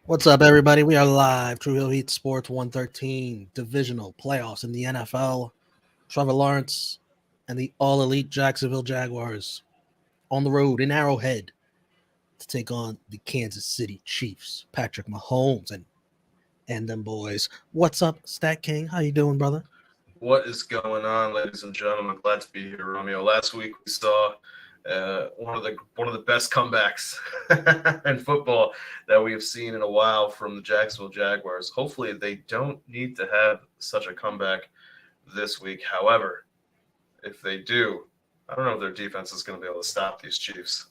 What's up, everybody? We are live. True Hill Heat Sports 113 Divisional Playoffs in the NFL. Trevor Lawrence and the All Elite Jacksonville Jaguars on the road in Arrowhead to take on the Kansas City Chiefs. Patrick Mahomes and them boys. What's up, Stat King? How you doing, brother? What is going on, ladies and gentlemen? Glad to be here, Romeo. Last week we saw one of the best comebacks in football that we have seen in a while from the Jacksonville Jaguars. Hopefully, they don't need to have such a comeback this week. However, if they do, I don't know if their defense is going to be able to stop these Chiefs.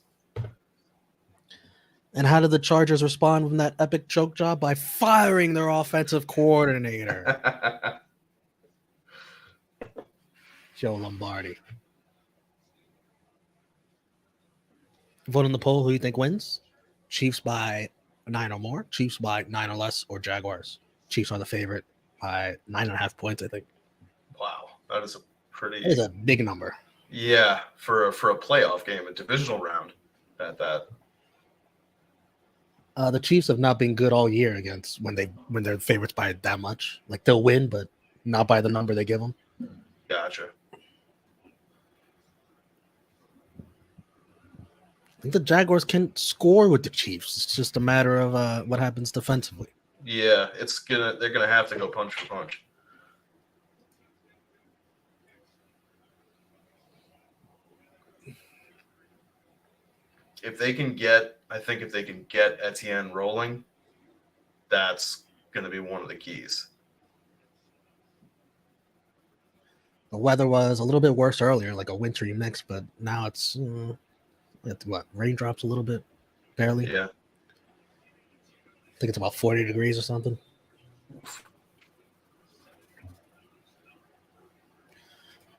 And how did the Chargers respond from that epic choke job? By firing their offensive coordinator, Joe Lombardi. Vote in the poll. Who you think wins? Chiefs by 9 or more, Chiefs by 9 or less, or Jaguars? Chiefs are the favorite by 9.5 points, I think. Wow, that is a pretty. That is a big number. Yeah, for a playoff game, a divisional round at that. The Chiefs have not been good all year against when they're favorites by that much. Like they'll win, but not by the number they give them. Gotcha. I think the Jaguars can score with the Chiefs. It's just a matter of what happens defensively. Yeah, they're gonna have to go punch for punch. If they can get Etienne rolling, that's gonna be one of the keys. The weather was a little bit worse earlier, like a wintry mix, but now it's raindrops a little bit, barely. Yeah. I think it's about 40 degrees or something.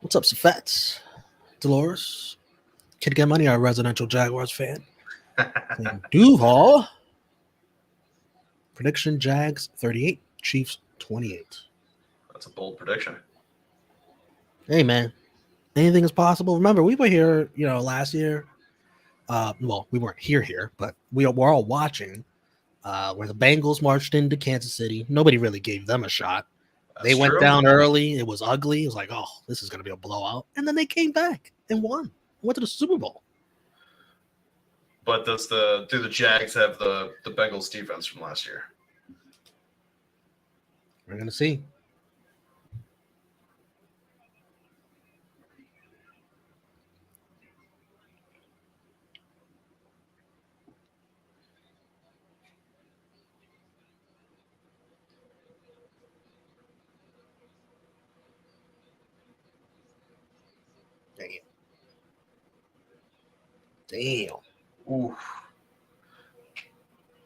What's up, Safets? Dolores? Kid Get Money, our residential Jaguars fan. Duval. Prediction, Jags 38, Chiefs 28. That's a bold prediction. Hey, man. Anything is possible. Remember, we were here, last year. Well, we weren't here, but we were all watching where the Bengals marched into Kansas City. Nobody really gave them a shot. They went down early. It was ugly. It was like, oh, this is going to be a blowout. And then they came back and won. Went to the Super Bowl. But do the Jags have the Bengals defense from last year? We're going to see. Damn. Ooh.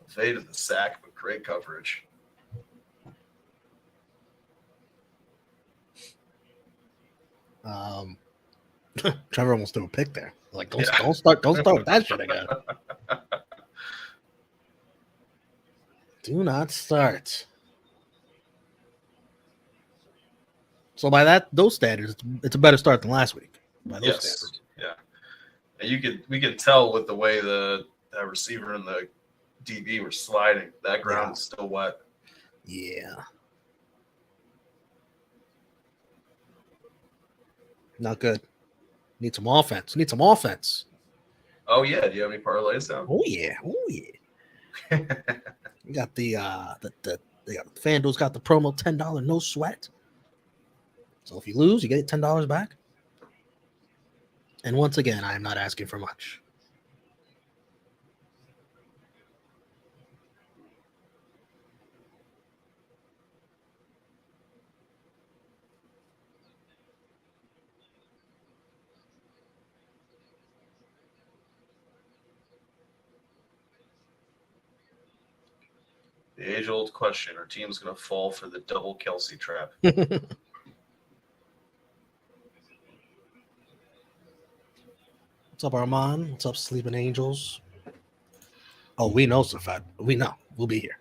Evaded the sack, but great coverage. Trevor almost threw a pick there. Like, don't start with that shit again. Do not start. So by those standards, it's a better start than last week. By those standards. Yeah. And we could tell with the way that receiver and the DB were sliding. That ground is still wet. Yeah. Not good. Need some offense. Oh yeah. Do you have any parlays down? Oh yeah. You got the FanDuel's got the promo $10 no sweat. So if you lose, you get $10 back. And once again, I am not asking for much. The age-old question: our team's going to fall for the double Kelsey trap? What's up, Armand? What's up, Sleeping Angels? Oh, we know, Safat. We know. We'll be here.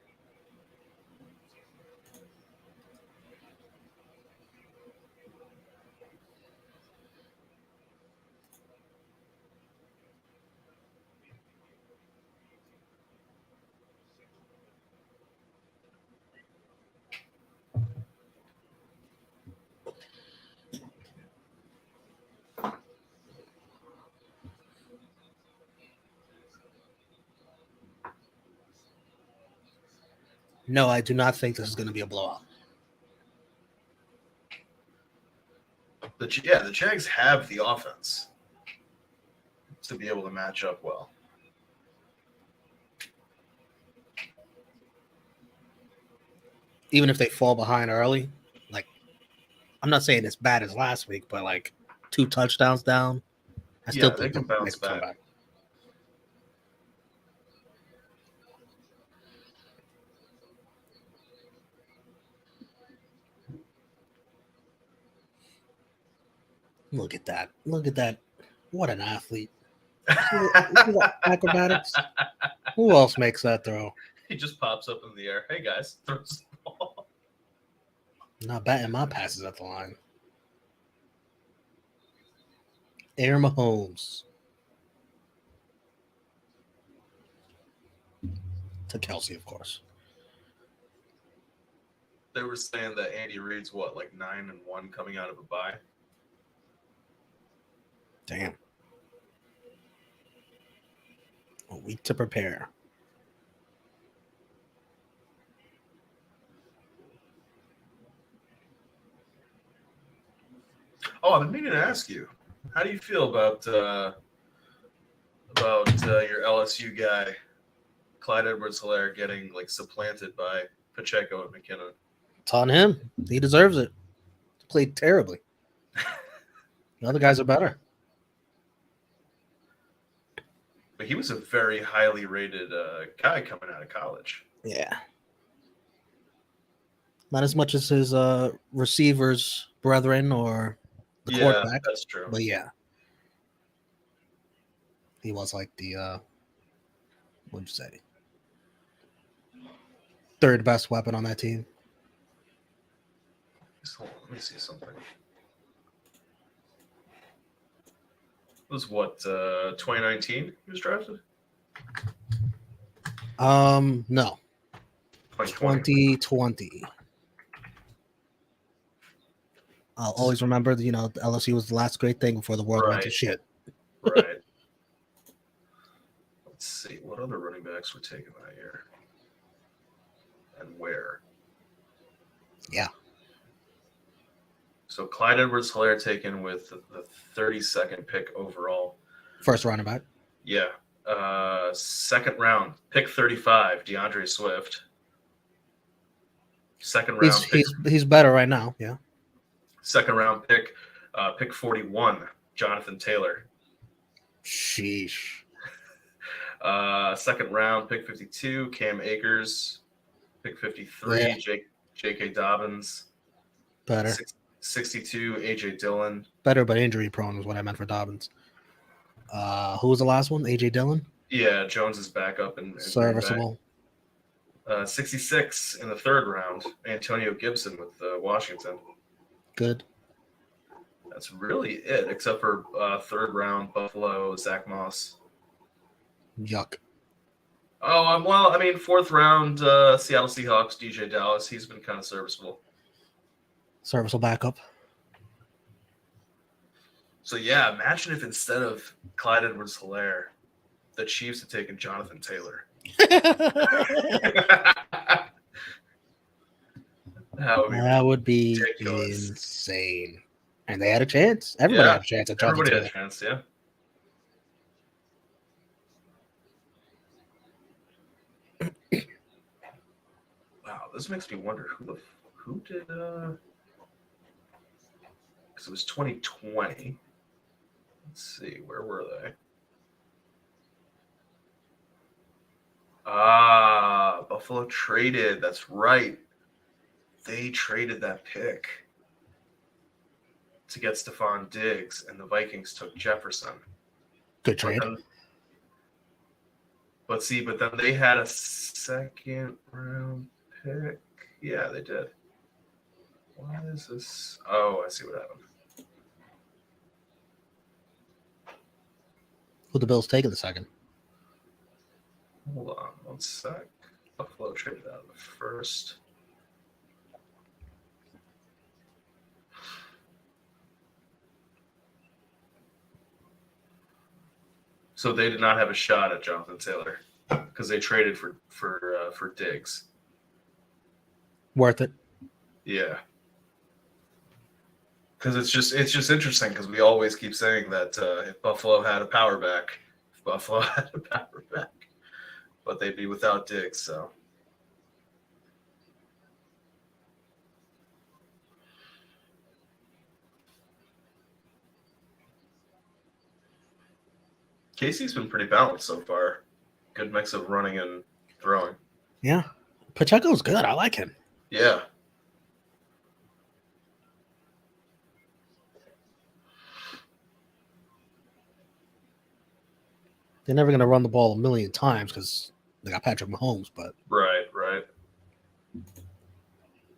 No, I do not think this is going to be a blowout. The Jags have the offense to be able to match up well. Even if they fall behind early, like I'm not saying as bad as last week, but like 2 touchdowns down, I still They think can they'll bounce make a back. comeback. Look at that. Look at that. What an athlete. See the acrobatics? Who else makes that throw? He just pops up in the air. Hey guys, throws the ball. Not batting my passes at the line. Air Mahomes to Kelsey, of course. They were saying that Andy Reid's like 9-1 coming out of a bye. Damn. A week to prepare. Oh, I've been meaning to ask you, how do you feel about your LSU guy, Clyde Edwards-Helaire, getting like supplanted by Pacheco and McKinnon? It's on him. He deserves it. He played terribly. The other guys are better. But he was a very highly rated guy coming out of college. Yeah. Not as much as his receivers, brethren, or the quarterback. That's true. But yeah. He was like the, what'd you say? Third best weapon on that team. Hold on, let me see something. It was 2019 he was drafted? No. 2020. I'll always remember that, LSU was the last great thing before the world went to shit. Right. Let's see. What other running backs were taken that year? And where? Yeah. So Clyde Edwards-Helaire taken with the 32nd pick overall. First running back. Yeah. Second round, pick 35, DeAndre Swift. Second round pick. He's better right now, yeah. Second round pick 41, Jonathan Taylor. Sheesh. Second round, pick 52, Cam Akers. Pick 53, J.K. Dobbins. Better. 62, A.J. Dillon. Better, but injury prone is what I meant for Dobbins. Who was the last one? A.J. Dillon? Yeah, Jones is back up in serviceable. 66 in the third round, Antonio Gibson with Washington. Good. That's really it, except for third round, Buffalo, Zach Moss. Yuck. Oh, well, I mean, fourth round, Seattle Seahawks, DJ Dallas. He's been kind of serviceable. Serviceable backup. So, yeah, imagine if instead of Clyde Edwards-Helaire, the Chiefs had taken Jonathan Taylor. That would be ridiculous. Insane. And they had a chance. Everybody had a chance at Jonathan Taylor. Everybody had a chance, yeah. Wow, this makes me wonder who did because it was 2020. Let's see, where were they? Buffalo traded. That's right. They traded that pick to get Stephon Diggs, and the Vikings took Jefferson. Good trade. But then they had a second round pick. Yeah, they did. Why is this? Oh, I see what happened. Who the Bills taking the second? Hold on one sec. Buffalo traded out of the first. So they did not have a shot at Jonathan Taylor because they traded for Diggs. Worth it. Yeah. Because it's just interesting because we always keep saying that if Buffalo had a power back, if Buffalo had a power back, but they'd be without Diggs. So Casey's been pretty balanced so far. Good mix of running and throwing. Yeah. Pacheco's good. I like him. Yeah. They're never going to run the ball a million times because they got Patrick Mahomes, but Right.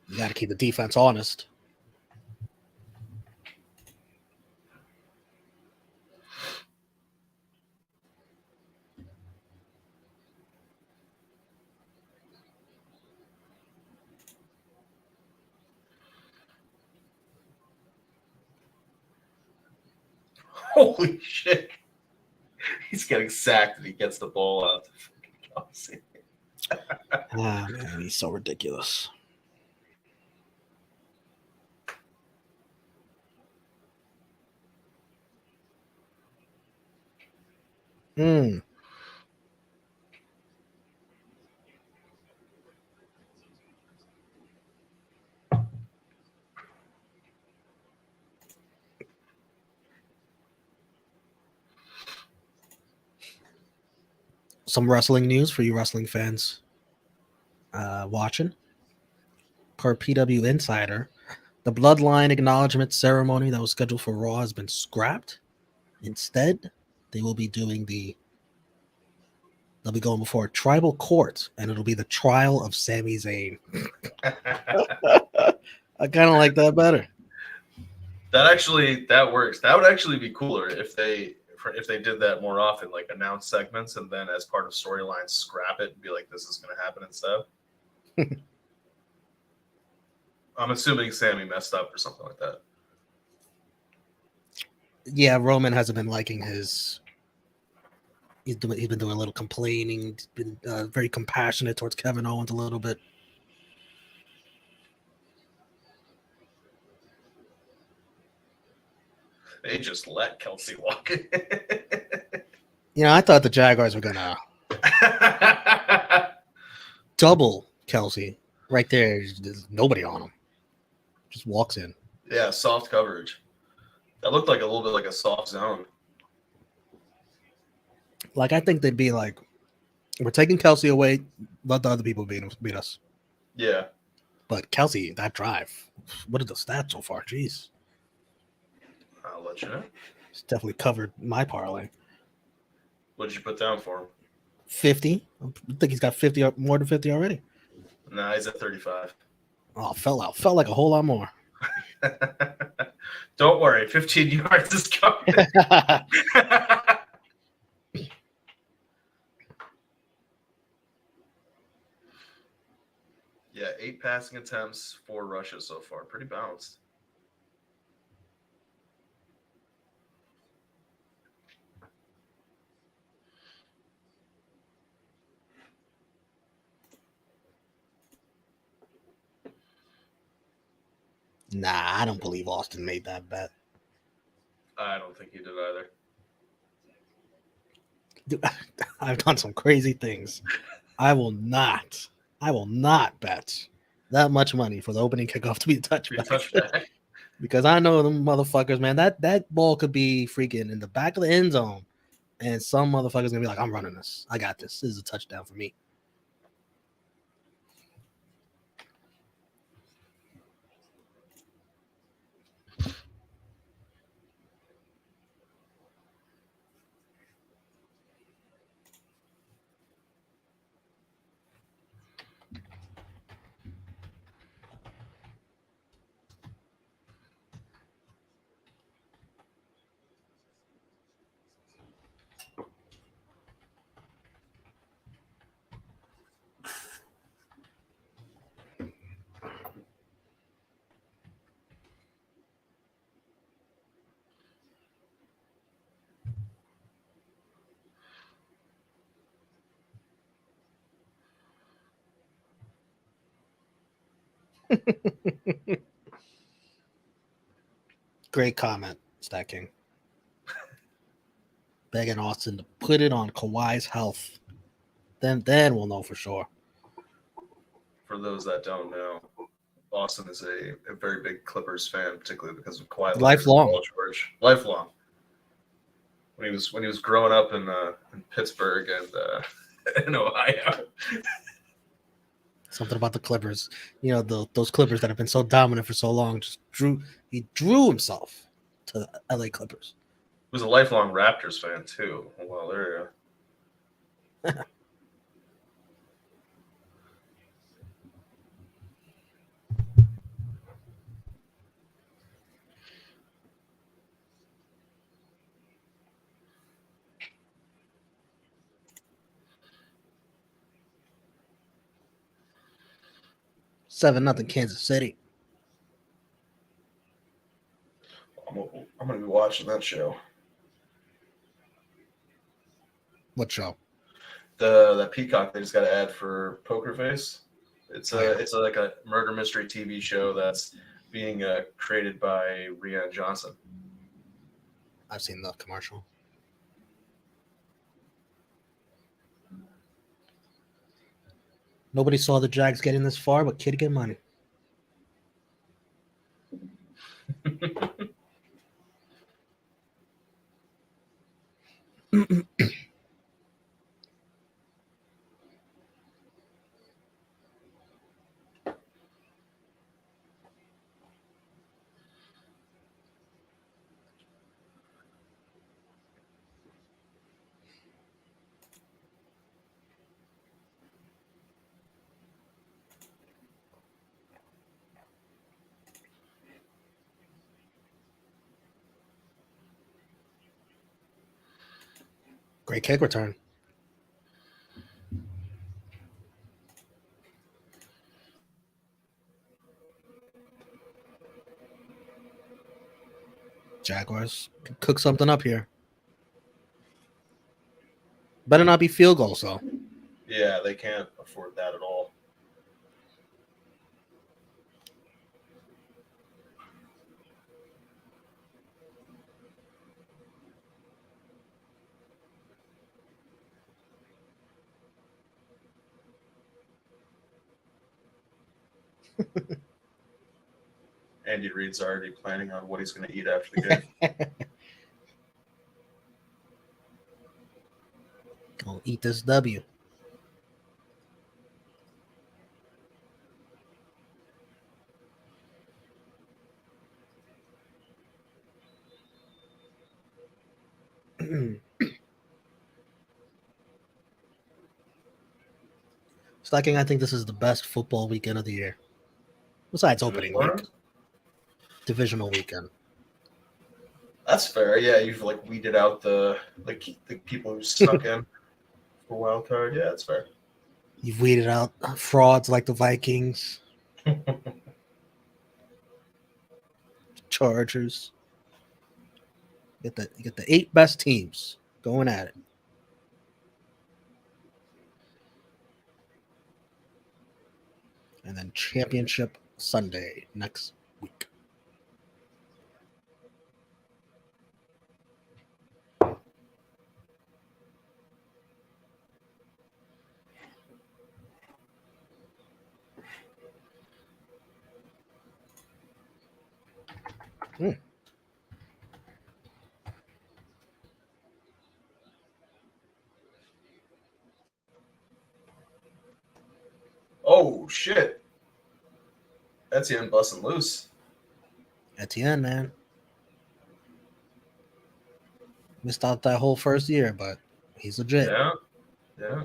you got to keep the defense honest. Holy shit. He's getting sacked and he gets the ball out. Ah, man, he's so ridiculous. Hmm. Some wrestling news for you wrestling fans watching. Per PW Insider, the Bloodline acknowledgement ceremony that was scheduled for Raw has been scrapped. Instead, they'll be going before a tribal court, and it'll be the trial of Sami Zayn. I kind of like that better. That works. That would actually be cooler if they did that more often, like announce segments and then as part of storylines scrap it and be like, this is going to happen instead. I'm assuming Sammy messed up or something like that. Yeah, Roman hasn't been liking his. He's been doing a little complaining. He's been very compassionate towards Kevin Owens a little bit. They just let Kelsey walk. I thought the Jaguars were gonna double Kelsey right there. There's nobody on him. Just walks in. Yeah, soft coverage. That looked like a little bit like a soft zone. Like, I think they'd be like, we're taking Kelsey away. Let the other people beat us. Yeah. But Kelsey, that drive. What are the stats so far? Jeez. I'll let you know. It's definitely covered my parlay. What did you put down for him? 50. I think he's got 50, more than 50 already. Nah, he's at 35. Oh, fell like a whole lot more. Don't worry, 15 yards is coming. Yeah, 8 passing attempts, 4 rushes so far. Pretty balanced. Nah, I don't believe Austin made that bet. I don't think he did either. Dude, I've done some crazy things. I will not bet that much money for the opening kickoff to be a touchback. Because I know them motherfuckers, man. That ball could be freaking in the back of the end zone, and some motherfuckers gonna be like, "I'm running this. I got this. This is a touchdown for me." Great comment, Stacking. Begging Austin to put it on Kawhi's health. Then we'll know for sure. For those that don't know, Austin is a very big Clippers fan, particularly because of Kawhi Leonard and Lifelong. Paul George. Lifelong. When he was growing up in Pittsburgh and in Ohio. Something about the Clippers. You know, those Clippers that have been so dominant for so long he drew himself to the LA Clippers. He was a lifelong Raptors fan too. Well, there you go. Seven nothing Kansas City. I'm gonna be watching that show. What show? The Peacock they just got an ad for Poker Face. It's like a murder mystery TV show that's being created by Rian Johnson. I've seen the commercial. Nobody saw the Jags getting this far, but kid get money. Great kick return. Jaguars can cook something up here. Better not be field goals, though. Yeah, they can't afford that at all. Andy Reid's already planning on what he's going to eat after the game. Gonna eat this W. Stacking, I think this is the best football weekend of the year. Besides opening week. Divisional weekend. That's fair. Yeah, you've like weeded out the people who snuck in for wild card. Yeah, that's fair. You've weeded out frauds like the Vikings, Chargers. You get the 8 best teams going at it. And then championship Sunday next week. Oh shit! Etienne busting loose. Etienne, man. Missed out that whole first year, but he's legit. Yeah.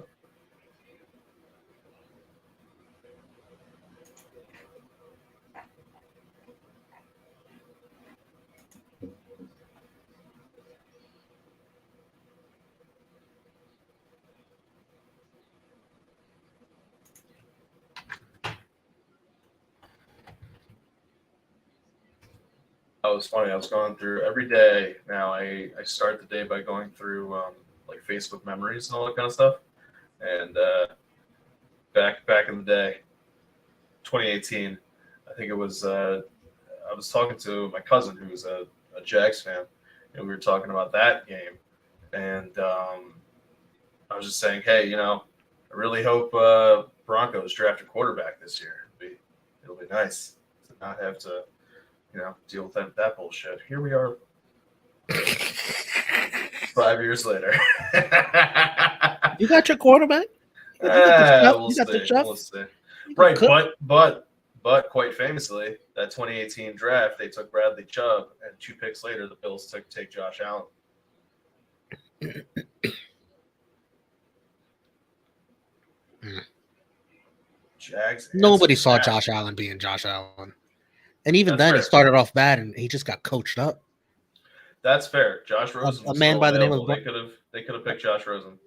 It was funny. I was going through every day now. I start the day by going through like Facebook memories and all that kind of stuff. And back in the day, 2018, I think it was I was talking to my cousin who's a Jags fan, and we were talking about that game, and I was just saying, hey, I really hope Broncos draft a quarterback this year. It'll be nice to not have to, deal with that bullshit. Here we are, 5 years later. You got your quarterback. You got the chef. We'll You got the see. chef. We'll see. You can Right, cook. but quite famously, that 2018 draft, they took Bradley Chubb, and 2 picks later, the Bills take Josh Allen. Jags. Nobody saw Josh Allen being Josh Allen, and even That's then, fair. he started off bad, and he just got coached up. That's fair. Josh Rosen A was man still by the name of available. They could have picked Josh Rosen.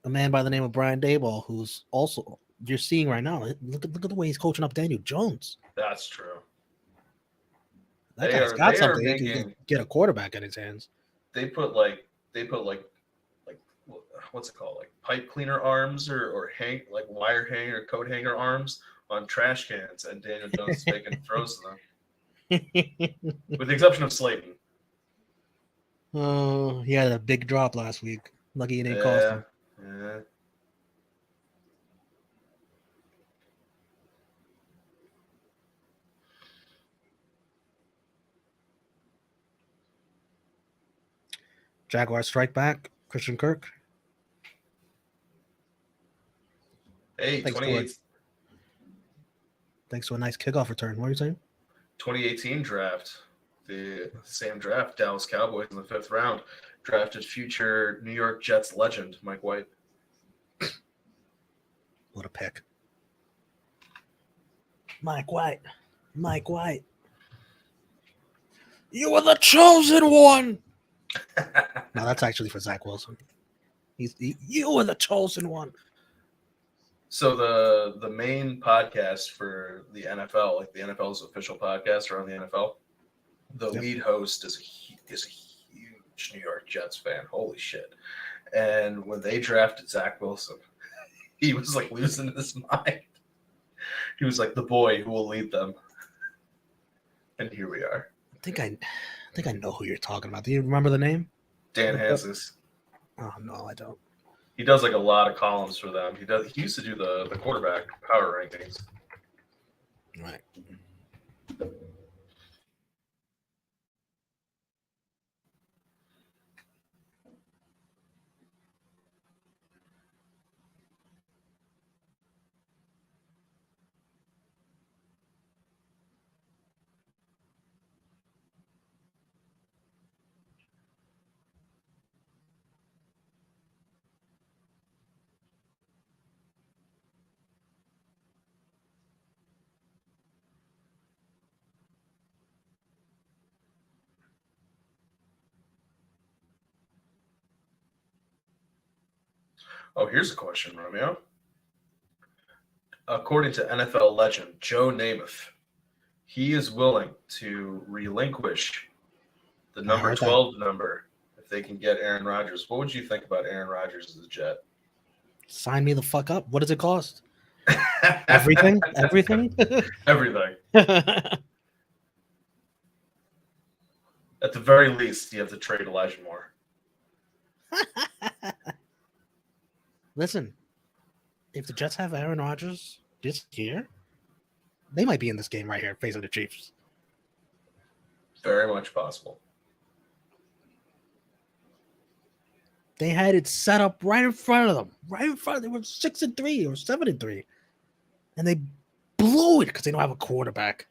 A man by the name of Brian Daboll, who's also you're seeing right now. Look at the way he's coaching up Daniel Jones. That's true. That guy's got something. He can get a quarterback in his hands. They put what's it called, like pipe cleaner arms or wire hanger, coat hanger arms on trash cans, and Daniel Jones is making throws to them, with the exception of Slayton. Oh, he had a big drop last week. Lucky it didn't cost him. Yeah. Jaguars strike back. Christian Kirk. Hey, thanks to a nice kickoff return. What are you saying? 2018 draft, the same draft, Dallas Cowboys in the 5th round drafted future New York Jets legend Mike White. What a pick. Mike White. You were the chosen one. No, that's actually for Zach Wilson. You were the chosen one. So the main podcast for the NFL, like the NFL's official podcast around the NFL, the lead host is a huge New York Jets fan. Holy shit. And when they drafted Zach Wilson, he was like losing his mind. He was like the boy who will lead them. And here we are. I think I know who you're talking about. Do you remember the name? Dan Hansis. Oh no, I don't. He does like a lot of columns for them. He used to do the quarterback power rankings. Right. Oh, here's a question, Romeo. According to NFL legend Joe Namath, he is willing to relinquish the number 12 number if they can get Aaron Rodgers. What would you think about Aaron Rodgers as a Jet? Sign me the fuck up. What does it cost? Everything? Everything. At the very least, you have to trade Elijah Moore. Listen, if the Jets have Aaron Rodgers this year, they might be in this game right here facing the Chiefs. Very much possible. They had it set up right in front of them. Right in front. They were 6-3 or 7-3. And they blew it because they don't have a quarterback.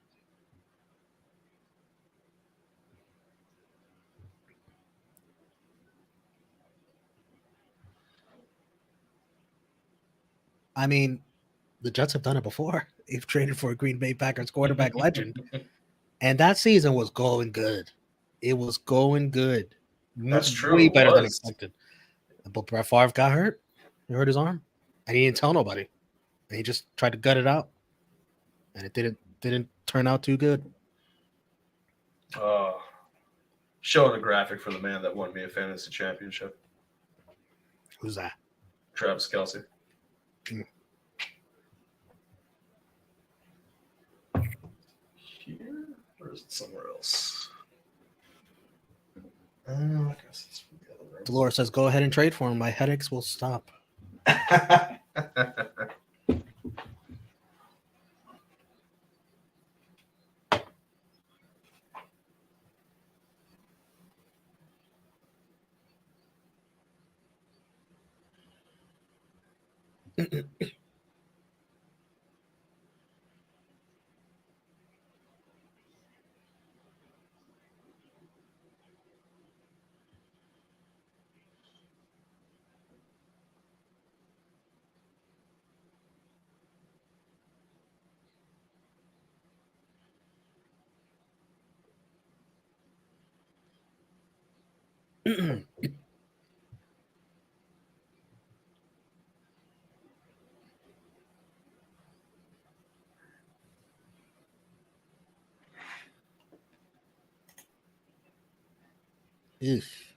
I mean, the Jets have done it before. They've traded for a Green Bay Packers quarterback legend. And that season was going good. It was going good. That's true. Way better than expected. But Brett Favre got hurt. He hurt his arm. And he didn't tell nobody. And he just tried to gut it out. And it didn't turn out too good. Showing a graphic for the man that won me a fantasy championship. Who's that? Travis Kelce. is it somewhere else? I guess it's from the other room. Dolores says, "Go ahead and trade for him. My headaches will stop." Eesh.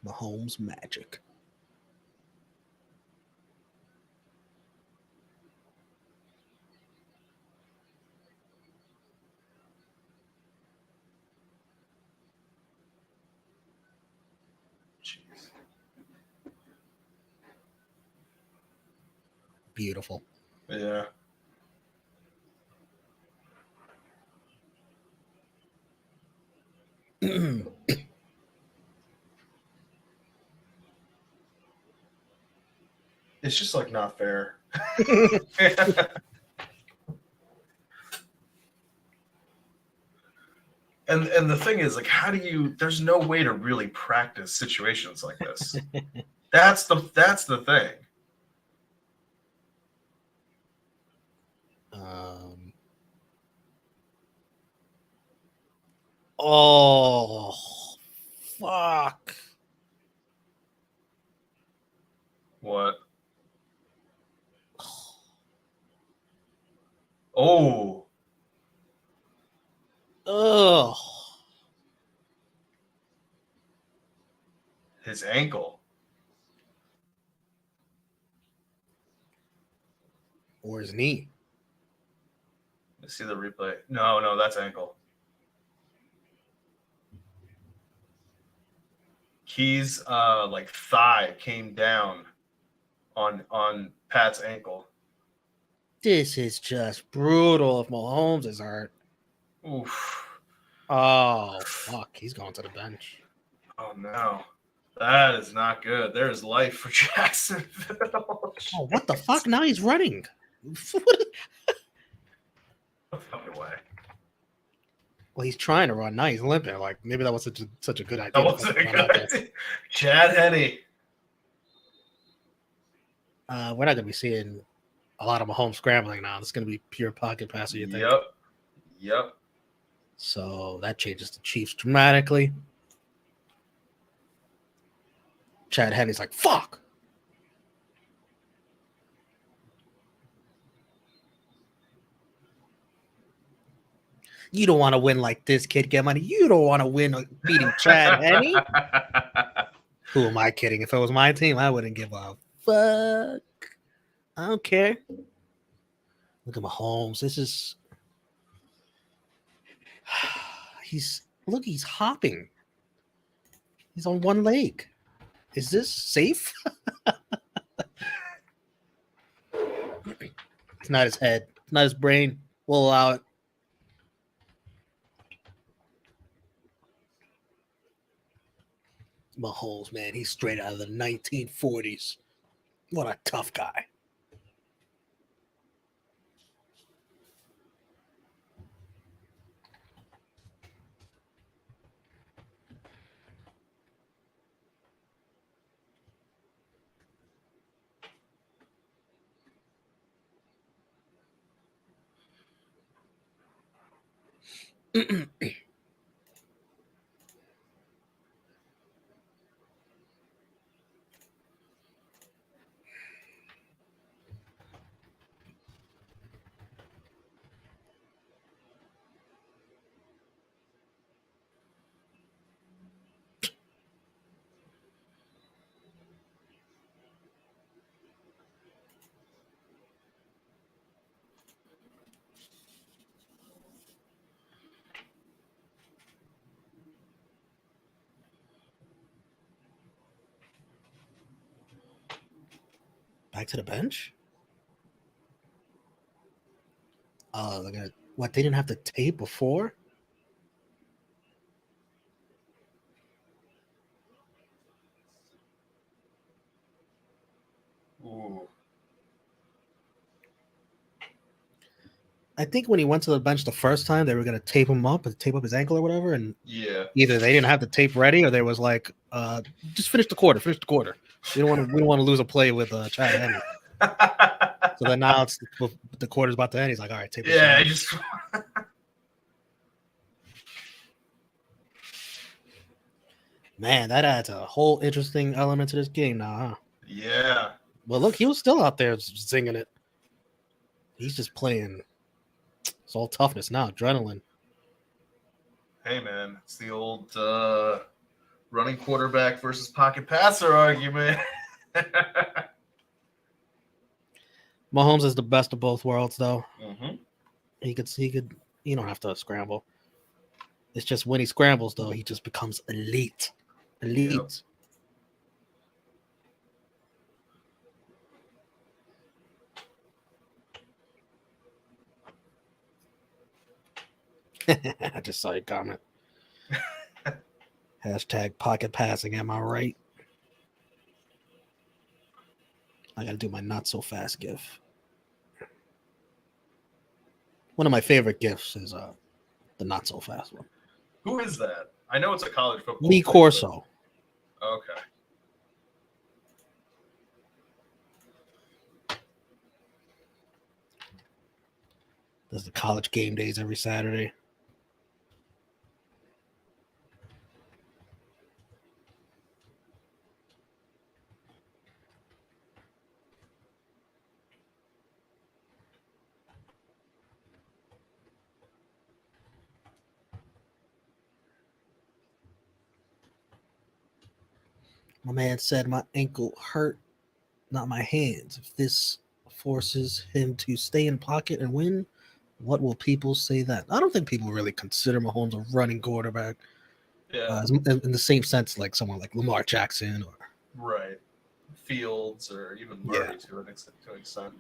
Mahomes magic. Jeez. Beautiful. Yeah. It's just like not fair. And the thing is, like, how do you? There's no way to really practice situations like this. That's the thing. Oh, fuck. What? Oh, Ugh. his ankle. Or his knee. Let's see the replay. No, that's ankle. Key's like thigh came down on Pat's ankle. This is just brutal if Mahomes is hurt. Oof. Oh, fuck. He's going to the bench. Oh no. That is not good. There is life for Jacksonville. Oh, what the fuck? Now he's running. Fucking way. Well, he's trying to run. Now he's limping. Like, maybe that was such a good idea. That wasn't a good idea. Chad Henne. We're not going to be seeing a lot of Mahomes scrambling now. It's going to be pure pocket passer, you think? Yep. So that changes the Chiefs dramatically. Chad Henne's like, fuck. You don't want to win like this, kid. Get money. You don't want to win beating Chad Henne. Who am I kidding? If it was my team, I wouldn't give a fuck. I don't care. Look at Mahomes. This is. He's hopping. He's on one leg. Is this safe? It's not his head. It's not his brain. We'll allow it. Mahomes, man, he's straight out of the 1940s. What a tough guy. Back to the bench? Oh, what? They didn't have the tape before? Ooh. I think when he went to the bench the first time, they were going to tape him up and tape up his ankle or whatever. And Yeah. either they didn't have the tape ready or they was like, just finish the quarter. We don't want to lose a play with Chad Henne. So then now the quarter's about to end. He's like, all right, tape this Yeah, up. just Man, that adds a whole interesting element to this game now, huh? yeah. Well, look, he was still out there singing it. He's just playing. It's all toughness now, adrenaline. Hey man, it's the old running quarterback versus pocket passer argument. Mahomes is the best of both worlds, though. Mm-hmm. He could. You don't have to scramble. It's just when he scrambles, though, he just becomes elite. Elite. Yep. I just saw your comment. Hashtag pocket passing. Am I right? I gotta do my not so fast gif. One of my favorite gifs is the not so fast one. Who is that? I know it's a college football. Lee Corso. Okay. Does the college game days every Saturday. My man said my ankle hurt, not my hands. If this forces him to stay in pocket and win, what will people say then? I don't think people really consider Mahomes a running quarterback. Yeah. In the same sense, like someone like Lamar Jackson or Right. Fields or even Murray to an extent.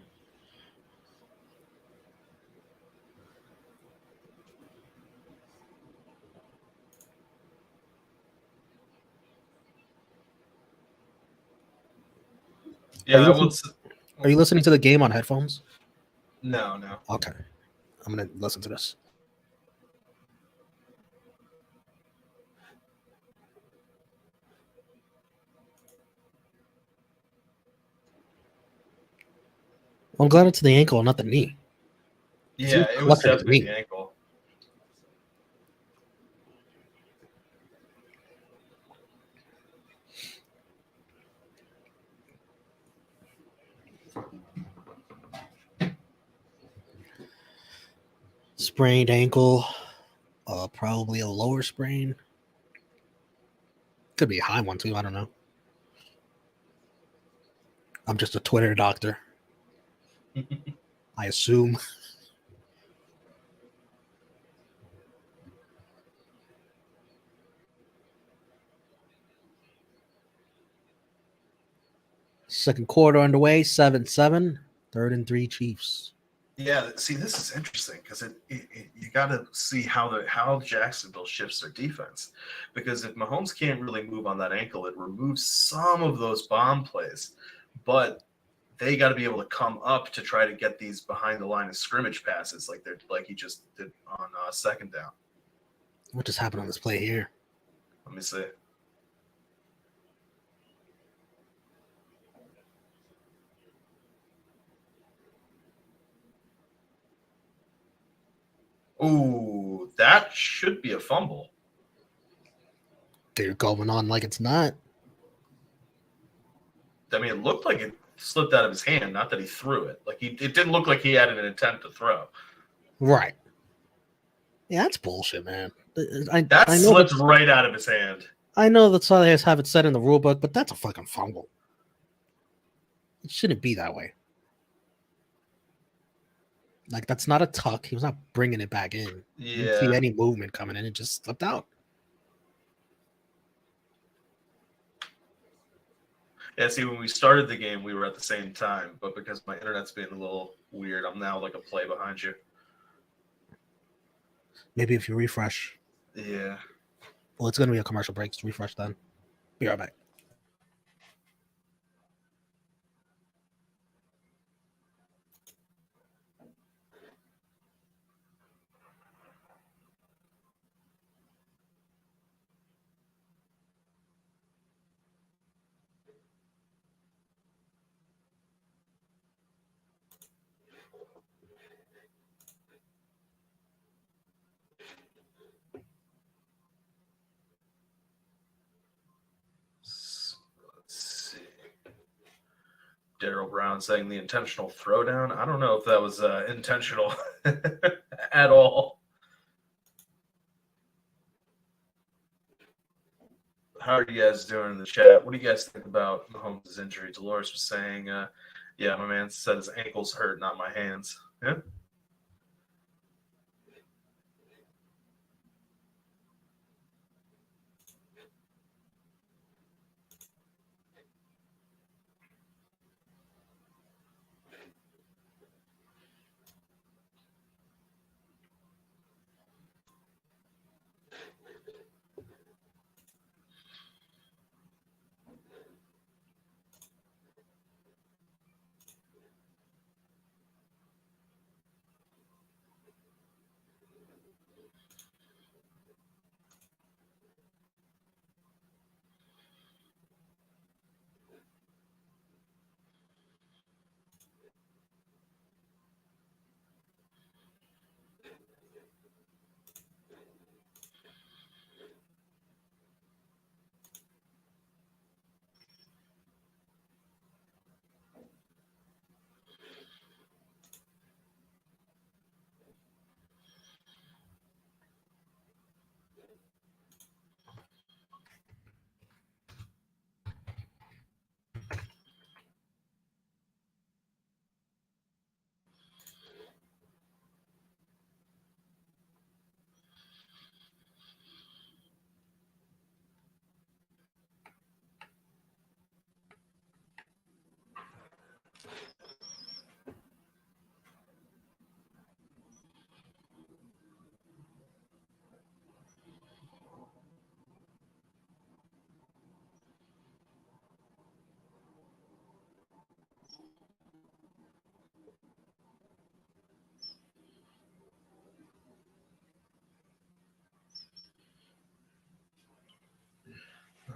Yeah, Are you listening to the game on headphones? No. Okay. I'm going to listen to this. Well, I'm glad it's the ankle, not the knee. Yeah, it was definitely the ankle. Sprained ankle, probably a lower sprain. Could be a high one too. I don't know. I'm just a Twitter doctor. I assume. Second quarter underway, 7-7. 3rd and 3 Chiefs. Yeah, see, this is interesting because you got to see how Jacksonville shifts their defense, because if Mahomes can't really move on that ankle, it removes some of those bomb plays, but they got to be able to come up to try to get these behind the line of scrimmage passes like he just did on second down. What just happened on this play here? Let me see. Ooh, that should be a fumble. They're going on like it's not. I mean, it looked like it slipped out of his hand, not that he threw it. It didn't look like he had an intent to throw. Right. Yeah, that's bullshit, man. That I know slipped that's right out of his hand. I know that's how they have it set in the rule book, but that's a fucking fumble. It shouldn't be that way. Like, that's not a tuck. He was not bringing it back in. You didn't see Yeah. any movement coming in. It just slipped out. Yeah, see, when we started the game, we were at the same time, but because my internet's being a little weird, I'm now like a play behind you. Maybe if you refresh. Yeah. Well, it's going to be a commercial break. Just refresh then. Be right back. Let's see. Daryl Brown saying the intentional throwdown. I don't know if that was intentional at all. How are you guys doing in the chat? What do you guys think about Mahomes' injury? Dolores was saying, yeah, my man said his ankles hurt, not my hands. Yeah.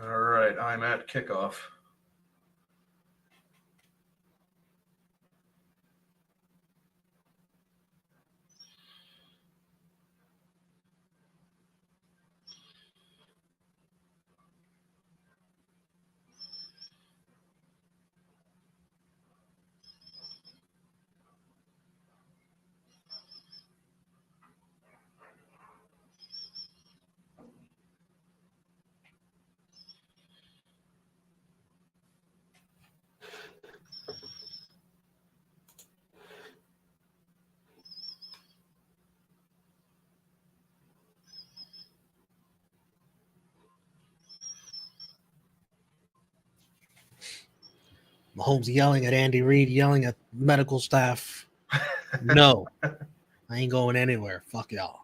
All right, I'm at kickoff. Mahomes yelling at Andy Reid, yelling at medical staff. No, I ain't going anywhere. Fuck y'all.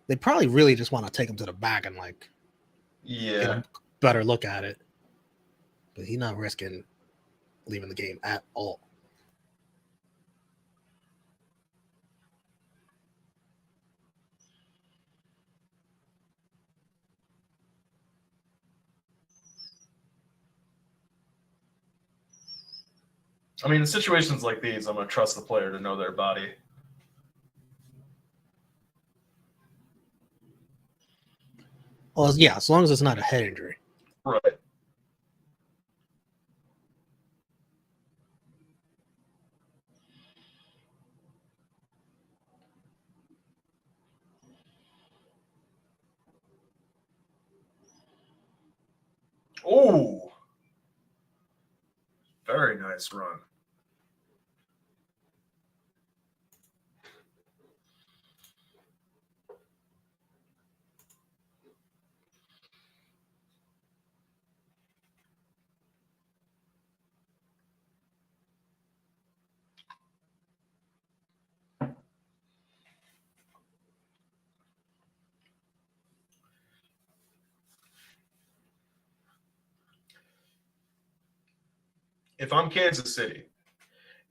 They probably really just want to take him to the back and like get Yeah. a better look at it. But he's not risking leaving the game at all. I mean, in situations like these, I'm going to trust the player to know their body. Well, yeah, as long as it's not a head injury. Right. Oh, very nice run. If I'm Kansas City,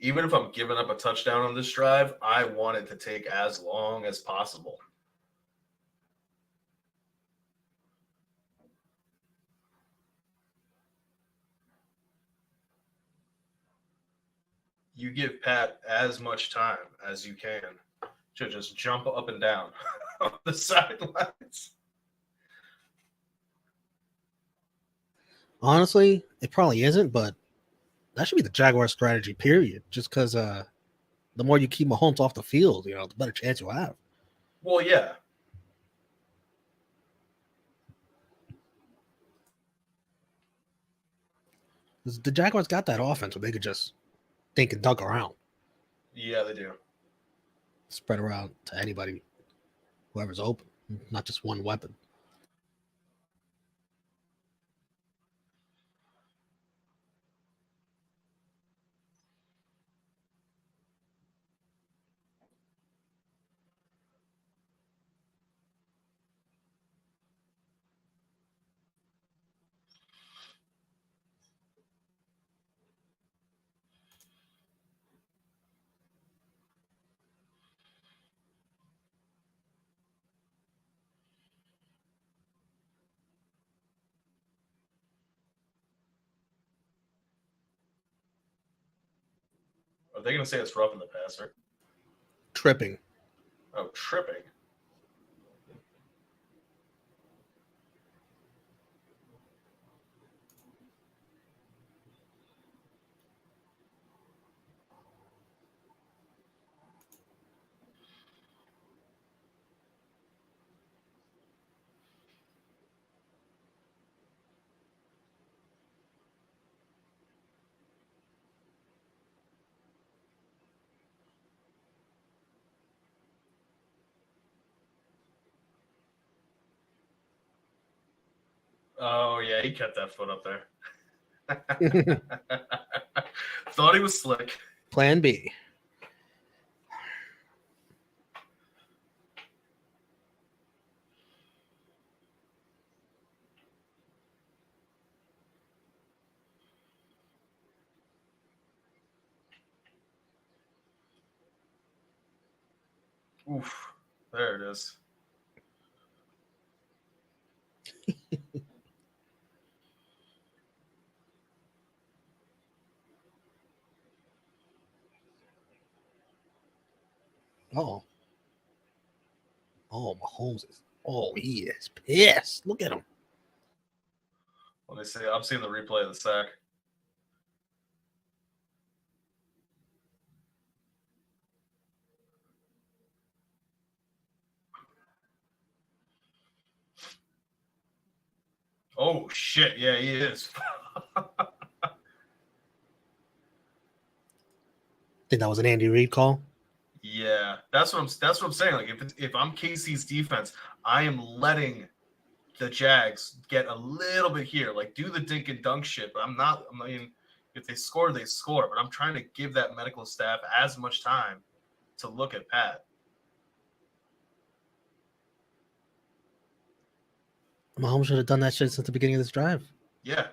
even if I'm giving up a touchdown on this drive, I want it to take as long as possible. You give Pat as much time as you can to just jump up and down on the sidelines. Honestly, it probably isn't, but that should be the Jaguar strategy, period. Just because the more you keep Mahomes off the field, the better chance you'll have. Well, yeah. The Jaguars got that offense where they could just think and dunk around, Yeah, they do. spread around to anybody, whoever's open, not just one weapon. Are they going to say it's rough in the passer? Tripping. Oh, tripping. Oh, yeah, he kept that foot up there. Thought he was slick. Plan B. Oof. There it is. Oh. Oh, Mahomes is. Oh, he is pissed. Look at him. Let me see. I'm seeing the replay of the sack. Oh shit! Yeah, he is. Think that was an Andy Reid call. Yeah, that's what I'm saying. Like if I'm KC's defense, I am letting the Jags get a little bit here, like do the dink and dunk shit. But I mean, if they score, they score. But I'm trying to give that medical staff as much time to look at Pat. Mahomes should have done that shit since the beginning of this drive. Yeah.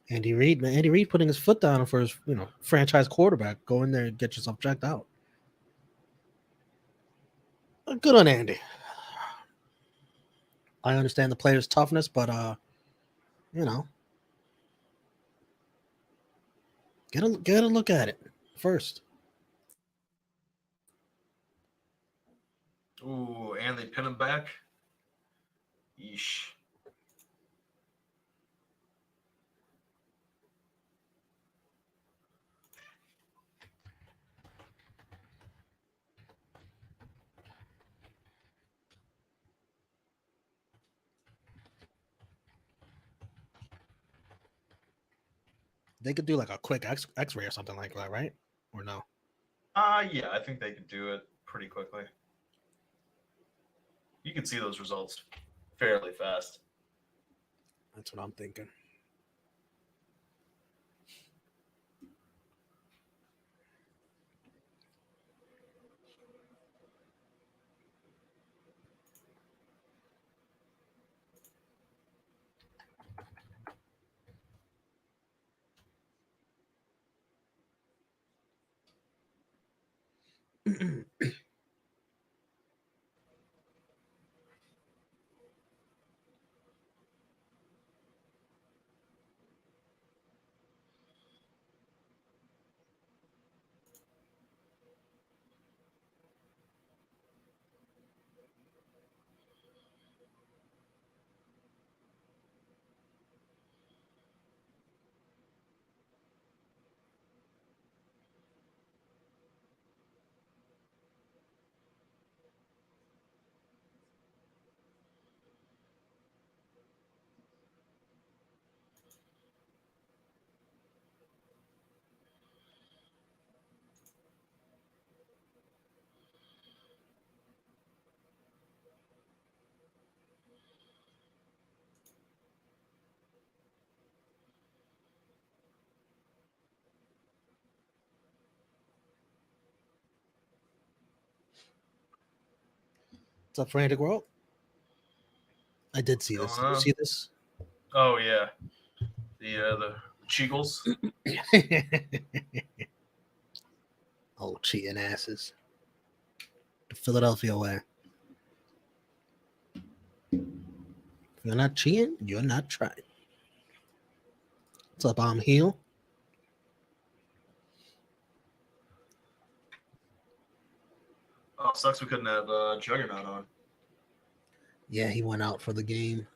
Andy Reid, man. Andy Reid putting his foot down for his, franchise quarterback. Go in there and get yourself checked out. Good on Andy. I understand the player's toughness, but get a look at it first. Ooh, and they pin him back. Yeesh. They could do like a quick X-ray or something like that, right? Or no? Yeah, I think they could do it pretty quickly. You can see those results fairly fast. That's what I'm thinking. What's up, Frantic World? I did see this. Did you see this? Oh yeah, the Cheagles. Oh, cheating asses. The Philadelphia way. If you're not cheating, you're not trying. What's up, I'm Heel? Oh, sucks we couldn't have Juggernaut on. Yeah, he went out for the game.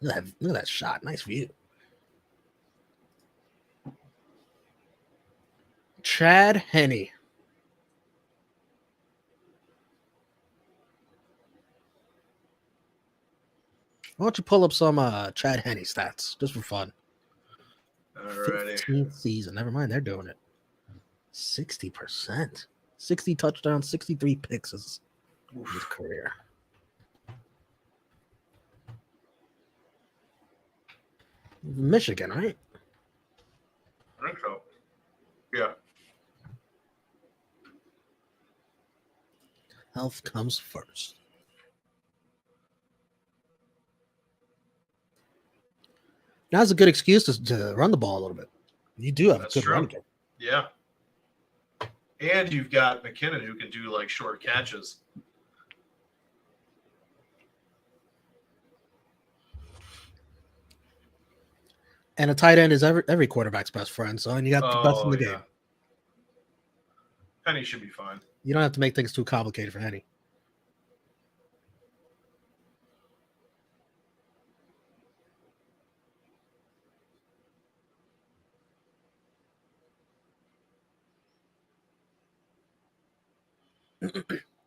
Look at that shot. Nice view. Chad Henne. Why don't you pull up some Chad Henne stats just for fun? Alrighty. 15th season. Never mind, they're doing it. 60%. 60 touchdowns, 63 picks is his career. Michigan, right? I think so. Yeah. Health comes first. Now's a good excuse to run the ball a little bit. You do have That's a good true. run game. Yeah. And you've got McKinnon who can do like short catches. And a tight end is every quarterback's best friend. So, and you got the best in the game. Penny should be fine. You don't have to make things too complicated for Henne.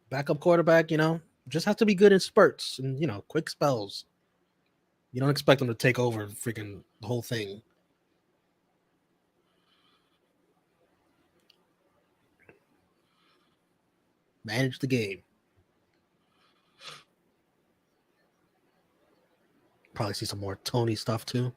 Backup quarterback, just have to be good in spurts and, quick spells. You don't expect them to take over freaking the whole thing. Manage the game. Probably see some more Tony stuff too.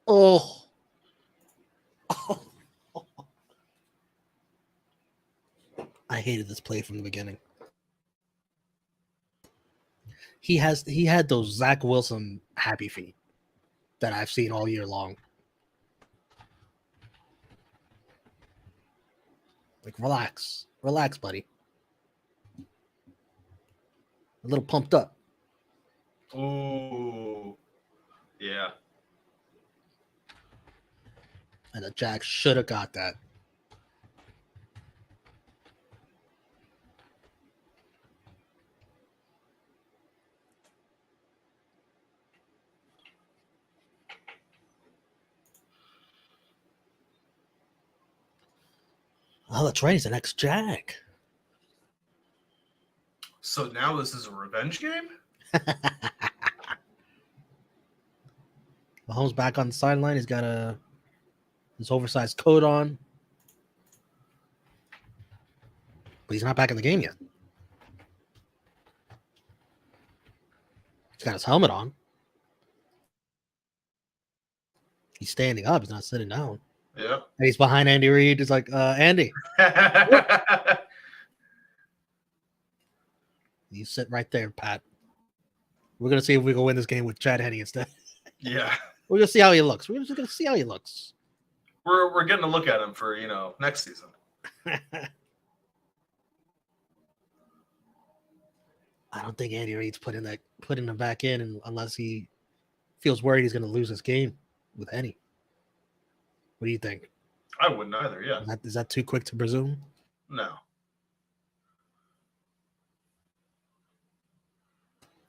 Oh. I hated this play from the beginning. He had those Zach Wilson happy feet that I've seen all year long. Like, relax, buddy. A little pumped up. Ooh, yeah. And the Jags should have got that. Oh, that's right. He's an ex-Jag. So now this is a revenge game? Mahomes back on the sideline. He's got his oversized coat on. But he's not back in the game yet. He's got his helmet on. He's standing up. He's not sitting down. Yeah. And he's behind Andy Reid. He's like, Andy, you sit right there, Pat. We're going to see if we can win this game with Chad Henne instead. Yeah. We're going to see how he looks. We're just going to see how he looks. We're getting a look at him for, next season. I don't think Andy Reid's putting him back in unless he feels worried he's going to lose this game with Henne. What do you think? I wouldn't either, yeah. Is that too quick to presume? No.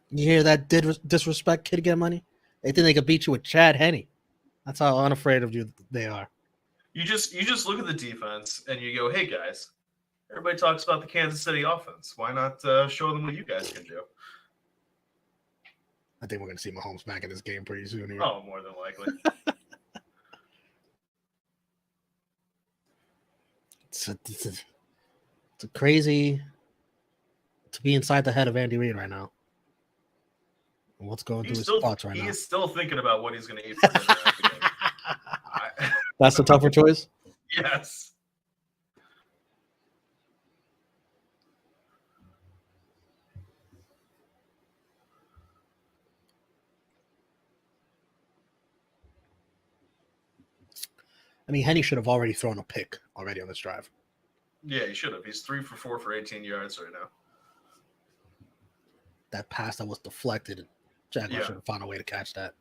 You hear that disrespect kid get money? They think they could beat you with Chad Henne. That's how unafraid of you they are. You just look at the defense and you go, hey guys, everybody talks about the Kansas City offense. Why not show them what you guys can do? I think we're going to see Mahomes back in this game pretty soon here. Oh, more than likely. It's a crazy to be inside the head of Andy Reid right now. And what's going through his thoughts right now? He is still thinking about what he's going to eat for dinner after the game. That's the tougher choice? Yes. I mean, Henne should have already thrown a pick already on this drive. Yeah, he should have. He's 3 for 4 for 18 yards right now. That pass that was deflected, Jaguars should have found a way to catch that.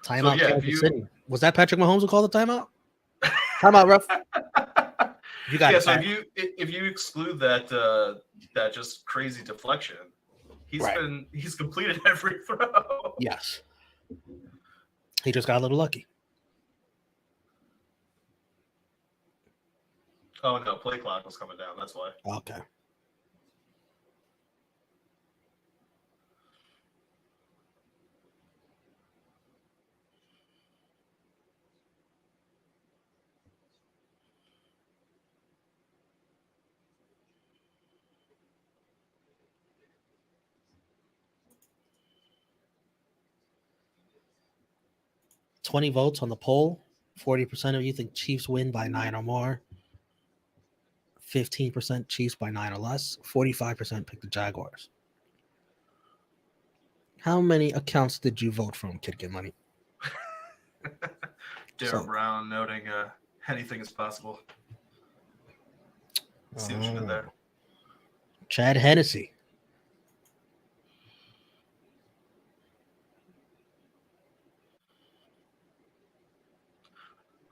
Timeout, Kansas City. Was that Patrick Mahomes who called the timeout? Timeout, ref. You got it. So if you exclude that just crazy deflection, he's completed every throw. Yes. He just got a little lucky. Oh no, play clock was coming down. That's why. Okay. $20 votes on the poll. 40% of you think Chiefs win by 9 or more. 15% Chiefs by 9 or less. 45% pick the Jaguars. How many accounts did you vote from, Kid Get Money? Darryl Brown noting anything is possible. See what you did there. Chad Hennessy.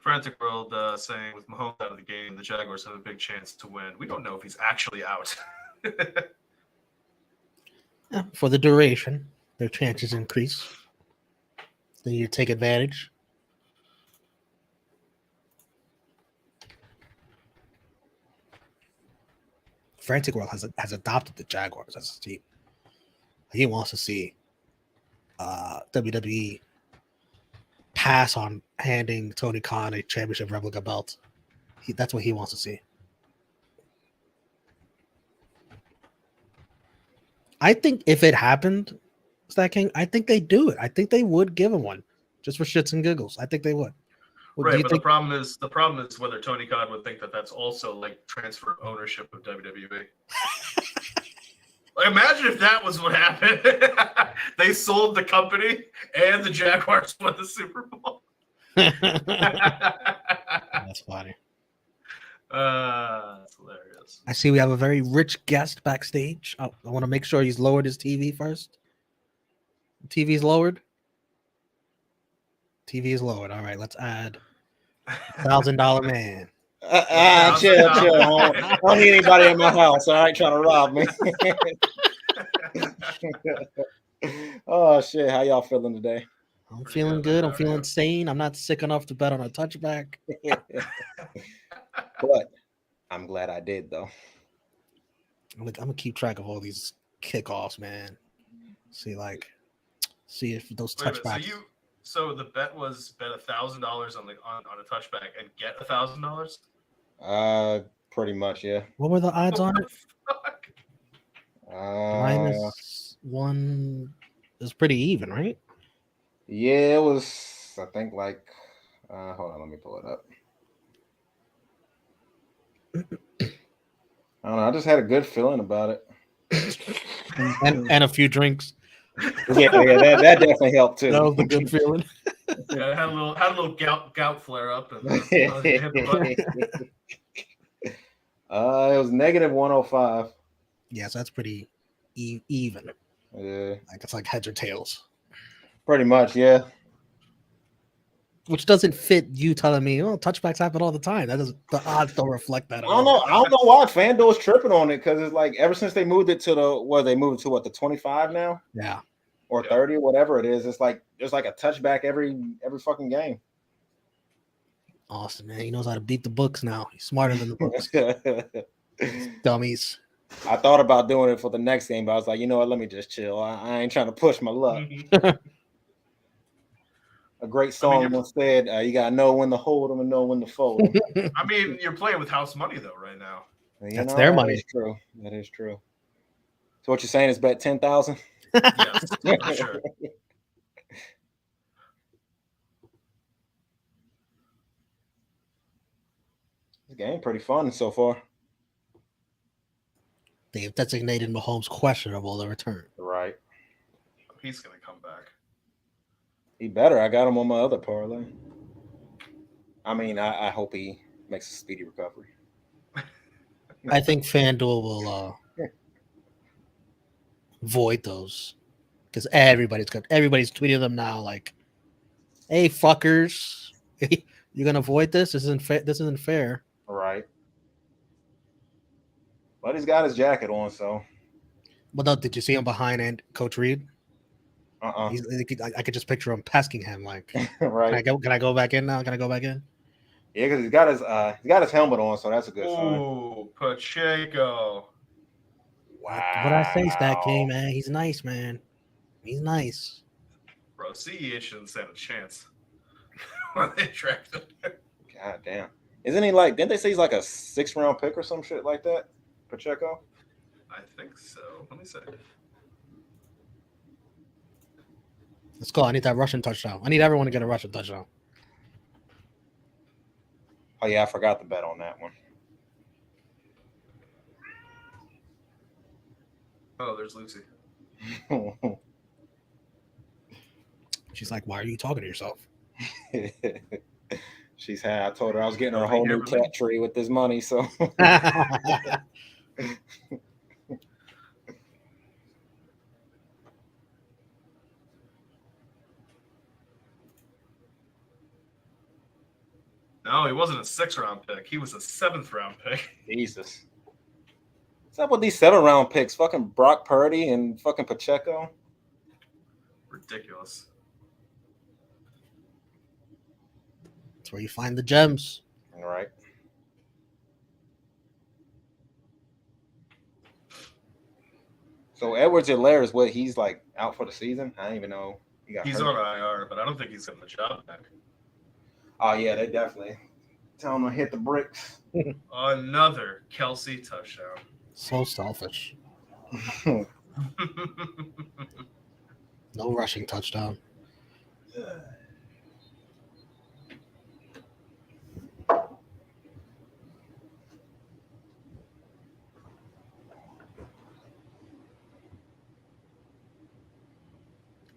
Frantic World saying with Mahomes out of the game, the Jaguars have a big chance to win. We don't know if he's actually out. For the duration, their chances increase. They need to take advantage. Frantic World has adopted the Jaguars as a team. He wants to see WWE pass on handing Tony Khan a championship replica belt. That's what he wants to see. I think if it happened, Stack King, I think they do it. I think they would give him one just for shits and giggles. I think they would. Right, but the problem is whether Tony Khan would think that that's also like transfer ownership of WWE. Like, imagine if that was what happened. They sold the company and the Jaguars won the Super Bowl. That's funny. That's hilarious. I see we have a very rich guest backstage. I want to make sure he's lowered his TV first. TV's lowered. TV is lowered. All right, let's add $1,000 man. Chill. I don't need anybody in my house. All right, trying to rob me. Oh shit! How y'all feeling today? I'm feeling good. I'm feeling sane. I'm not sick enough to bet on a touchback. But I'm glad I did, though. I'm gonna keep track of all these kickoffs, man. See if those touchbacks. So the bet was bet $1,000 on a touchback and get $1,000. Pretty much, yeah. What were the odds on it? -1 is pretty even, right? Yeah, it was. I think like. Hold on, let me pull it up. I don't know. I just had a good feeling about it, and a few drinks. Yeah, that definitely helped too. That was a good feeling. Yeah, had a little gout flare up. And, it was -105. Yes, that's pretty even. Yeah, Like it's like heads or tails. pretty much, yeah. Which doesn't fit you telling me, oh, touchbacks happen all the time. That doesn't. The odds don't reflect that. I don't know why FanDuel's tripping on it, because it's like ever since they moved it to the 25 now? Yeah. Or 30 or whatever it is. It's like there's like a touchback every fucking game. Awesome, man. He knows how to beat the books now. He's smarter than the books. Dummies. I thought about doing it for the next game, but I was like, you know what? Let me just chill. I ain't trying to push my luck. A great song once said, you gotta know when to hold them and know when to fold them. I mean, you're playing with house money though right now. That's their money. That is true. That is true. So what you're saying is bet 10,000? Yes, for sure. This game pretty fun so far. They've designated Mahomes questionable to return. Right. He's gonna come back. He better. I got him on my other parlay. I mean, I hope he makes a speedy recovery. I think FanDuel will void those because everybody's tweeting them now like, "Hey, fuckers, you're gonna void this? This isn't fair." Right. But he's got his jacket on, so. But no, did you see him behind Coach Reed? I could just picture him pesking him like, right. Can I go back in now? Can I go back in? Yeah, because he's got his helmet on, so that's a good sign. Ooh, Pacheco. Wow. What I say, Stack King, man. He's nice, man. He's nice. Bro, CEH shouldn't stand a chance when they drafted him. God damn. Isn't he like, didn't they say he's like a 6th-round pick or some shit like that? Pacheco? I think so. Let me see. Let's go. I need that rushing touchdown. I need everyone to get a rushing touchdown. Oh, yeah, I forgot to bet on that one. Oh, there's Lucy. She's like, why are you talking to yourself? I told her I was getting her a whole new cat tree with this money, so. No, he wasn't a 6th-round pick. He was a 7th-round pick. Jesus. What's up with these 7th-round picks? Fucking Brock Purdy and fucking Pacheco. Ridiculous. That's where you find the gems. All right. So Edwards-Helaire is what he's like out for the season. I didn't even know he got He's hurt. on IR, but I don't think he's getting the job back. Oh yeah, they definitely tell him to hit the bricks. Another Kelsey touchdown. So selfish. No rushing touchdown.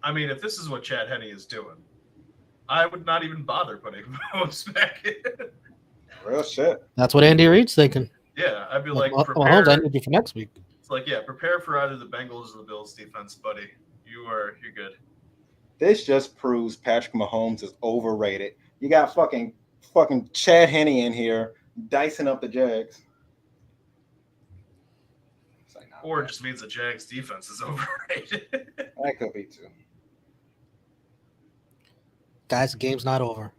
I mean, if this is what Chad Henne is doing, I would not even bother putting Mahomes back in. Real shit. That's what Andy Reid's thinking. Yeah, I'd be like, Mahomes, I prepare. need you for next week. It's like, yeah, prepare for either the Bengals or the Bills defense, buddy. You're good. This just proves Patrick Mahomes is overrated. You got fucking Chad Henne in here dicing up the Jags. It's like, nah, Or it just means the Jags defense is overrated. that could be too. Guys, the game's not over.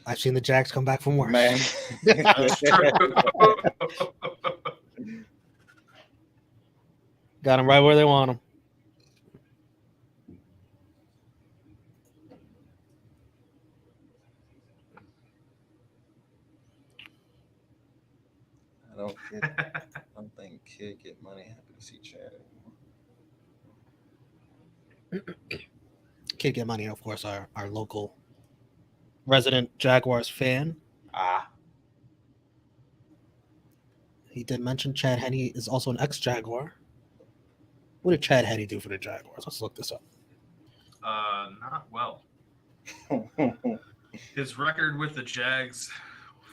I've seen the Jags come back from worse. Man. That's true. Got them right where they want them. I don't think Kid Get Money happy to see Chad anymore. Kid Get Money, of course, our local resident Jaguars fan. He did mention Chad Henne is also an ex-Jaguar. What did Chad Henne do for the Jaguars? Let's look this up. Not well. His record with the Jags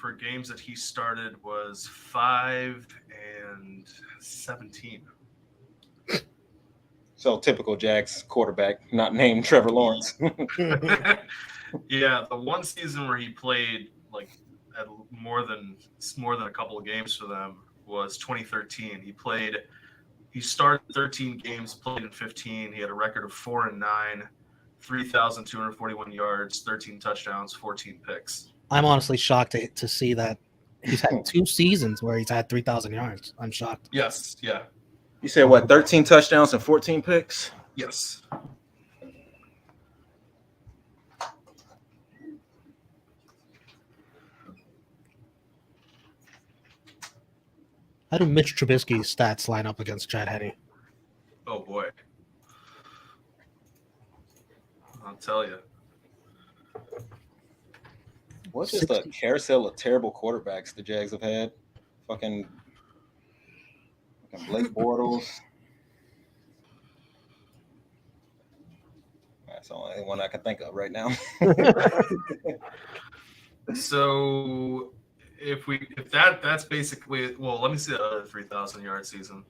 for games that he started was 5-17. So typical Jags quarterback, not named Trevor Lawrence. Yeah, the one season where he played like at more than a couple of games for them was 2013. He started 13 games, played in 15. He had a record of 4-9, 3,241 yards, 13 touchdowns, 14 picks. I'm honestly shocked to see that he's had 2 seasons where he's had 3,000 yards. I'm shocked. Yes, yeah. You said what, 13 touchdowns and 14 picks? Yes. How do Mitch Trubisky's stats line up against Chad Henne? Oh boy. I'll tell you. What's just a carousel of terrible quarterbacks the Jags have had? Fucking Blake Bortles. That's the only one I can think of right now. So if that's basically, well, let me see the other 3,000 yard season.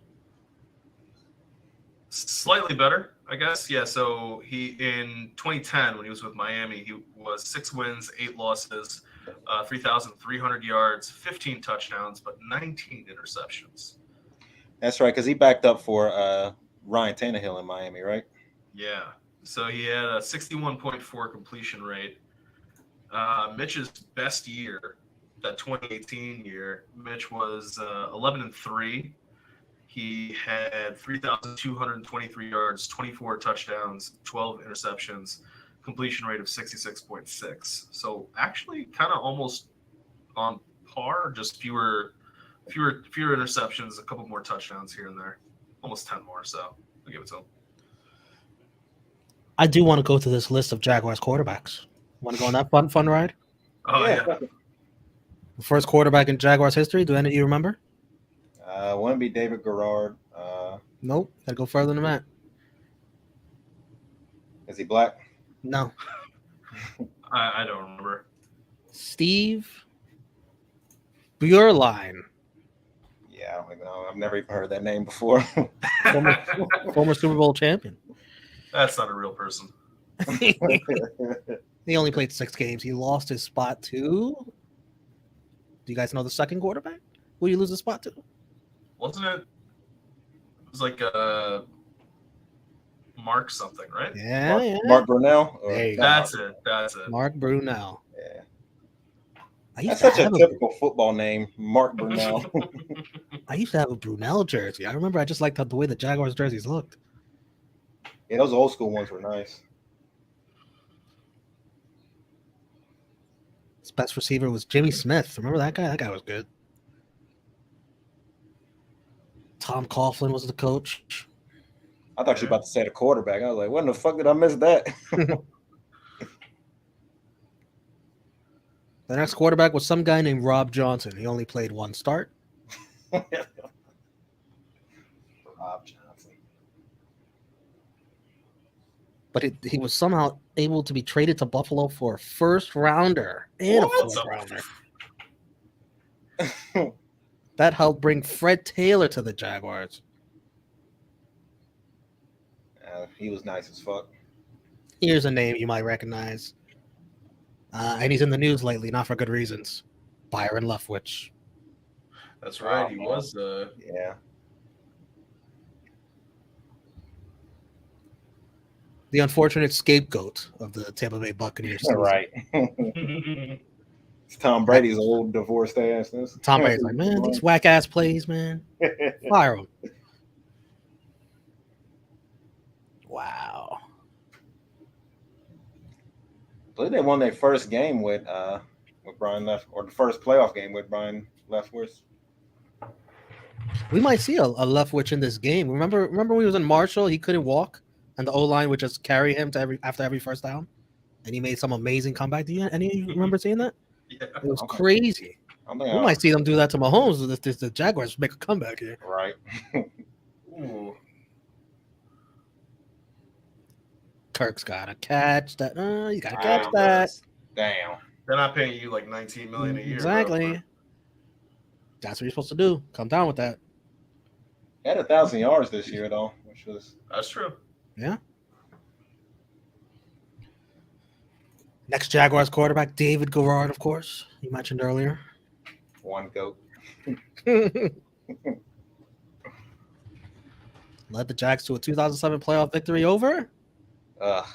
Slightly better, I guess. Yeah. So he in 2010 when he was with Miami, he was 6 wins, 8 losses, 3,300 yards, 15 touchdowns, but 19 interceptions. That's right, because he backed up for Ryan Tannehill in Miami, right? Yeah. So he had a 61.4 completion rate. Mitch's best year, that 2018 year, Mitch was 11-3. He had 3,223 yards, 24 touchdowns, 12 interceptions, completion rate of 66.6. So actually kind of almost on par, just fewer interceptions, a couple more touchdowns here and there, almost 10 more. So I'll give it to him. I do want to go to this list of Jaguars quarterbacks. Want to go on that fun ride? Oh yeah. The first quarterback in Jaguars history. Do any of you remember? Wouldn't be David Garrard. Nope. Gotta go further than that. Is he black? No. I don't remember. Steve Beuerlein. Yeah, I don't even know. I've never even heard that name before. Former Super Bowl champion. That's not a real person. He only played 6 games. He lost his spot to. Do you guys know the second quarterback? Who you lose the spot to? Wasn't it? It was like Mark something, right? Yeah, Mark Brunell. There you go. That's it. Mark Brunell. Yeah. I used That's to such a have a typical football name, Mark Brunell. I used to have a Brunel jersey. I remember I just liked the way the Jaguars jerseys looked. Yeah, those old school ones were nice. His best receiver was Jimmy Smith. Remember that guy? That guy was good. Tom Coughlin was the coach. I thought you were about to say the quarterback. I was like, when the fuck did I miss that? The next quarterback was some guy named Rob Johnson. He only played one start. Rob Johnson. But he was somehow able to be traded to Buffalo for a first rounder and What? a fourth rounder. That helped bring Fred Taylor to the Jaguars. He was nice as fuck. Here's a name you might recognize. And he's in the news lately, not for good reasons. Byron Leftwich. That's right. He was. Yeah. The unfortunate scapegoat of the Tampa Bay Buccaneers. Season. Right. It's Tom Brady's old divorced ass. Tom Brady's like, man, these whack ass plays, man. Fire him. Wow. I believe they won their first game with Brian Left, or the first playoff game with Brian Leftwich. We might see a Leftwich in this game. Remember when he was in Marshall, he couldn't walk, and the O line would just carry him to after every first down, and he made some amazing comeback. Do you any of you remember seeing that? Yeah. It was crazy. We might see them do that to Mahomes if the Jaguars make a comeback here. Right. Ooh. Kirk's gotta catch that. You gotta catch that. Damn. They're not paying you like $19 million a year. Exactly. Bro. That's what you're supposed to do. Come down with that. He had 1,000 yards this year though, which was That's true. Yeah. Next Jaguars quarterback, David Garrard, of course. You mentioned earlier. one goat. Led the Jags to a 2007 playoff victory over Ugh.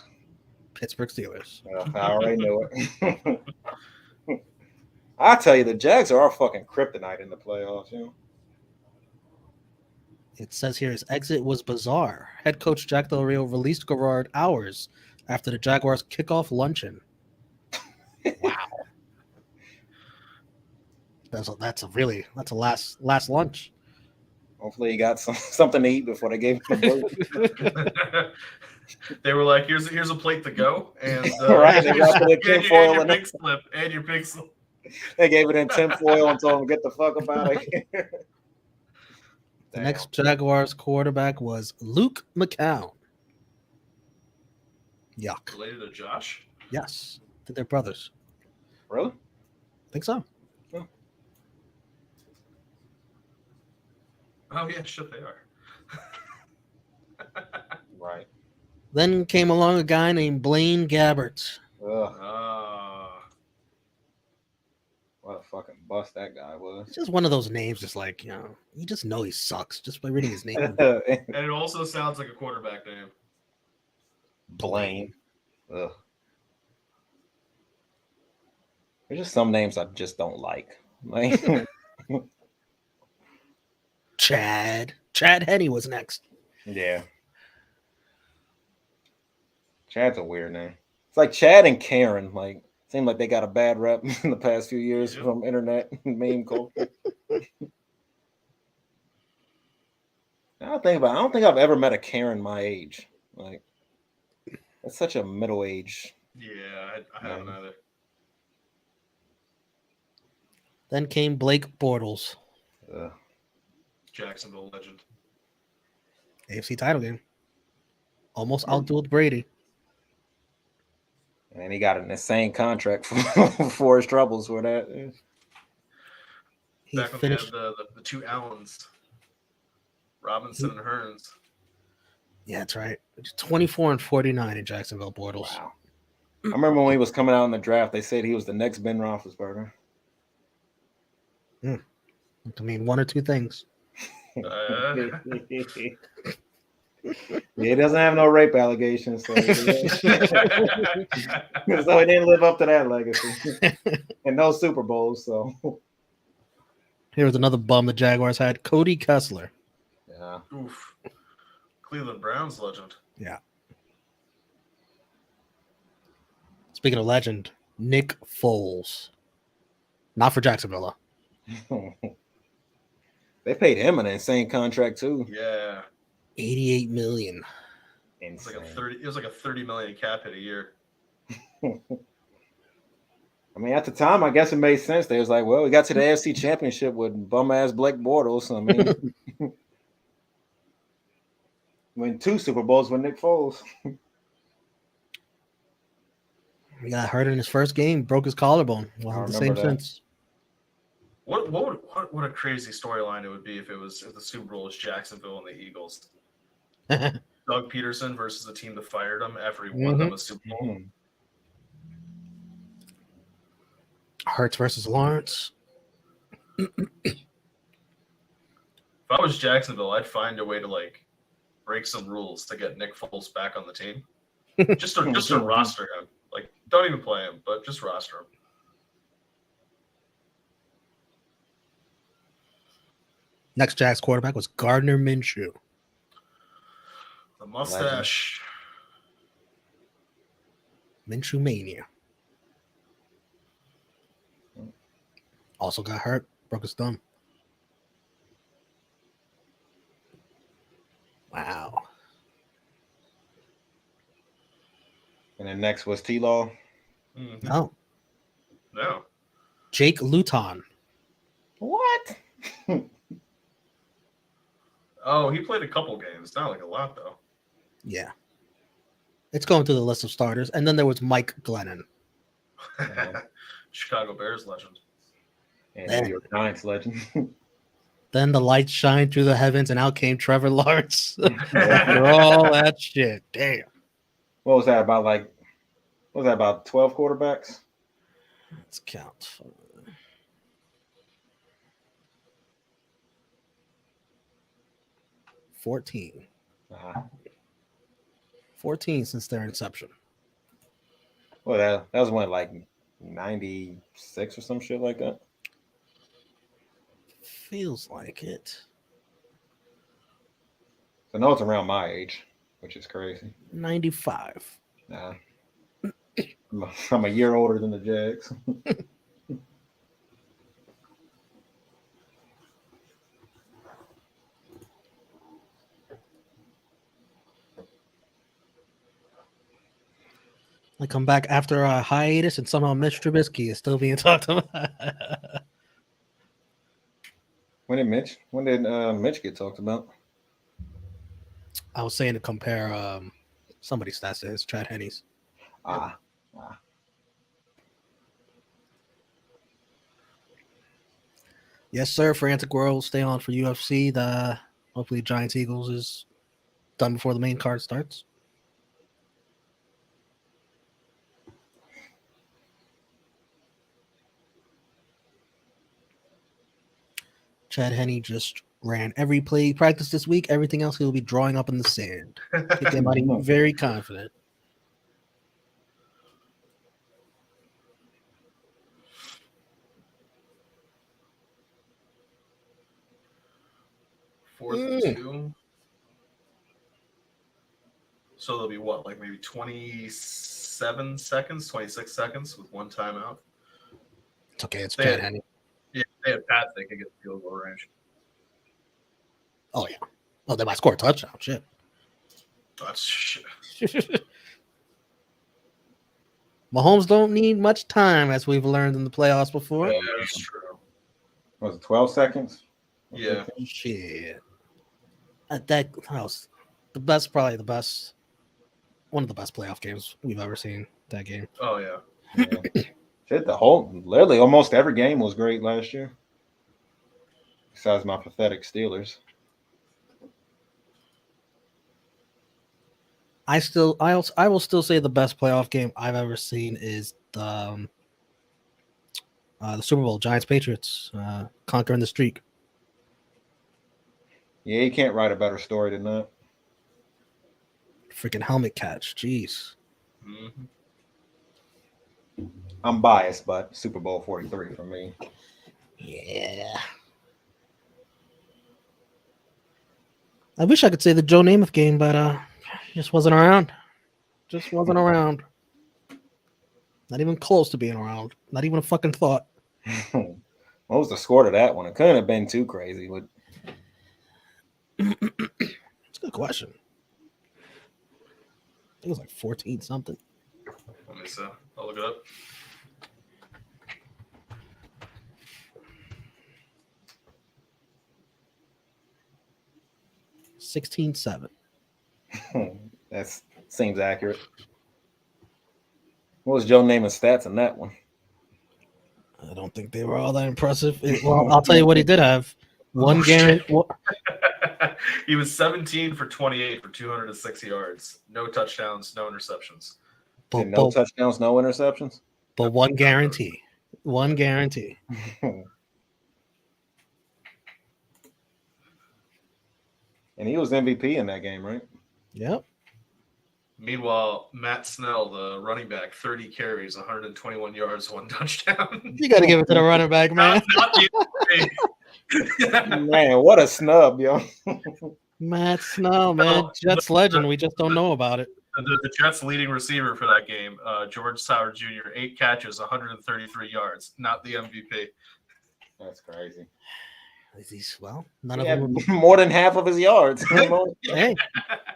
Pittsburgh Steelers. I already knew it. I tell you, the Jags are our fucking kryptonite in the playoffs. You know? It says here his exit was bizarre. Head coach Jack Del Rio released Garrard hours after the Jaguars kickoff luncheon. Wow. That's a last lunch. Hopefully, he got something to eat before they gave him the burger. They were like, "Here's a plate to go," and right, they wrapped it in tinfoil and your pig slip and your pig slip. They gave it in tinfoil and told him get the fuck up out of here. The next Jaguars quarterback was Luke McCown. Yuck. Related to Josh? Yes, they're brothers. Really? I think so. Oh yeah, shit, they are. Right. Then came along a guy named Blaine Gabbert. Ugh. What a fucking bust that guy was. It's just one of those names, just like, you just know he sucks just by reading his name. And it also sounds like a quarterback name. Blaine. Ugh. There's just some names I just don't like. Chad Henne was next. Yeah. Chad's a weird name. It's like Chad and Karen. Like, seem like they got a bad rep in the past few years from internet meme culture. I don't think I've ever met a Karen my age. Like, that's such a middle age. Yeah, I haven't either. Then came Blake Bortles. Jacksonville legend. AFC title game. Almost outdueled Brady. And he got an insane contract for his troubles for that. He Back when finished they had the two Allens, Robinson and Hearns. Yeah, that's right. 24-49 in Jacksonville, Bortles. Wow. I remember when he was coming out in the draft, they said he was the next Ben Roethlisberger. I mean, one or two things. Yeah, he doesn't have no rape allegations, so, so he didn't live up to that legacy. And no Super Bowls, so Here was another bum the Jaguars had, Cody Kessler. yeah. Oof. Cleveland Browns legend. Yeah. Speaking of legend, Nick Foles. Not for Jacksonville, though. They paid him an insane contract too. Yeah. $88 million. It was Insane. like a 30 million cap hit a year. I mean, at the time, I guess it made sense. They was like, well, we got to the AFC Championship with bum ass Blake Bortles. I mean, win 2 Super Bowls with Nick Foles. He got hurt in his first game, broke his collarbone. Wasn't the same since. What a crazy storyline it would be if the Super Bowl was Jacksonville and the Eagles. Doug Peterson versus the team that fired him after he won them a Super Bowl. Mm-hmm. Hurts versus Lawrence. If I was Jacksonville, I'd find a way to like break some rules to get Nick Foles back on the team. Just to roster him. Like, don't even play him, but just roster him. Next Jags quarterback was Gardner Minshew. The mustache. Minshew Mania. Also got hurt, broke his thumb. Wow. And then next was T-Law. Mm-hmm. No. No. Jake Luton. What? Oh, he played a couple games. Not like a lot, though. Yeah. It's going through the list of starters. And then there was Mike Glennon. Chicago Bears legend. And New York Giants legend. Then the lights shined through the heavens, and out came Trevor Lawrence. After all that shit. Damn. What was that about? What was that about 12 quarterbacks? Let's count. 14. 14 since their inception. Well, that was when, like 96 or some shit like that. Feels like it. So I know it's around my age, which is crazy. 95. Nah. I'm a year older than the Jags. I come back after a hiatus, and somehow Mitch Trubisky is still being talked about. When did Mitch get talked about? I was saying to compare somebody's stats to his, Chad Henne's. Yes, sir. Frantic World, stay on for UFC. Hopefully Giants Eagles is done before the main card starts. Chad Henne just ran every play practice this week. Everything else he'll be drawing up in the sand. Everybody very confident. Fourth and 2. So there'll be what, like maybe 27 seconds, 26 seconds with one timeout. It's okay. It's Chad Henne. Yeah, they have Pat. They can get the field goal range. Oh, yeah. Oh, they might score a touchdown. Shit. That's shit. Mahomes don't need much time, as we've learned in the playoffs before. Yeah, that's true. Was it 12 seconds? Yeah. Shit. That was the best, probably the best, one of the best playoff games we've ever seen. That game. Oh, yeah. Shit, literally almost every game was great last year. Besides my pathetic Steelers. I will still say the best playoff game I've ever seen is the Super Bowl, Giants Patriots, conquering the streak. Yeah, you can't write a better story than that. freaking helmet catch. Jeez. Mm-hmm. I'm biased, but Super Bowl 43 for me. Yeah. I wish I could say the Joe Namath game, but he just wasn't around. Just wasn't around. Not even close to being around. Not even a fucking thought. What was the score to that one? It couldn't have been too crazy. But It's a good question. I think it was like 14 something. Let me see. I'll look it up. $16-7. that seems accurate. What was Joe Namath's stats in that one? I don't think they were all that impressive. Well, I'll tell you what he did have. One guarantee. He was 17 for 28 for 206 yards. No touchdowns, no interceptions. No touchdowns, no interceptions? But one guarantee. One guarantee. And he was MVP in that game, right? Yep. Meanwhile, Matt Snell, the running back, 30 carries, 121 yards, 1 touchdown. You got to give it to the running back, man. Man, what a snub, yo. Matt Snell, man. Jets legend. We just don't know about it. The Jets' leading receiver for that game, George Sauer Jr., 8 catches, 133 yards. Not the MVP. That's crazy. Well, none He of had them were... more than half of his yards. Hey,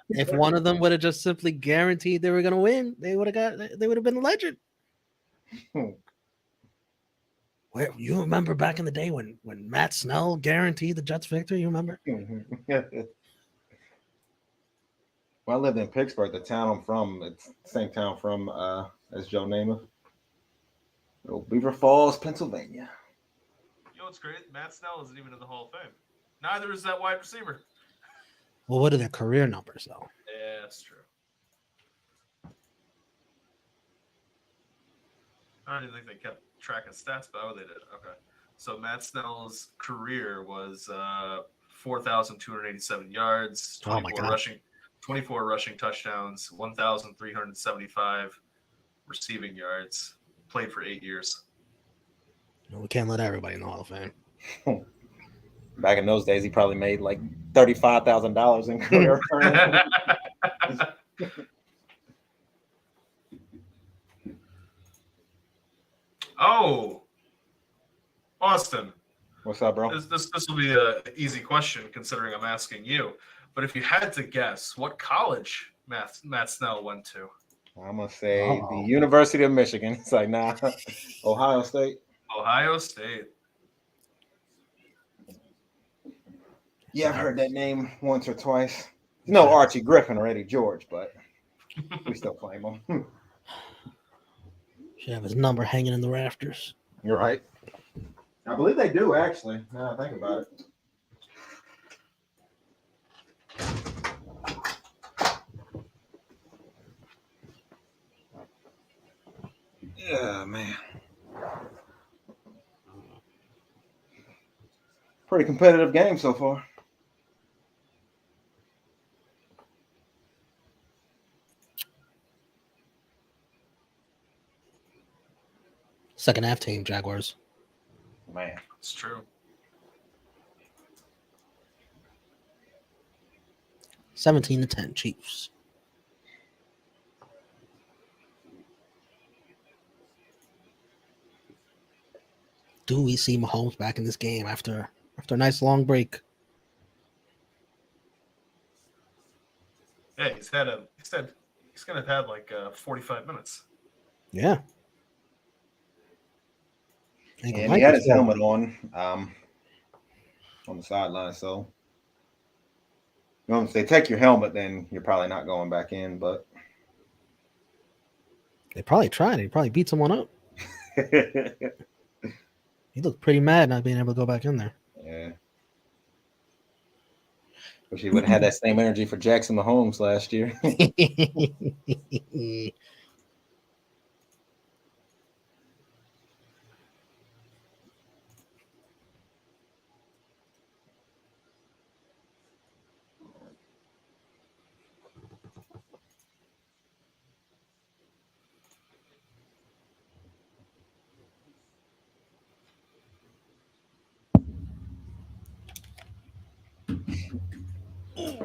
if one of them would have just simply guaranteed they were going to win, they would have been a legend. Where you remember back in the day when Matt Snell guaranteed the Jets victory? You remember? Well, I lived in Pittsburgh, the town I'm from. It's the same town from as Joe Namath. Beaver Falls, Pennsylvania. You know what's great? Matt Snell isn't even in the Hall of Fame. Neither is that wide receiver. Well, what are their career numbers, though? Yeah, that's true. I don't even think they kept track of stats, but oh, they did. Okay. So Matt Snell's career was 4,287 yards, 24 rushing touchdowns, 1,375 receiving yards. Played for 8 years. We can't let everybody in the Hall of Fame. Back in those days, he probably made like $35,000 in career. Oh, Austin. What's up, bro? This will be an easy question considering I'm asking you. But if you had to guess, what college Matt Snell went to? I'm gonna say the University of Michigan. It's like, nah, Ohio State. Ohio State. Yeah, I've heard that name once or twice. No Archie Griffin or Eddie George, but we still claim him. Should have his number hanging in the rafters. You're right. I believe they do, actually. Now I think about it. Yeah, man. Pretty competitive game so far. Second half team, Jaguars. Man. It's true. 17-10, Chiefs. Do we see Mahomes back in this game after a nice long break? Yeah, he's gonna have had like 45 minutes. Yeah. And he had his helmet on the sideline, so if they take your helmet, then you're probably not going back in, but they probably tried. He probably beat someone up. He looked pretty mad not being able to go back in there. Yeah. Wish he would have had that same energy for Jackson Mahomes last year.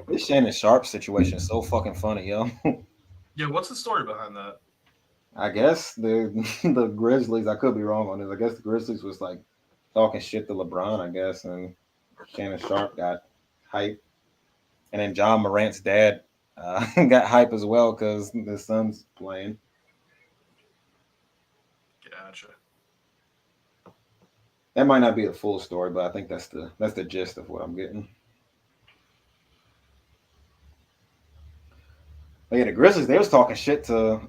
This Shannon Sharp situation is so fucking funny, yo. Yeah, what's the story behind that? I guess the the Grizzlies. I could be wrong on this. I guess the Grizzlies was like talking shit to LeBron. I guess, and Shannon Sharp got hype, and then John Morant's dad got hype as well because the son's playing. Gotcha. That might not be the full story, but I think that's the gist of what I'm getting. But yeah, the Grizzlies, they was talking shit to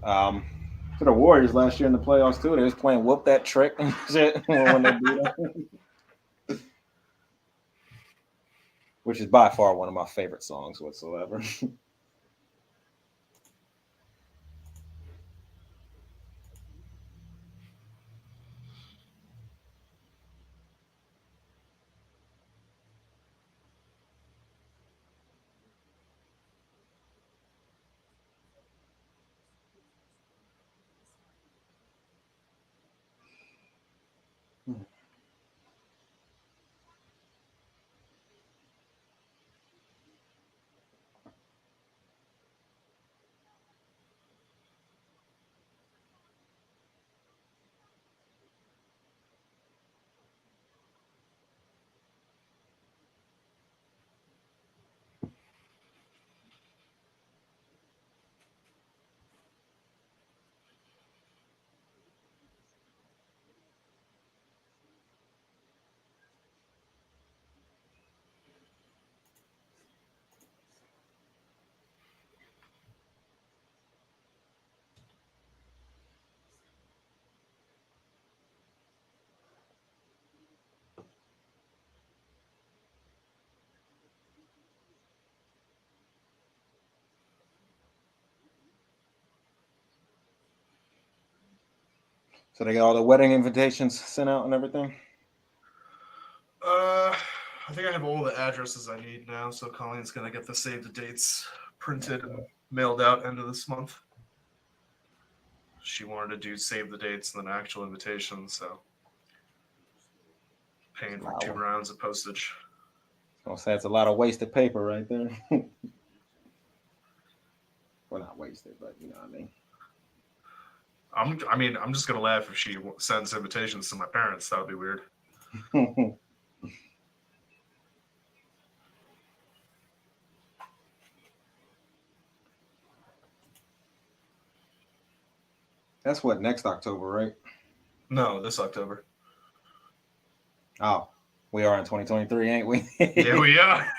the Warriors last year in the playoffs too. They was playing whoop that trick and shit when they beat them. Which is by far one of my favorite songs whatsoever. So they got all the wedding invitations sent out and everything. I think I have all the addresses I need now, so Colleen's gonna get the save the dates printed and mailed out end of this month. She wanted to do save the dates and then actual invitations, so paying for 2 rounds of postage. I was gonna say it's a lot of wasted paper right there. Well, not wasted, but you know what I mean. I'm just gonna laugh if she sends invitations to my parents. That would be weird. That's what, next October, right? No, this October. Oh, we are in 2023, ain't we? Yeah, we are.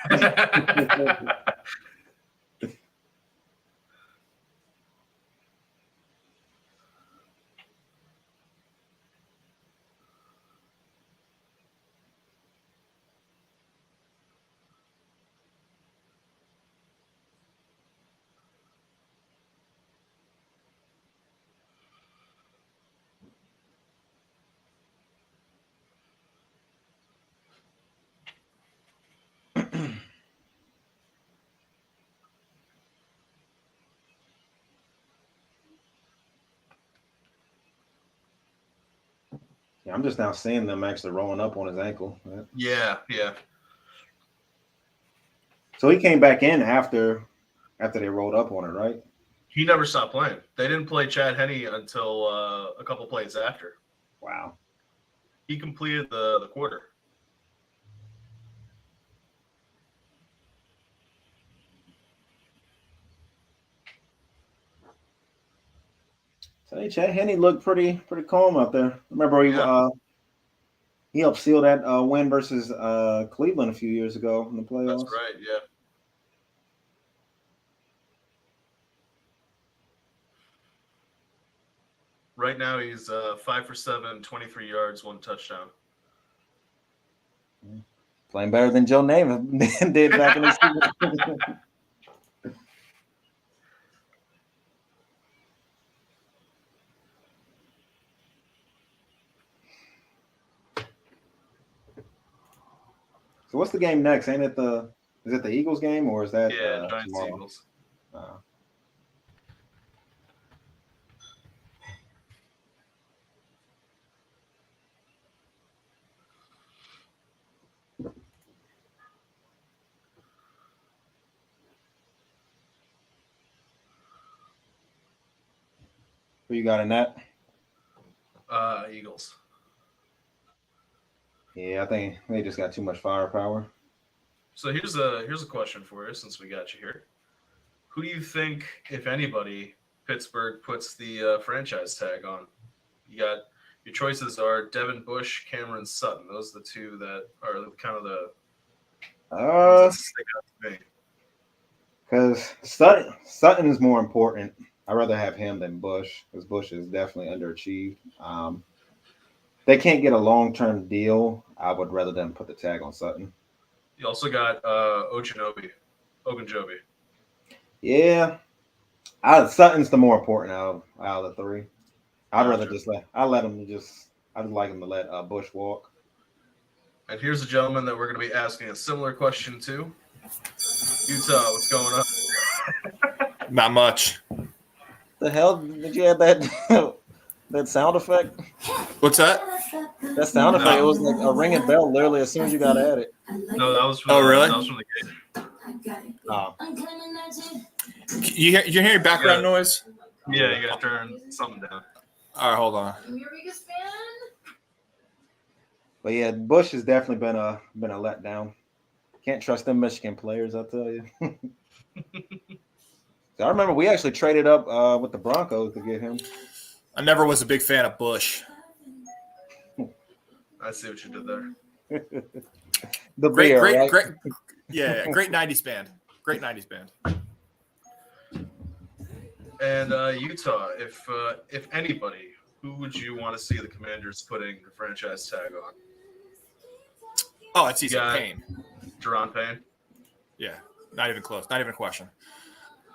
Yeah, I'm just now seeing them actually rolling up on his ankle. Yeah. So he came back in after they rolled up on it, right? He never stopped playing. They didn't play Chad Henne until a couple plays after. Wow. He completed the quarter. So hey, Chad Henne looked pretty calm out there. Remember he helped seal that win versus Cleveland a few years ago in the playoffs. That's right, yeah. Right now he's 5 for 7, 23 yards, 1 touchdown. Playing better than Joe Namath did back in the season. So what's the game next? Ain't it is it the Eagles game or is that Giants tomorrow? Eagles. Who you got in that? Eagles. Yeah, I think they just got too much firepower. So here's a question for you since we got you here. Who do you think, if anybody, Pittsburgh puts the franchise tag on? You got your choices are Devin Bush, Cameron Sutton. Those are the two that are kind of the ones that stick out to me. Because Sutton is more important. I'd rather have him than Bush because Bush is definitely underachieved. They can't get a long-term deal. I would rather them put the tag on Sutton. You also got Ogunjobi. Yeah, Sutton's the more important out of the three. I'd rather let him just. I'd like him to let Bush walk. And here's a gentleman that we're going to be asking a similar question to. Utah, what's going on? Not much. The hell did you have that that sound effect? What's that? That sound effect. It was like a ringing bell literally as soon as you got at it. No, that was from really? That was from the game. Oh. You hear background noise? Yeah, you got to turn something down. All right, hold on. I'm your biggest fan. But yeah, Bush has definitely been a letdown. Can't trust them Michigan players, I'll tell you. So I remember we actually traded up with the Broncos to get him. I never was a big fan of Bush. I see what you did there. The Great, beer, great, right? great. Yeah, great 90s band. Great 90s band. And Utah, if anybody, who would you want to see the Commanders putting the franchise tag on? Oh, it's easy. Yeah. Payne. Deron Payne? Yeah, not even close. Not even a question.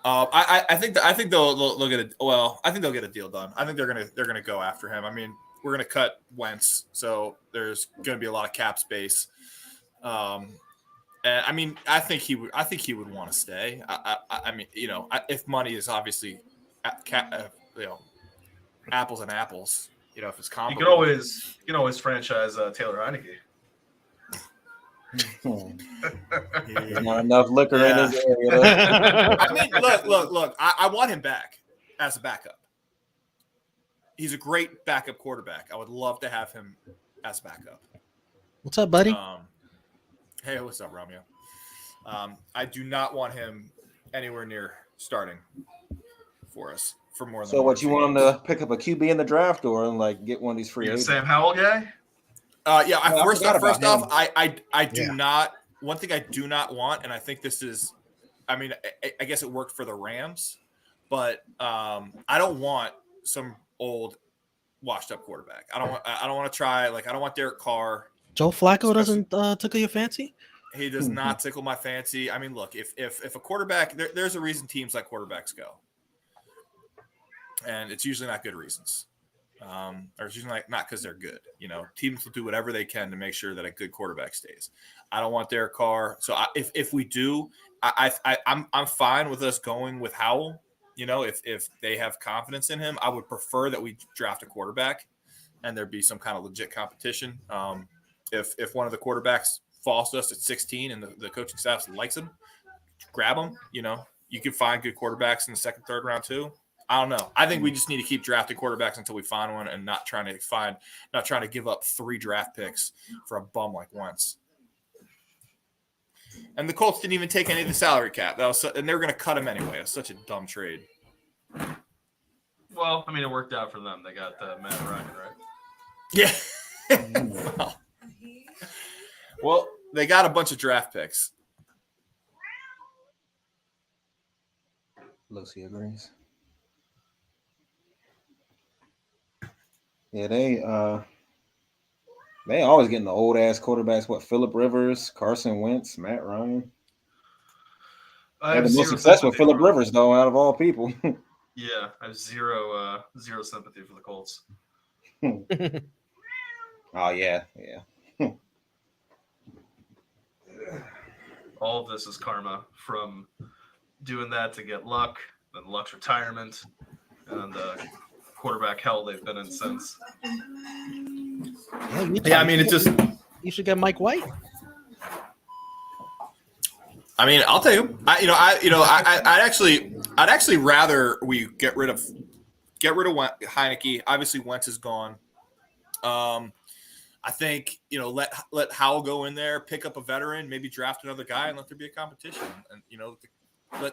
I think they'll get it. Well, I think they'll get a deal done. I think they're gonna go after him. I mean, we're gonna cut Wentz, so there's gonna be a lot of cap space. And I mean, I think he would want to stay. I mean, if money is obviously, apples and apples. If it's comparable, You can always franchise Taylor Heineke. There's not enough liquor in his area. I mean, look. I want him back as a backup. He's a great backup quarterback. I would love to have him as a backup. What's up, buddy? Hey, what's up, Romeo? I do not want him anywhere near starting for us for more than. So, what you want him to pick up a QB in the draft or like get one of these free agents? Sam Howell guy? First off, I do Yeah. not. One thing I do not want, and I think this is, I mean, I guess it worked for the Rams, but I don't want some old, washed-up quarterback. I don't want to try. Like, I don't want Derek Carr. Joe Flacco doesn't tickle your fancy? He does not tickle my fancy. I mean, look, if a quarterback, there's a reason teams like quarterbacks go, and it's usually not good reasons. Or it's usually not because they're good. Teams will do whatever they can to make sure that a good quarterback stays. I don't want Derek Carr. So if we do, I'm fine with us going with Howell. If they have confidence in him, I would prefer that we draft a quarterback and there be some kind of legit competition. If one of the quarterbacks falls to us at 16 and the coaching staff likes him, grab him. You can find good quarterbacks in the second, third round too. I don't know. I think we just need to keep drafting quarterbacks until we find one and not trying to give up 3 draft picks for a bum like Wentz. And the Colts didn't even take any of the salary cap. And they were going to cut him anyway. It was such a dumb trade. Well, I mean, it worked out for them. They got Matt Ryan, right? Yeah. Well, they got a bunch of draft picks. Lucy agrees. Yeah, they always getting the old ass quarterbacks. What, Phillip Rivers, Carson Wentz, Matt Ryan. They had the most success with Phillip Rivers though, out of all people. Yeah, I have zero sympathy for the Colts. Oh yeah. All of this is karma from doing that to get Luck, then Luck's retirement, and quarterback hell they've been in since. Yeah, I mean, it just. You should get Mike White. I mean, I'll tell you. I'd actually rather we get rid of get rid of Heineke. Obviously, Wentz is gone. I think let Howell go in there, pick up a veteran, maybe draft another guy, and let there be a competition. And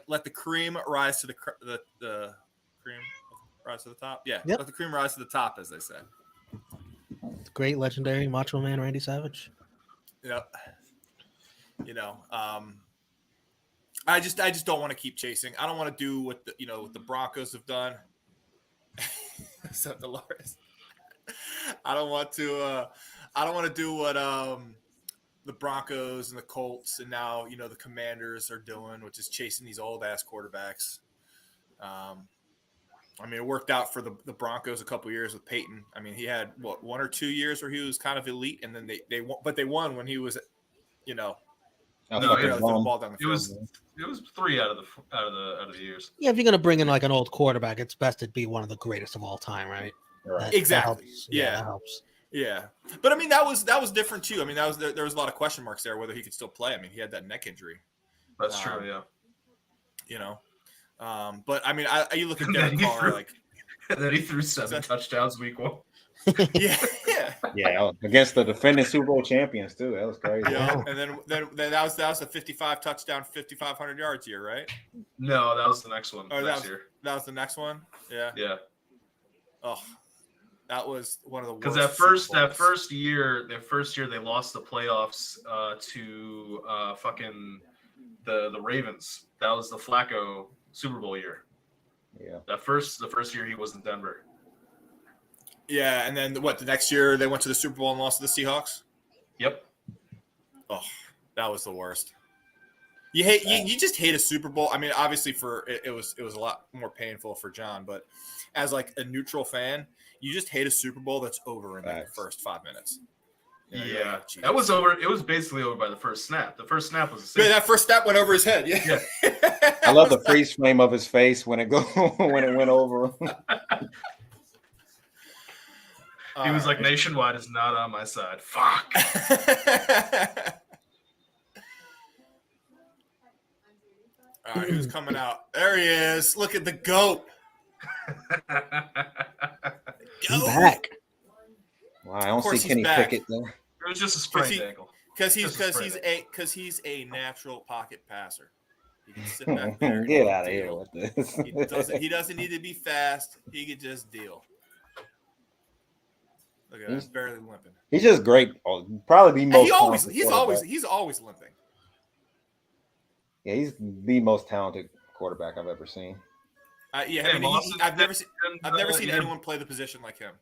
let the cream rise to the cream rise to the top. Yeah, Yep. let the cream rise to the top, as they say. The great legendary Macho Man Randy Savage. Yep. I just don't want to keep chasing. I don't want to do what the Broncos have done. Except Dolores. I don't want to do what the Broncos and the Colts and now the Commanders are doing, which is chasing these old ass quarterbacks. It worked out for the Broncos a couple years with Peyton. He had 1 or 2 years where he was kind of elite, and then they won when he was No, barely threw the ball down the field. It was 3 out of the years. Yeah, if you're gonna bring in like an old quarterback, it's best to be one of the greatest of all time, right? Right. Exactly. That helps. Yeah, but that was different too. There was a lot of question marks there whether he could still play. He had that neck injury. That's true. Yeah. But you look at Derek Carr, then he threw 7 touchdowns week 1. Yeah. Against the defending Super Bowl champions too. That was crazy. Yeah, and then that was a 55 touchdown, 5,500 yards year, right? No, that was the next one. That was the next one. Yeah. Yeah. Oh, that was one of the worst. Because that first year they lost the playoffs to fucking the Ravens. That was the Flacco Super Bowl year. Yeah. The first year he was in Denver. Yeah, and then the next year they went to the Super Bowl and lost to the Seahawks? Yep. Oh, that was the worst. You just hate a Super Bowl. Obviously it was a lot more painful for John, but as like a neutral fan, you just hate a Super Bowl that's over in the first 5 minutes. That was over. It was basically over by the first snap. The first snap was the same. Yeah, that first snap went over his head. Yeah. I love the freeze frame of his face when it went over. He was like, Nationwide is not on my side. Fuck. All right, who's coming out? There he is. Look at the GOAT. He's back. Wow, I don't see Kenny Pickett there. It was just a sprained ankle. Because he's a natural pocket passer. He can sit back there. Get out of here with this. He doesn't need to be fast. He can just deal. Look at that. He's barely limping. He's just great. Probably the most. He's always limping. Yeah, he's the most talented quarterback I've ever seen. I've never seen anyone play the position like him.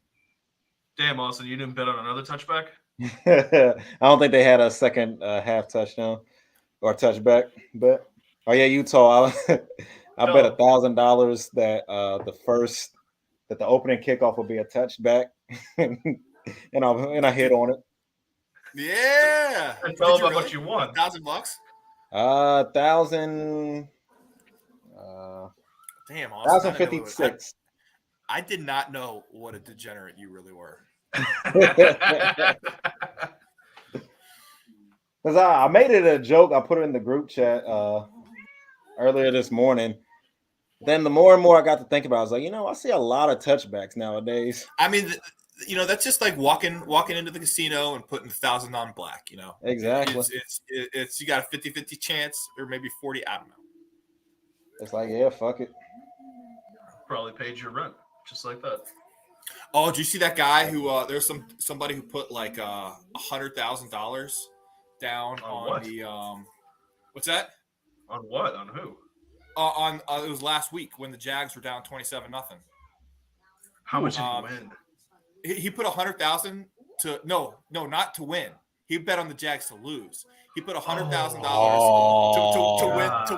Damn, Austin, you didn't bet on another touchback? I don't think they had a second half touchdown or touchback. But Utah. I bet $1,000 that the opening kickoff will be a touchback, and I hit on it. Yeah. Tell them what you won. $1,000. 1,000. Damn, Austin. 1,056. I did not know what a degenerate you really were. Because I made it a joke. I put it in the group chat earlier this morning. Then the more and more I got to think about it, I was like, I see a lot of touchbacks nowadays. That's just like walking into the casino and putting 1,000 on black, Exactly. It's you got a 50-50 chance or maybe 40, I don't know. It's like, yeah, fuck it. Probably paid your rent, just like that. Oh, did you see that guy who there's somebody who put like $100,000 down on what? the what's that? On what? On who? It was last week when the Jags were down 27-0. How much did he win? He put 100,000 to not to win. He bet on the Jags to lose. He put $100,000 to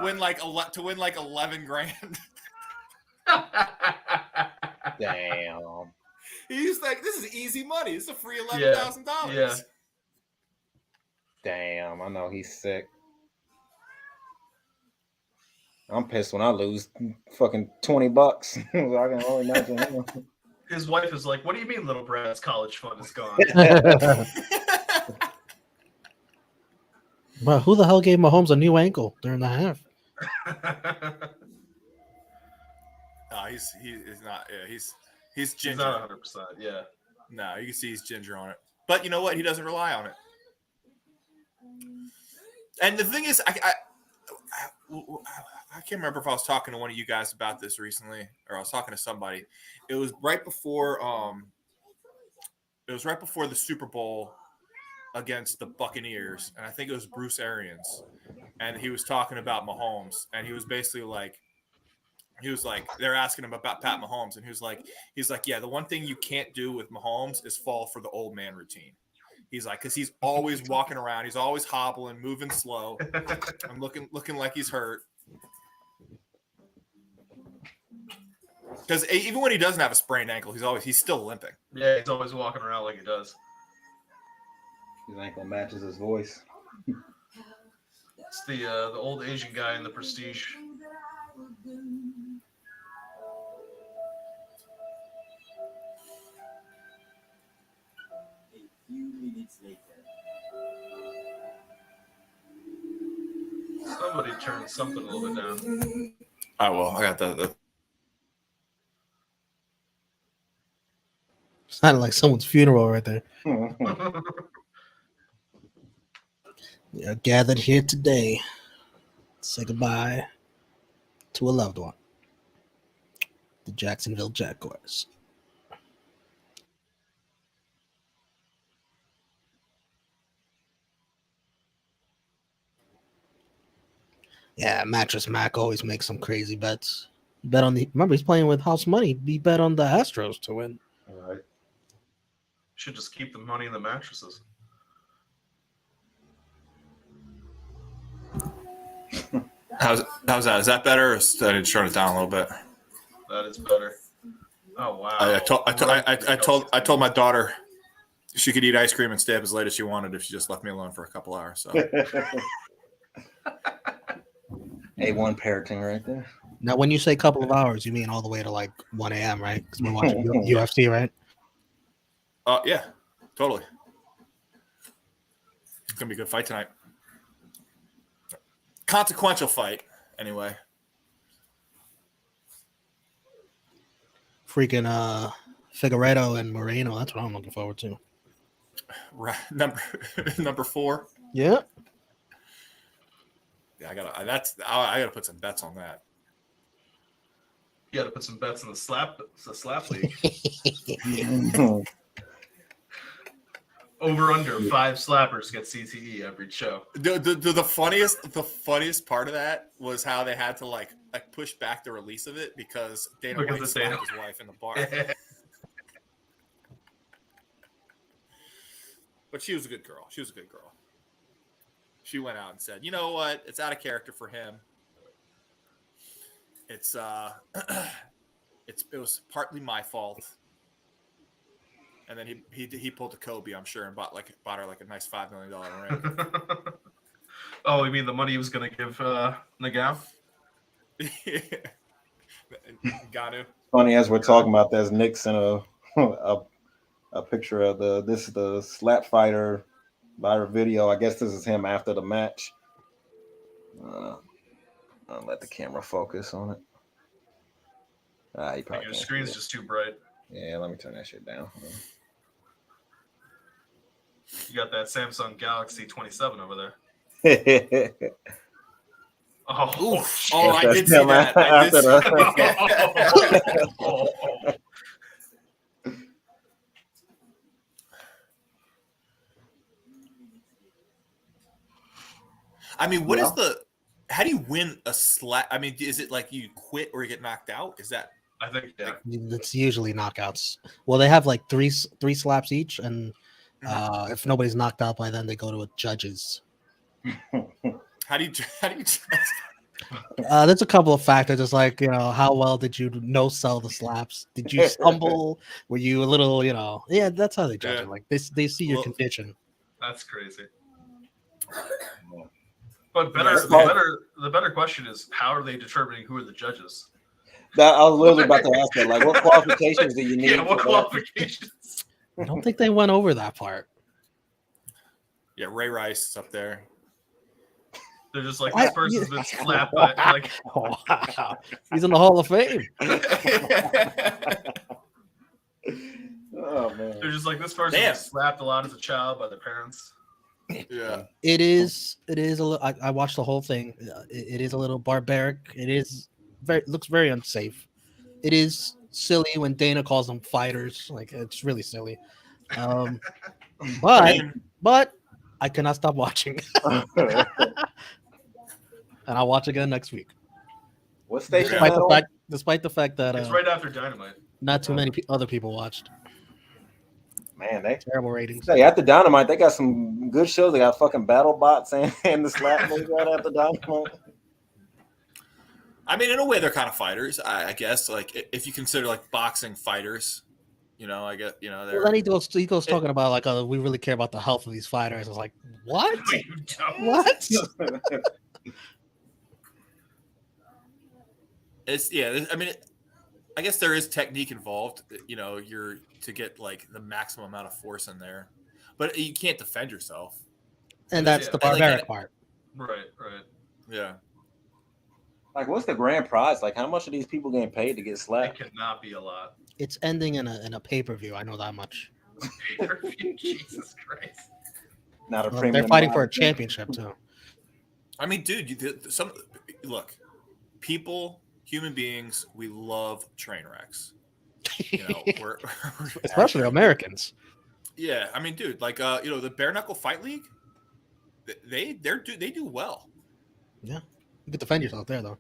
win like 11 grand. Damn. He's like, this is easy money. It's a free $11,000. Yeah. Damn, I know he's sick. I'm pissed when I lose fucking $20. I can only imagine him. His wife is like, "What do you mean, little Brad's college fund is gone?" Well, who the hell gave Mahomes a new ankle during the half? He's not. Yeah, he's He's ginger. not 100%. Yeah. No, you can see he's ginger on it. But you know what? He doesn't rely on it. And the thing is, I can't remember if I was talking to one of you guys about this recently, or I was talking to somebody. It was right before the Super Bowl against the Buccaneers, and I think it was Bruce Arians, and he was talking about Mahomes, and he was basically like, they're asking him about Pat Mahomes, and he's like, yeah, the one thing you can't do with Mahomes is fall for the old man routine. He's like, because he's always walking around, he's always hobbling, moving slow, and looking like he's hurt. Because even when he doesn't have a sprained ankle, he's still limping. Yeah, he's always walking around like he does. His ankle matches his voice. It's the old Asian guy in The Prestige. Somebody turned something a little bit down. Oh, well, I got the Sounded like someone's funeral right there. We are gathered here today to say goodbye to a loved one, the Jacksonville Jaguars. Yeah, Mattress Mac always makes some crazy bets. Bet on remember he's playing with house money. He bet on the Astros to win. All right. Should just keep the money in the mattresses. how's that? Is that better? Or I need to turn it down a little bit. That is better. Oh wow! I told my daughter she could eat ice cream and stay up as late as she wanted if she just left me alone for a couple hours. So A1 parenting right there. Now, when you say couple of hours, you mean all the way to like 1 a.m., right? Because we're watching UFC, right? Yeah, totally. It's gonna be a good fight tonight. Consequential fight, anyway. Freaking Figueredo and Moreno. That's what I'm looking forward to. Right, number 4. Yeah. Yeah, I gotta put some bets on that. You got to put some bets in the slap league. Over under 5 slappers get CTE every show. The funniest part of that was how they had to like push back the release of it because Dana White slapped his wife in the bar. But she was a good girl. She went out and said, "You know what? It's out of character for him. It was partly my fault." And then he pulled a Kobe, I'm sure, and bought her like a nice $5 million ring. Oh, you mean the money he was going to give Nagao? Ngannou. Funny as we're talking about this, Nick sent a picture of the slap fighter viral video. I guess this is him after the match. I'll let the camera focus on it. Your screen's just too bright. Yeah, let me turn that shit down. You got that Samsung Galaxy 27 over there. Oh, I did see that. I mean, how do you win a slap? I mean, is it like you quit or you get knocked out? Is that? I think, yeah. It's usually knockouts. Well, they have like three slaps each, and if nobody's knocked out by then, they go to a judges. How do you? There's a couple of factors. It's like, how well did you no-sell the slaps? Did you stumble? Were you a little, Yeah, that's how they judge it. Like they see your condition. That's crazy. But the better question is, how are they determining who are the judges? I was literally about to ask that. Like, what qualifications do you need? Yeah, what qualifications? I don't think they went over that part. Yeah, Ray Rice is up there. They're just like, this person's been slapped by like. Wow. He's in the Hall of Fame. Oh man. They're just like, this person was slapped a lot as a child by their parents. Yeah. It is a little. I watched the whole thing. It is a little barbaric. Looks very unsafe. It is silly when Dana calls them fighters. Like, it's really silly. But I cannot stop watching, and I'll watch again next week. What station? Despite the fact that it's right after Dynamite. Not too many other people watched. Man, they terrible ratings. Hey, after Dynamite, they got some good shows. They got fucking Battle Bots and the Slap movie right after Dynamite. I mean, in a way, they're kind of fighters, I guess. Like, if you consider like boxing fighters, I get, Well, then he goes talking about like, we really care about the health of these fighters. I was like, what? What? I mean, I guess there is technique involved. You're to get like the maximum amount of force in there, but you can't defend yourself. And that's the barbaric part. Right. Yeah. Like, what's the grand prize? Like, how much are these people getting paid to get slapped? It cannot be a lot. It's ending in a pay-per-view. I know that much. Pay-per-view, Jesus Christ. Not a premium. They're fighting for a championship too. I mean, dude, human beings, we love train wrecks. We're especially Americans. Yeah, I mean, dude, like the Bare Knuckle Fight League, they do well. Yeah, you can defend yourself there though.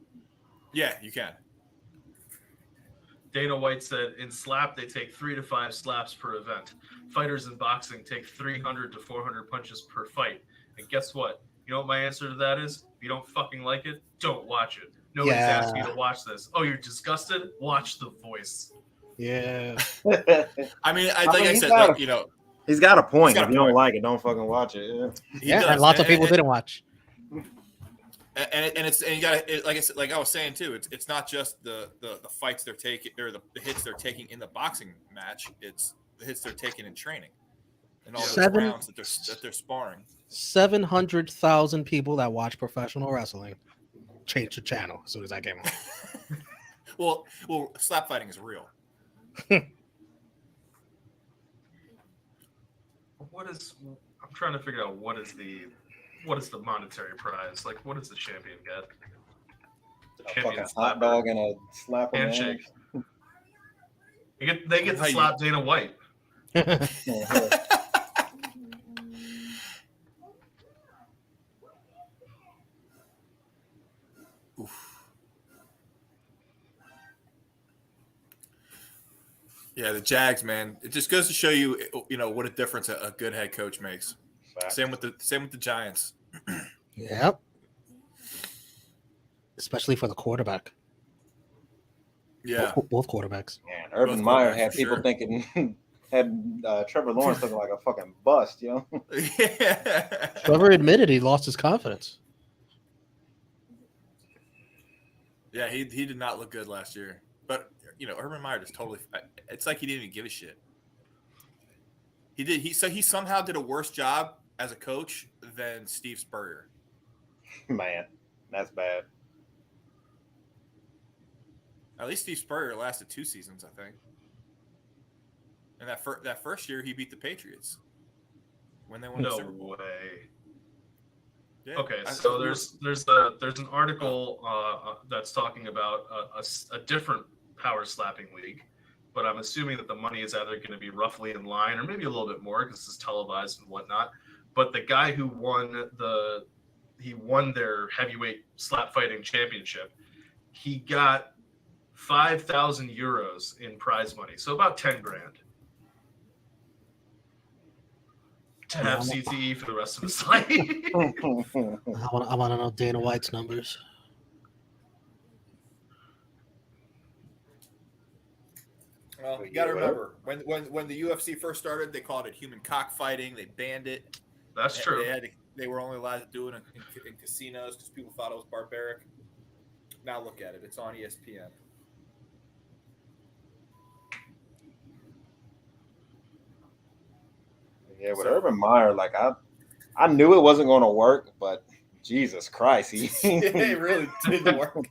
Yeah, you can. Dana White said in slap they take 3 to 5 slaps per event. Fighters in boxing take 300 to 400 punches per fight. And guess what? You know what my answer to that is? If you don't fucking like it, don't watch it. Nobody's asked you to watch this. Oh, you're disgusted? Watch The Voice. Yeah. I mean, I said, he's got a point. If you don't like it, don't fucking watch it. Yeah, and lots of people didn't watch. And you got to, like I said, like I was saying too, it's not just the fights they're taking or the hits they're taking in the boxing match. It's the hits they're taking in training and all those rounds that they're sparring. 700,000 people that watch professional wrestling changed the channel as soon as I came on. well, slap fighting is real. I'm trying to figure out what is the monetary prize? Like, what does the champion get? The champion hot dog and a slap handshake. They get to slap Dana White. Yeah, the Jags, man. It just goes to show you, what a difference a good head coach makes. Fact. Same with the Giants. Yep. Especially for the quarterback. Yeah. Both quarterbacks. Man, Urban Meyer had people thinking had Trevor Lawrence looking like a fucking bust, Yeah. Trevor admitted he lost his confidence. Yeah, he did not look good last year. But Urban Meyer just totally. It's like he didn't even give a shit. He did. He somehow did a worse job as a coach than Steve Spurrier. Man, that's bad. At least Steve Spurrier lasted 2 seasons, I think. And that first year, he beat the Patriots when they won the Super Bowl. No way. Yeah, okay, so there's an article that's talking about a different power slapping league, but I'm assuming that the money is either going to be roughly in line or maybe a little bit more because this is televised and whatnot. But the guy who won their heavyweight slap fighting championship, he got 5,000 euros in prize money, so about 10 grand. To have CTE for the rest of his life. I want to know Dana White's numbers. Well, you got to remember when the UFC first started, they called it human cockfighting. They banned it. That's true. They were only allowed to do it in casinos because people thought it was barbaric. Now look at it; it's on ESPN. Yeah, with Urban Meyer, like I knew it wasn't going to work, but Jesus Christ, It really didn't work.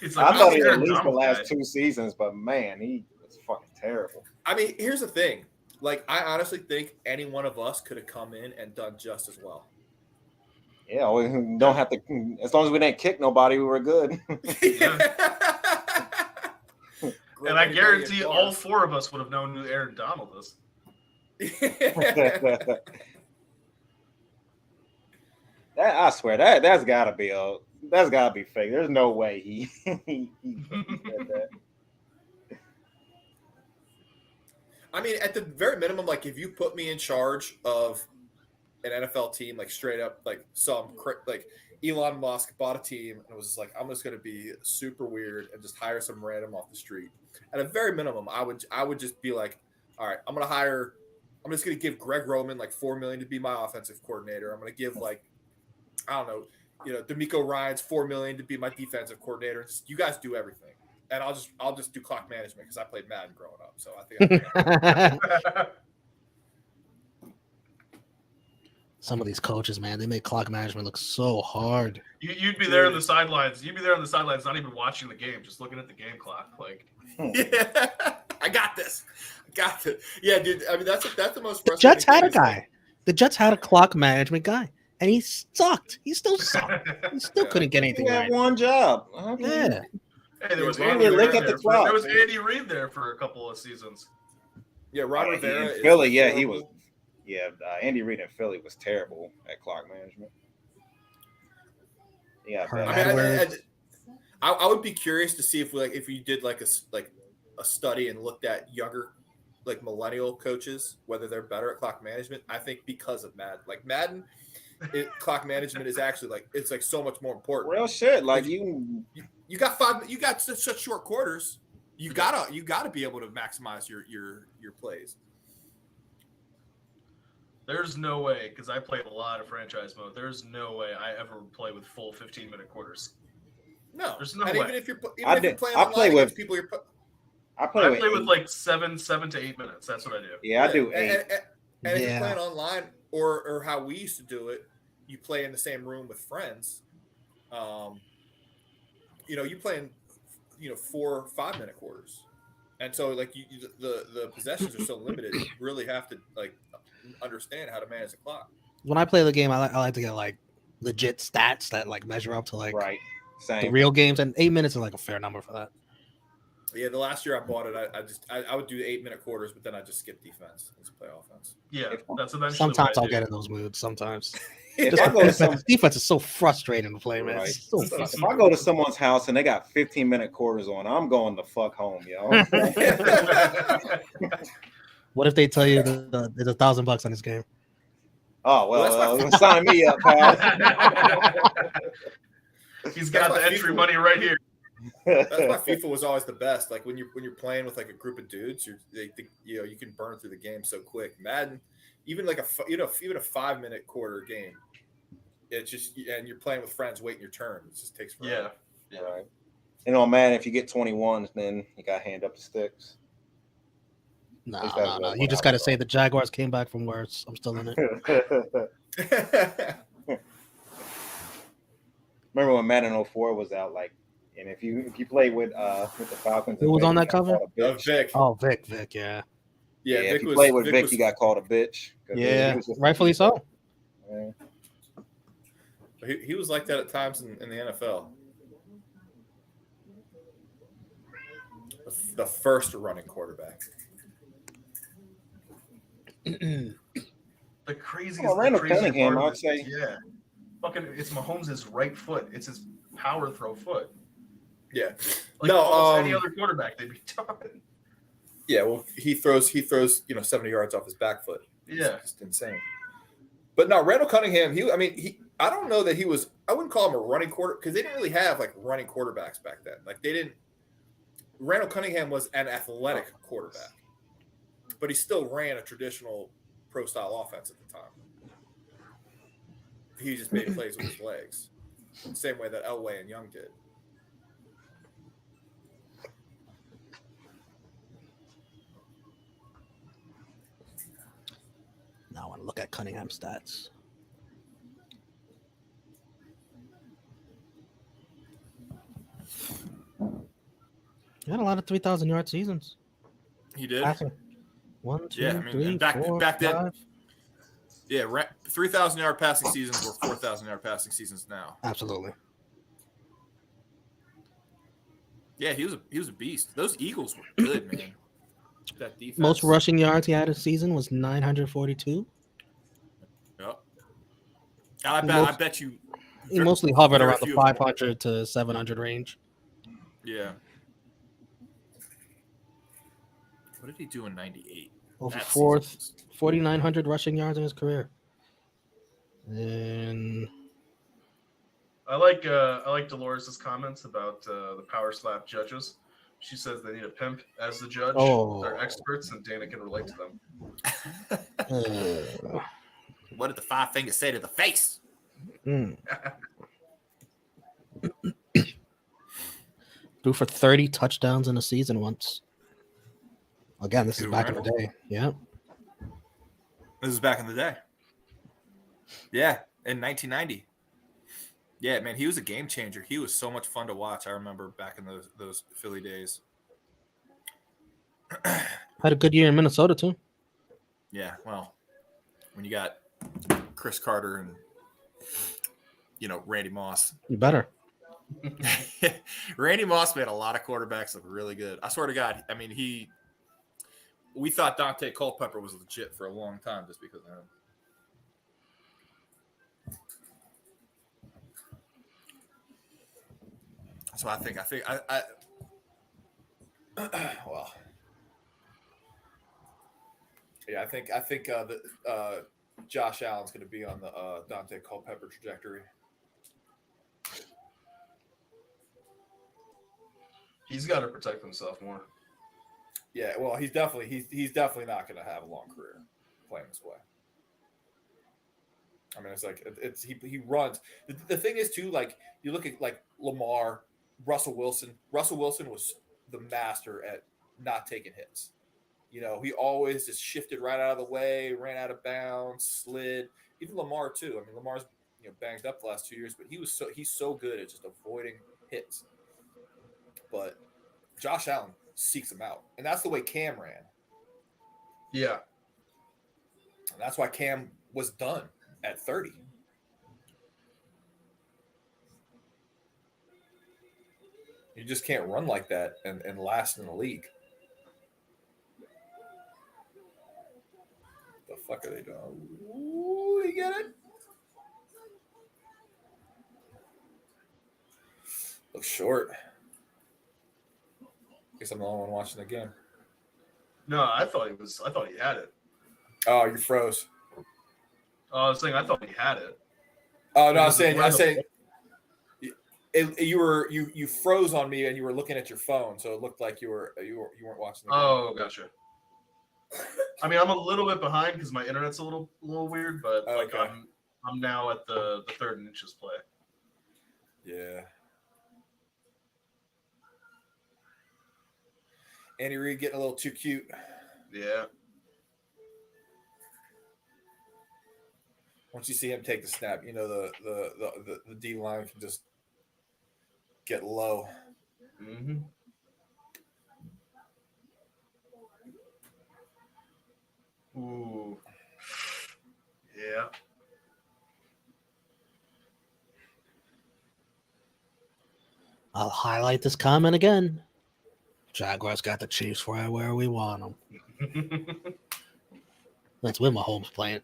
He's I like, thought "Who's he the at Aaron least the Donald last guy?" 2 seasons, but man, he was fucking terrible. I mean, here's the thing. Like, I honestly think any one of us could have come in and done just as well. Yeah, we don't have to. As long as we didn't kick nobody, we were good. And I guarantee all 4 of us would have known who Aaron Donald is. I swear that's gotta be fake. There's no way he said that. I mean, at the very minimum, like if you put me in charge of an NFL team, like straight up, like like Elon Musk bought a team and was just like, I'm just going to be super weird and just hire some random off the street. At a very minimum, I would just be like, all right, I'm just going to give Greg Roman like $4 million to be my offensive coordinator. I'm going to give like, I don't know, D'Amico Ryans $4 million to be my defensive coordinator. Just, you guys do everything. And I'll just do clock management because I played Madden growing up, so I think. Some of these coaches, man, they make clock management look so hard. You'd be there on the sidelines. You'd be there on the sidelines, not even watching the game, just looking at the game clock. Like, yeah, I got this. Yeah, dude. I mean, that's the most. The Jets had a guy. The Jets had a clock management guy, and he sucked. He still sucked. He still couldn't get anything He had right. one job. Yeah. hey, there was Yeah, Andy look Reid at the there. clock, There was man. Andy Reid there for a couple of seasons. Yeah, Ron Rivera. In is Philly, yeah, he horrible. was. Yeah, Andy Reid in Philly was terrible at clock management. Yeah, Herm I mean, Edwards. I would be curious to see if you did like a study and looked at younger like millennial coaches whether they're better at clock management. I think because of Madden, clock management is actually it's like so much more important. real shit. Like you got such short quarters. You gotta be able to maximize your plays. There's no way, because I played a lot of franchise mode. There's no way I ever play with full 15-minute quarters. No, There's no and way. even if you're playing I online play against with- people, I I play play with with like 7 to 8 minutes. That's what I do. Yeah, I do 8. And if you're Yeah. playing online, or how we used to do it, you play in the same room with friends. You playing 4 5-minute quarters, and so like the possessions are so limited. You really have to like understand how to manage the clock. When I play the game, I like to get like legit stats that like measure up to like Right. the Same. real games, and 8 minutes is like a fair number for that. Yeah, the last year I bought it, I would do 8-minute quarters, but then I just skip defense and just play offense. Yeah, that's eventually Sometimes what I I'll do. get in those moods. Sometimes If Just I go to defense is so frustrating to play, man. Right. It's so If frustrating. I go to someone's house and they got 15-minute quarters on, I'm going the fuck home, yo. What if they tell you that there's $1,000 on this game? Oh Well, well, sign me up, pal. He's got the entry money right here. That's why FIFA was always the best. Like when you're playing with like a group of dudes, you can burn through the game so quick. Madden, even like even a 5-minute quarter game, it's just, and you're playing with friends waiting your turn. It just takes forever. Yeah. Right. And on man, if you get 21s, then you got to hand up the sticks. No. least that's what You just got to I say the Jaguars came back from worse. I'm still in it. Remember when Madden 04 was out? Like, and if you played with the Falcons, Who was Vic, on you that got cover? called a bitch. Vic. Oh, Vic, yeah. Yeah, Vic if you played with Vic, was- you got called a bitch. 'Cause Yeah, he was just- rightfully so. Yeah. He was like that at times in the NFL. The first running quarterback. The craziest. Oh, Randall the craziest Cunningham, part of I'd this- say. Yeah. Fucking, it's Mahomes' right foot. It's his power throw foot. Yeah. Like No, almost any other quarterback, they'd be done. Yeah, well, he throws 70 yards off his back foot. Yeah. It's just insane. But no, Randall Cunningham, I don't know that he was, I wouldn't call him a running quarter, because they didn't really have like running quarterbacks back then. Like Randall Cunningham was an athletic quarterback, but he still ran a traditional pro style offense at the time. He just made plays with his legs, same way that Elway and Young did. Now I want to look at Cunningham stats. He had a lot of 3,000-yard seasons. He did. Passing. 1, 2, Yeah, I mean, 3, and back 4, then, 5. yeah, 3,000-yard passing seasons were 4,000-yard passing seasons now. Absolutely. Yeah, he was a beast. Those Eagles were good, man. That defense. Most rushing yards he had a season was 942. Yep. I bet you. He mostly hovered very around the few of them- 500 to 700 range. Yeah. What did he do in '98? Over That fourth, season was- 4,900 rushing yards in his career. And I like Dolores' comments about the power slap judges. She says they need a pimp as the judge. Oh. They're experts, and Dana can relate to them. What did the five fingers say to the face? Threw for 30 touchdowns in a season once. Again, this is back in the day. Yeah. This is back in the day. Yeah, in 1990. Yeah, man, he was a game changer. He was so much fun to watch. I remember back in those Philly days. Had a good year in Minnesota, too. Yeah, well, when you got Chris Carter and, Randy Moss. You better. Randy Moss made a lot of quarterbacks look really good. I swear to God. I mean, we thought Dante Culpepper was legit for a long time just because of him. So I think well, yeah, I think that Josh Allen's going to be on the Dante Culpepper trajectory. He's got to protect himself more. Yeah, well, he's definitely not going to have a long career playing this way. I mean, it's like he runs. The thing is too, like you look at like Lamar, Russell Wilson. Russell Wilson was the master at not taking hits. He always just shifted right out of the way, ran out of bounds, slid. Even Lamar too. I mean, Lamar's banged up the last 2 years, but he's so good at just avoiding hits. But Josh Allen seeks him out, and that's the way Cam ran. Yeah, And that's why Cam was done at 30. You just can't run like that and last in the league. The fuck are they doing? Ooh, you get it? Looks short. Guess I'm the only one watching the game. no, I thought he had it. Oh, you froze. I was saying I thought he had it. Oh no, I'm saying you froze on me and you were looking at your phone, so it looked like you weren't watching the game. Oh, gotcha. I mean, I'm a little bit behind because my internet's a little weird, but like Okay. I'm now at the third and inches play. Yeah. Andy Reid getting a little too cute. Yeah. Once you see him take the snap, the D line can just get low. Mm-hmm. Ooh. Yeah. I'll highlight this comment again. Jaguars got the Chiefs right where we want them. That's when Mahomes playing.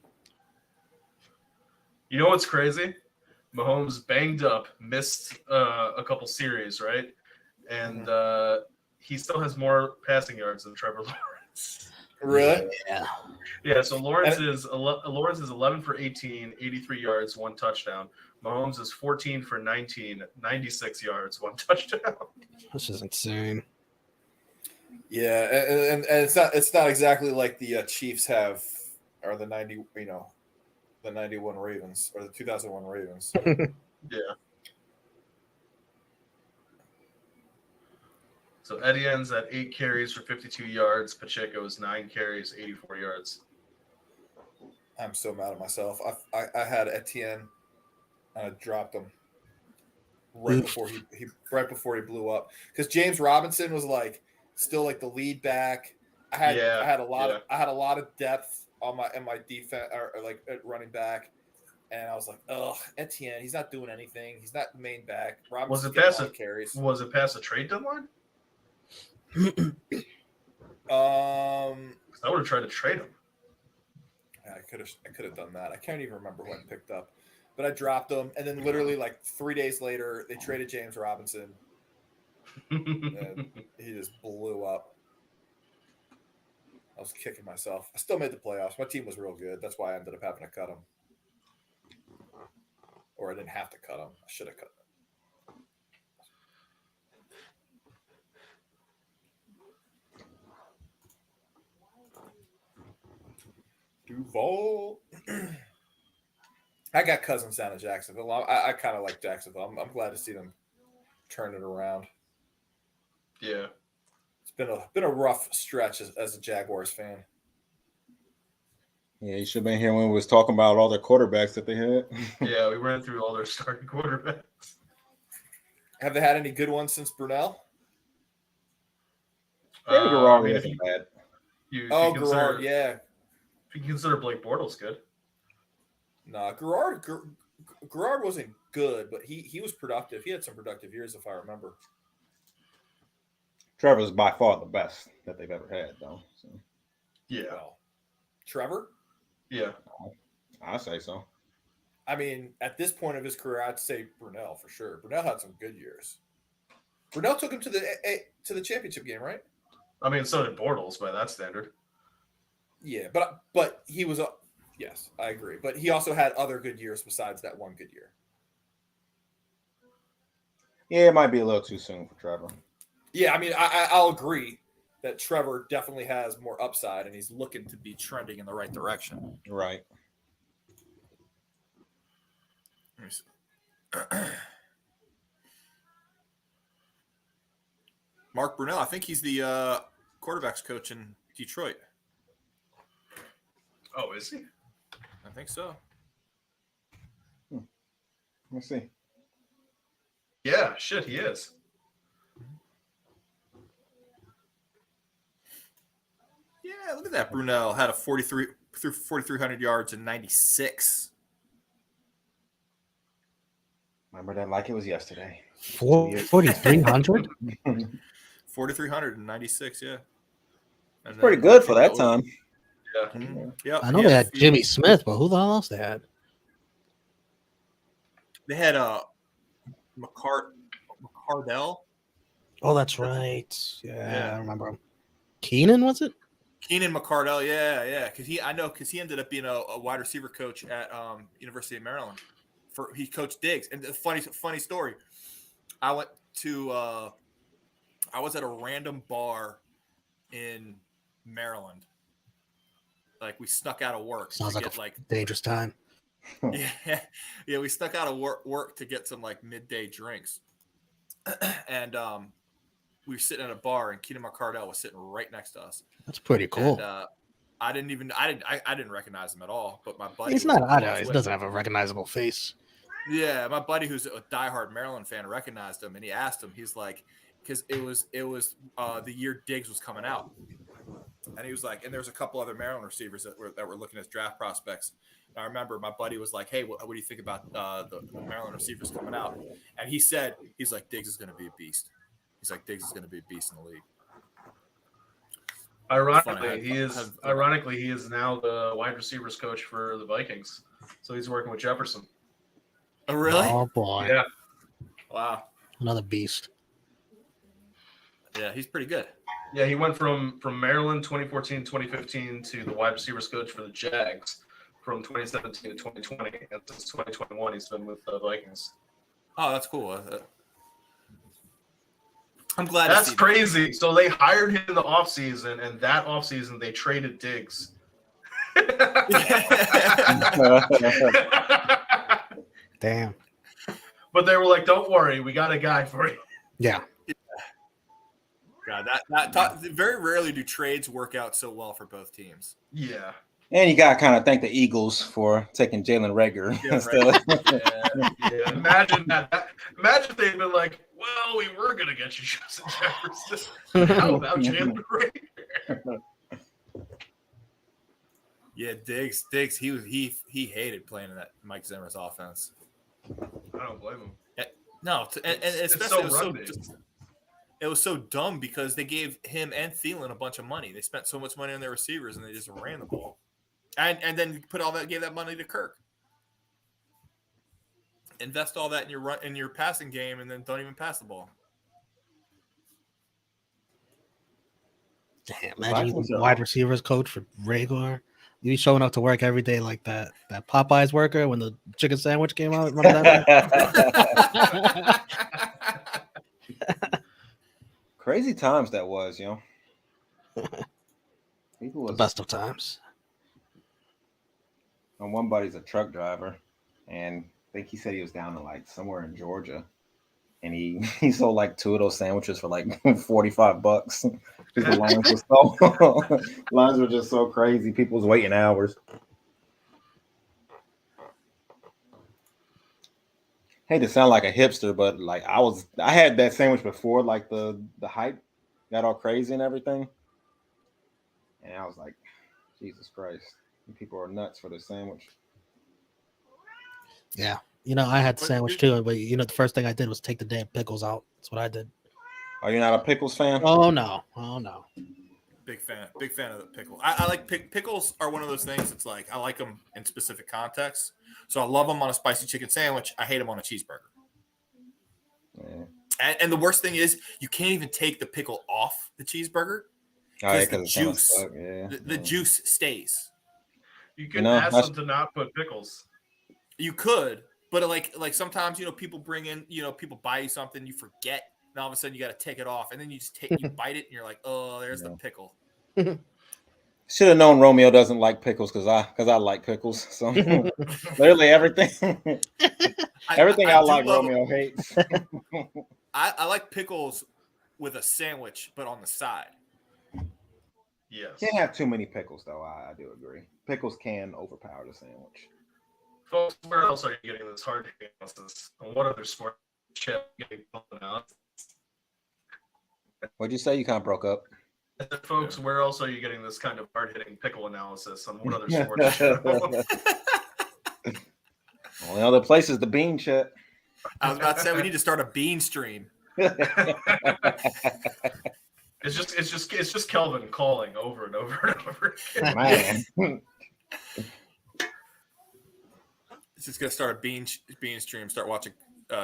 You know what's crazy? Mahomes banged up, missed a couple series, right? And he still has more passing yards than Trevor Lawrence. Really? Yeah. Yeah, so Lawrence is 11 for 18, 83 yards, 1 touchdown. Mahomes is 14 for 19, 96 yards, 1 touchdown. This is insane. Yeah, and it's not exactly like the Chiefs have or the 91 Ravens or the 2001 Ravens. Yeah. So Etienne's at 8 carries for 52 yards. Pacheco is 9 carries, 84 yards. I'm so mad at myself. I had Etienne and I dropped him right before he blew up. Because James Robinson was like still like the lead back. I had a lot of depth on my defense or like at running back. And I was like, oh, Etienne, he's not doing anything. He's not the main back. Robinson's getting a lot of carries. Was it past the trade deadline? I I would have tried to trade him. I could have done that. I can't even remember who I picked up, but I dropped him, and then literally like 3 days later, they traded James Robinson, and he just blew up. I was kicking myself. I still made the playoffs. My team was real good. That's why I ended up having to cut him, or I didn't have to cut him. I should have cut him. Duval. I got cousins down in Jacksonville. I kind of like Jacksonville. I'm glad to see them turn it around. Yeah, it's been a rough stretch as a Jaguars fan. Yeah, you should have been here when we was talking about all the quarterbacks that they had. Yeah, we ran through all their starting quarterbacks. Have they had any good ones since Brunell? Garrard isn't bad. Garrard, yeah. If you consider Blake Bortles good. No, Garrard wasn't good, but he was productive. He had some productive years, if I remember. Trevor's by far the best that they've ever had, though. So. Yeah. Well, Trevor? Yeah. I say so. I mean, at this point of his career, I'd say Brunell for sure. Brunell had some good years. Brunell took him to the championship game, right? I mean, so did Bortles by that standard. Yeah, but he was yes, I agree. But he also had other good years besides that one good year. Yeah, it might be a little too soon for Trevor. Yeah, I mean, I'll agree that Trevor definitely has more upside, and he's looking to be trending in the right direction. Right. Let me see. Mark Brunell, I think he's the quarterbacks coach in Detroit. Oh, is he? I think so. Let's see. Yeah, shit, he is. Yeah, look at that. Brunell had a 4,300 yards and 96. Remember that like it was yesterday. 4,300? 4,396, yeah. That's pretty good for that time. Yeah. Mm-hmm. Yep. I know they had Jimmy Smith, but who the hell else they had? They had McCardell. Oh, that's right. Yeah, I remember him. Keenan, was it? Keenan McCardell, yeah. Because he ended up being a wide receiver coach at University of Maryland. He coached Diggs. And the funny story, I was at a random bar in Maryland. Like we snuck out of work. Sounds like a dangerous time. Yeah, we snuck out of work to get some like midday drinks, and we were sitting at a bar, and Keenan McCardell was sitting right next to us. That's pretty cool. And, I didn't recognize him at all, but my buddy. He's not. He doesn't have a recognizable face. Yeah, my buddy, who's a diehard Maryland fan, recognized him, and he asked him. He's like, because it was the year Diggs was coming out. And he was like, and there was a couple other Maryland receivers that were looking at draft prospects. And I remember my buddy was like, hey, what do you think about the Maryland receivers coming out? And he's like, Diggs is going to be a beast. He's like, Diggs is going to be a beast in the league. Ironically, he is now the wide receivers coach for the Vikings. So he's working with Jefferson. Oh, really? Oh, boy. Yeah. Wow. Another beast. Yeah, he's pretty good. Yeah, he went from Maryland 2014, 2015 to the wide receivers coach for the Jags from 2017 to 2020. And since 2021, he's been with the Vikings. Oh, that's cool. I'm glad. That's crazy. So they hired him in the offseason, and that offseason they traded Diggs. Damn. But they were like, don't worry, we got a guy for you. Yeah. God, that very rarely do trades work out so well for both teams. Yeah. And you got to kind of thank the Eagles for taking Jalen Reagor instead. Yeah. Imagine that. Imagine if they'd been like, well, we were going to get you Justin Jefferson. How about Jalen Reagor? Yeah, Diggs, he hated playing in that Mike Zimmer's offense. I don't blame him. No, and especially it was so dumb because they gave him and Thielen a bunch of money. They spent so much money on their receivers and they just ran the ball, and then gave that money to Kirk. Invest all that in your passing game, and then don't even pass the ball. Damn, imagine you the wide receivers coach for Rager. You be showing up to work every day like that Popeyes worker when the chicken sandwich came out. Remember that? Crazy times that was, People was The best of times. And one buddy's a truck driver, and I think he said he was down in like somewhere in Georgia, and he sold like 2 of those sandwiches for like $45 because the lines were just so crazy. People was waiting hours. Hate to sound like a hipster, but like I had that sandwich before like the hype got all crazy and everything, and I was like, Jesus Christ, people are nuts for the sandwich. Yeah, I had the sandwich too, but the first thing I did was take the damn pickles out. That's what I did. Are you not a pickles fan? Oh no. Big fan of the pickle. I like pickles are one of those things. It's like I like them in specific contexts. So I love them on a spicy chicken sandwich. I hate them on a cheeseburger. Yeah. And the worst thing is you can't even take the pickle off the cheeseburger because the juice, the juice stays. You can ask them to not put pickles. You could, but like sometimes people bring in people buy you something, you forget, and all of a sudden you got to take it off, and then you just you bite it, and you're like, oh, there's the pickle. Should have known Romeo doesn't like pickles because I like pickles. So literally everything I like Romeo hates. I like pickles with a sandwich, but on the side. Yes. Can't have too many pickles though. I do agree. Pickles can overpower the sandwich. Folks, where else are you getting this hard analysis? On what other sport chip getting pulled out? What'd you say? You kind of broke up. Folks, where else are you getting this kind of hard-hitting pickle analysis on what other sports show? Only other place is the bean chat. I was about to say we need to start a bean stream. It's just Kelvin calling over and over and over again. Man. It's just gonna start a bean stream. Start watching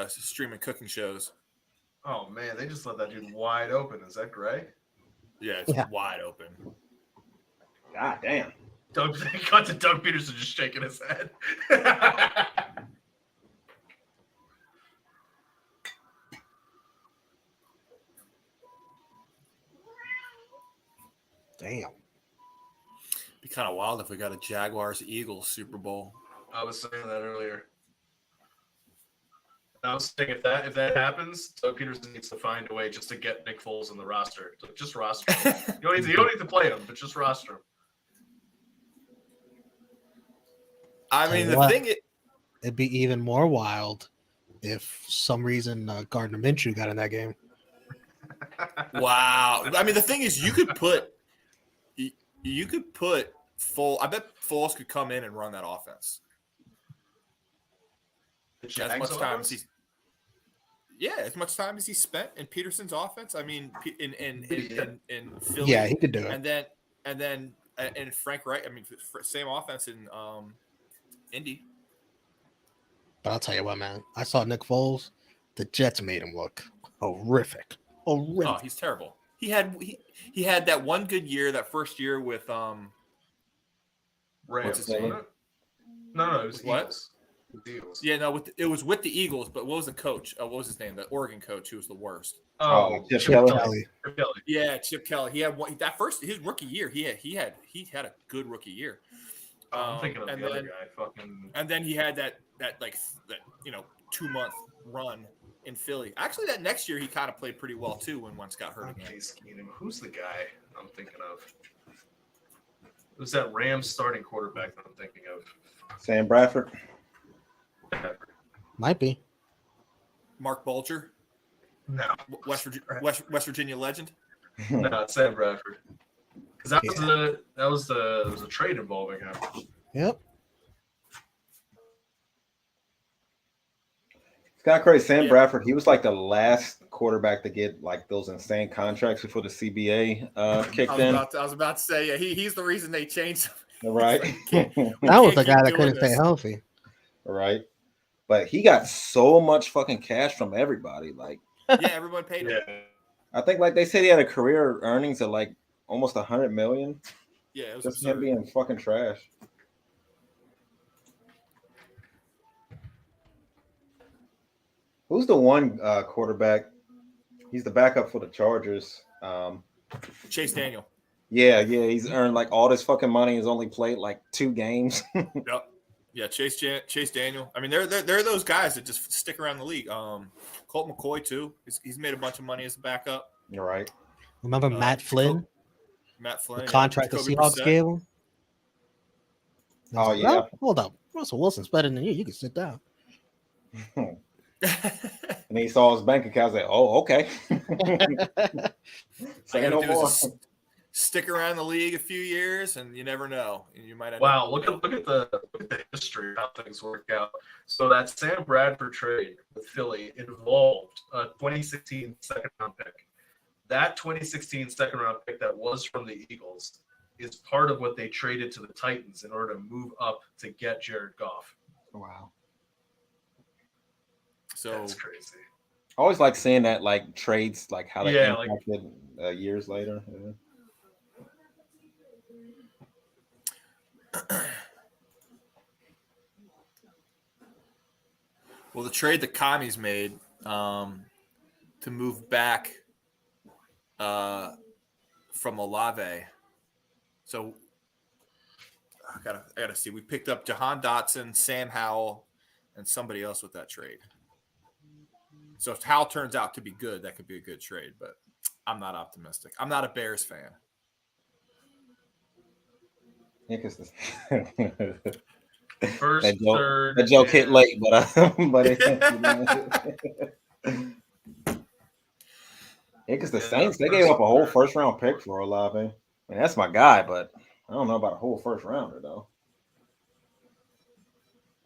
streaming cooking shows. Oh man, they just let that dude wide open. Is that Gray? Yeah, it's wide open. God damn. Got to Doug Peterson just shaking his head. Damn. Be kind of wild if we got a Jaguars-Eagles Super Bowl. I was saying that earlier. I was saying if that happens, Doug Peterson needs to find a way just to get Nick Foles in the roster. So just roster him. You don't need to play him, but just roster him. I mean, it'd be even more wild if some reason Gardner Minshew got in that game. Wow. I mean, the thing is, you could put Foles. I bet Foles could come in and run that offense. As much time as he spent in Peterson's offense. I mean, in Philly. Yeah, he could do it. And then Frank Wright. I mean, same offense in Indy. But I'll tell you what, man. I saw Nick Foles. The Jets made him look horrific. Oh, he's terrible. He had that one good year, that first year with Rams. What's his name? No, it was what? Eagles. Eagles. Yeah, no, it was with the Eagles, but what was the coach? What was his name? The Oregon coach who was the worst. Chip Kelly. Yeah, Chip Kelly. He had one his rookie year. He had a good rookie year. I'm thinking of the other guy. And then he had that 2-month run in Philly. Actually, that next year he kind of played pretty well too when Wentz got hurt again. Who's the guy I'm thinking of? Who's that Rams starting quarterback that I'm thinking of? Sam Bradford. Might be. Mark Bulger, No, West Virginia legend. no, it's Sam Bradford. Because that Yeah. was there was a trade involving him. Yep. It's kind of crazy. Sam Yeah. Bradford, he was like the last quarterback to get like those insane contracts before the CBA kicked in. I was about to say, yeah, he's the reason they changed. Right. That was the guy that couldn't stay healthy. Right. But he got so much fucking cash from everybody. Like, yeah, everyone paid him. Yeah. I think like they said he had a career earnings of like almost 100 million. Yeah, it was Just absurd. him being fucking trash. Who's the one quarterback? He's the backup for the Chargers. Chase Daniel. Yeah, he's earned like all this fucking money. He's only played like 2 games. Yep. Yeah, Chase Daniel. I mean, they're those guys that just stick around the league. Colt McCoy too. He's made a bunch of money as a backup. You're right. Remember Matt Flynn? Matt Flynn. The contract the Seahawks gave him? Oh, yeah. Hold up. Russell Wilson's better than you. You can sit down. And he saw his bank account. Like, oh, okay. Say no more. Stick around the league a few years, and you never know. You might. Wow, look at the history of how things work out. So that Sam Bradford trade with Philly involved a 2016 second round pick. That 2016 second round pick that was from the Eagles is part of what they traded to the Titans in order to move up to get Jared Goff. Wow. So that's crazy. I always like seeing that, like trades, like how they impacted years later. Yeah. Well, the trade that Commies made to move back from Olave. So I gotta see. We picked up Jahan Dotson, Sam Howell, and somebody else with that trade. So if Howell turns out to be good, that could be a good trade, but I'm not optimistic. I'm not a Bears fan. Yeah, because First, third, that joke hit late, but because the Saints, they gave up a whole first round pick for Olave. I mean, that's my guy, but I don't know about a whole first rounder though.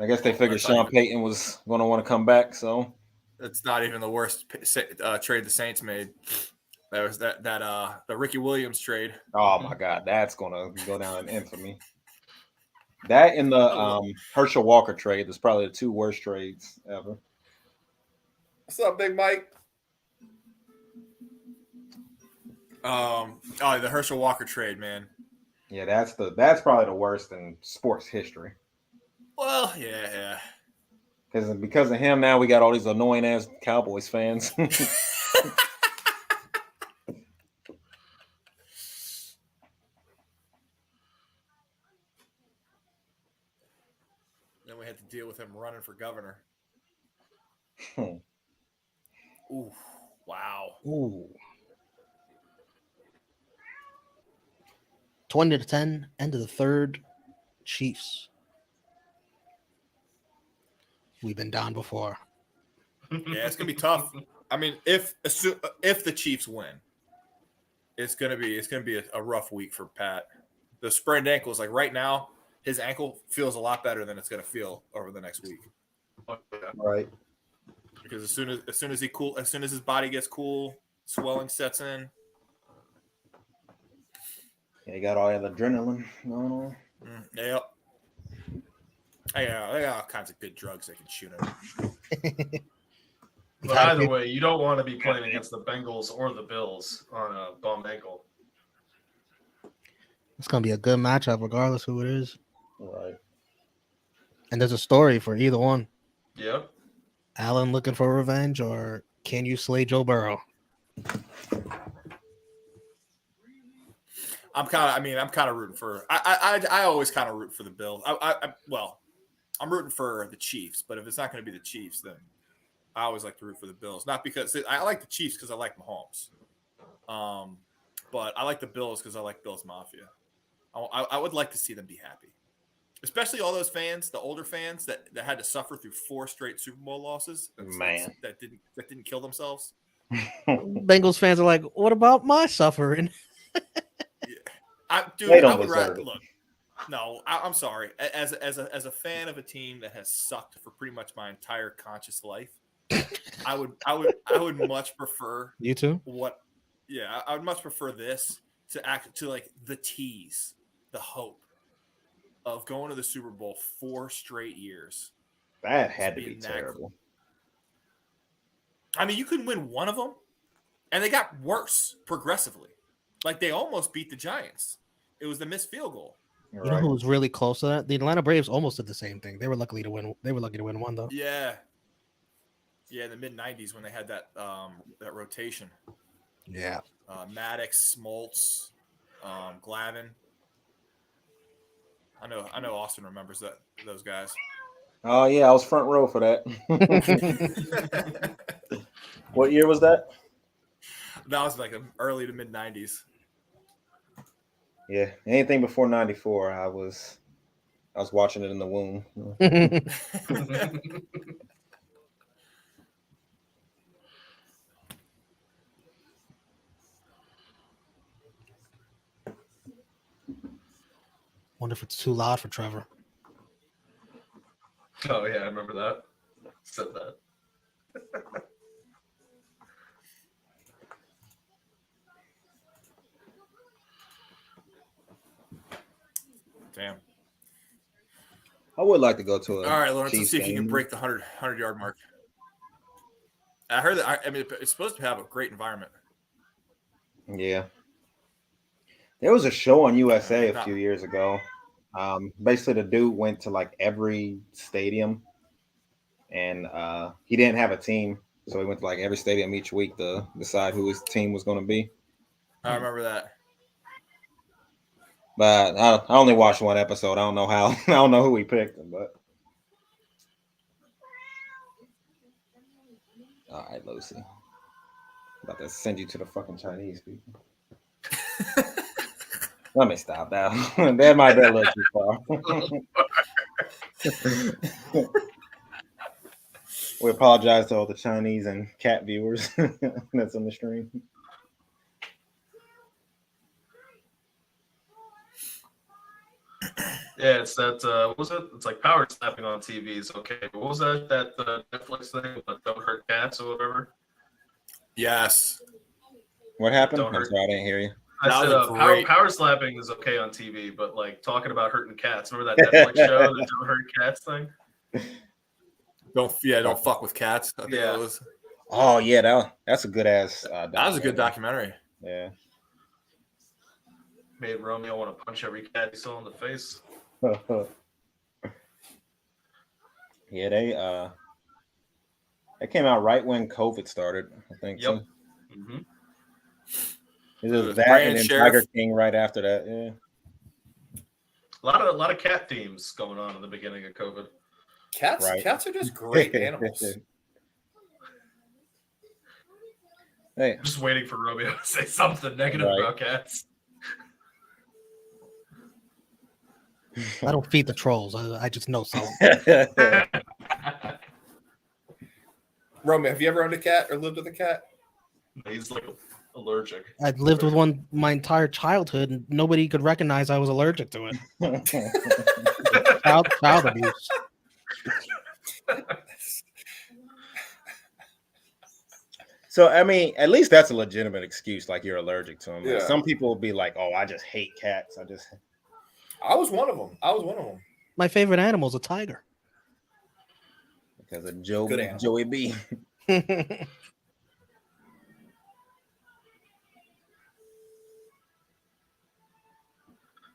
I guess they figured Sean Payton was going to want to come back, so it's not even the worst trade the Saints made. That was the Ricky Williams trade. Oh my God, that's going to go down in infamy. That and the Herschel Walker trade is probably the 2 worst trades ever. What's up, Big Mike? The Herschel Walker trade, man. Yeah, that's probably the worst in sports history. Well, yeah. Because of him, now we got all these annoying ass Cowboys fans. Then we had to deal with him running for governor. Ooh, wow. Ooh. 20-10, end of the third, Chiefs. We've been down before. Yeah, it's gonna be tough. I mean, if the Chiefs win, it's gonna be a rough week for Pat. The sprained ankle is like right now, his ankle feels a lot better than it's gonna feel over the next week. Right. Because as soon as his body gets cool, swelling sets in. Yeah, you got all that adrenaline going on. Yep. They got all kinds of good drugs they can shoot him. But either way, you don't want to be playing against the Bengals or the Bills on a bum ankle. It's going to be a good matchup regardless who it is. Right. And there's a story for either one. Yep. Allen looking for revenge, or can you slay Joe Burrow? I'm kind of rooting for. I always kind of root for the Bills. I'm rooting for the Chiefs, but if it's not going to be the Chiefs, then I always like to root for the Bills. Not because I like the Chiefs because I like Mahomes, but I like the Bills because I like Bills Mafia. I would like to see them be happy, especially all those fans, the older fans that had to suffer through 4 straight Super Bowl losses. That didn't kill themselves. Bengals fans are like, what about my suffering? Dude, They don't I would rather deserve it. look. No, I'm sorry. As a fan of a team that has sucked for pretty much my entire conscious life, I would much prefer You too? I would much prefer this to like the tease, the hope of going to the Super Bowl 4 straight years. That had to be being that terrible. I mean, you couldn't win one of them, and they got worse progressively. Like they almost beat the Giants. It was the missed field goal. You know who was really close to that? The Atlanta Braves almost did the same thing. They were lucky to win. They were lucky to win one though. Yeah, in the mid '90s when they had that that rotation. Yeah. Maddox, Smoltz, Glavin. I know Austin remembers those guys. Oh yeah, I was front row for that. What year was that? That was like early to mid '90s. Yeah, anything before '94, I was watching it in the womb. Wonder if it's too loud for Trevor. Oh yeah, I remember that. Said that. Damn. I would like to go to a All right, Lawrence, let's Chiefs see if you can game. break the 100-yard mark. I heard that. I mean, it's supposed to have a great environment. Yeah. There was a show on USA a few years ago. Basically, the dude went to like every stadium, and he didn't have a team, so he went to like every stadium each week to decide who his team was going to be. I remember that. But I only watched one episode. I don't know how. I don't know who he picked, but all right, Lucy. About to send you to the fucking Chinese people. Let me stop that. That might be a little too far. We apologize to all the Chinese and cat viewers that's on the stream. Yeah, it's that. What was it? It's like power snapping on TVs. Okay, what was that? That Netflix thing, Don't Hurt Cats or whatever. Yes. What happened? Don't I'm hurt. sorry, I didn't hear you. I said power slapping is okay on TV, but like talking about hurting cats. Remember that Netflix show, the Don't Hurt Cats thing? Don't fuck with cats. I think that was. Oh yeah, that's a good ass. That was a good documentary. Yeah. Made Romeo want to punch every cat he saw in the face. Yeah, they came out right when COVID started, I think. Yep. So. Mm-hmm. It was that and then Tiger King right after that. Yeah. A lot of cat themes going on in the beginning of COVID. Cats are just great animals. Hey. I'm just waiting for Romeo to say something negative about cats. I don't feed the trolls. I just know something. Romeo, have you ever owned a cat or lived with a cat? He's like allergic. I'd lived with one my entire childhood, and nobody could recognize I was allergic to it. Child abuse. So I mean, at least that's a legitimate excuse. Like you're allergic to them. Like, Yeah. some people will be like, "Oh, I just hate cats. I was one of them. My favorite animal is a tiger. Because of Joey B.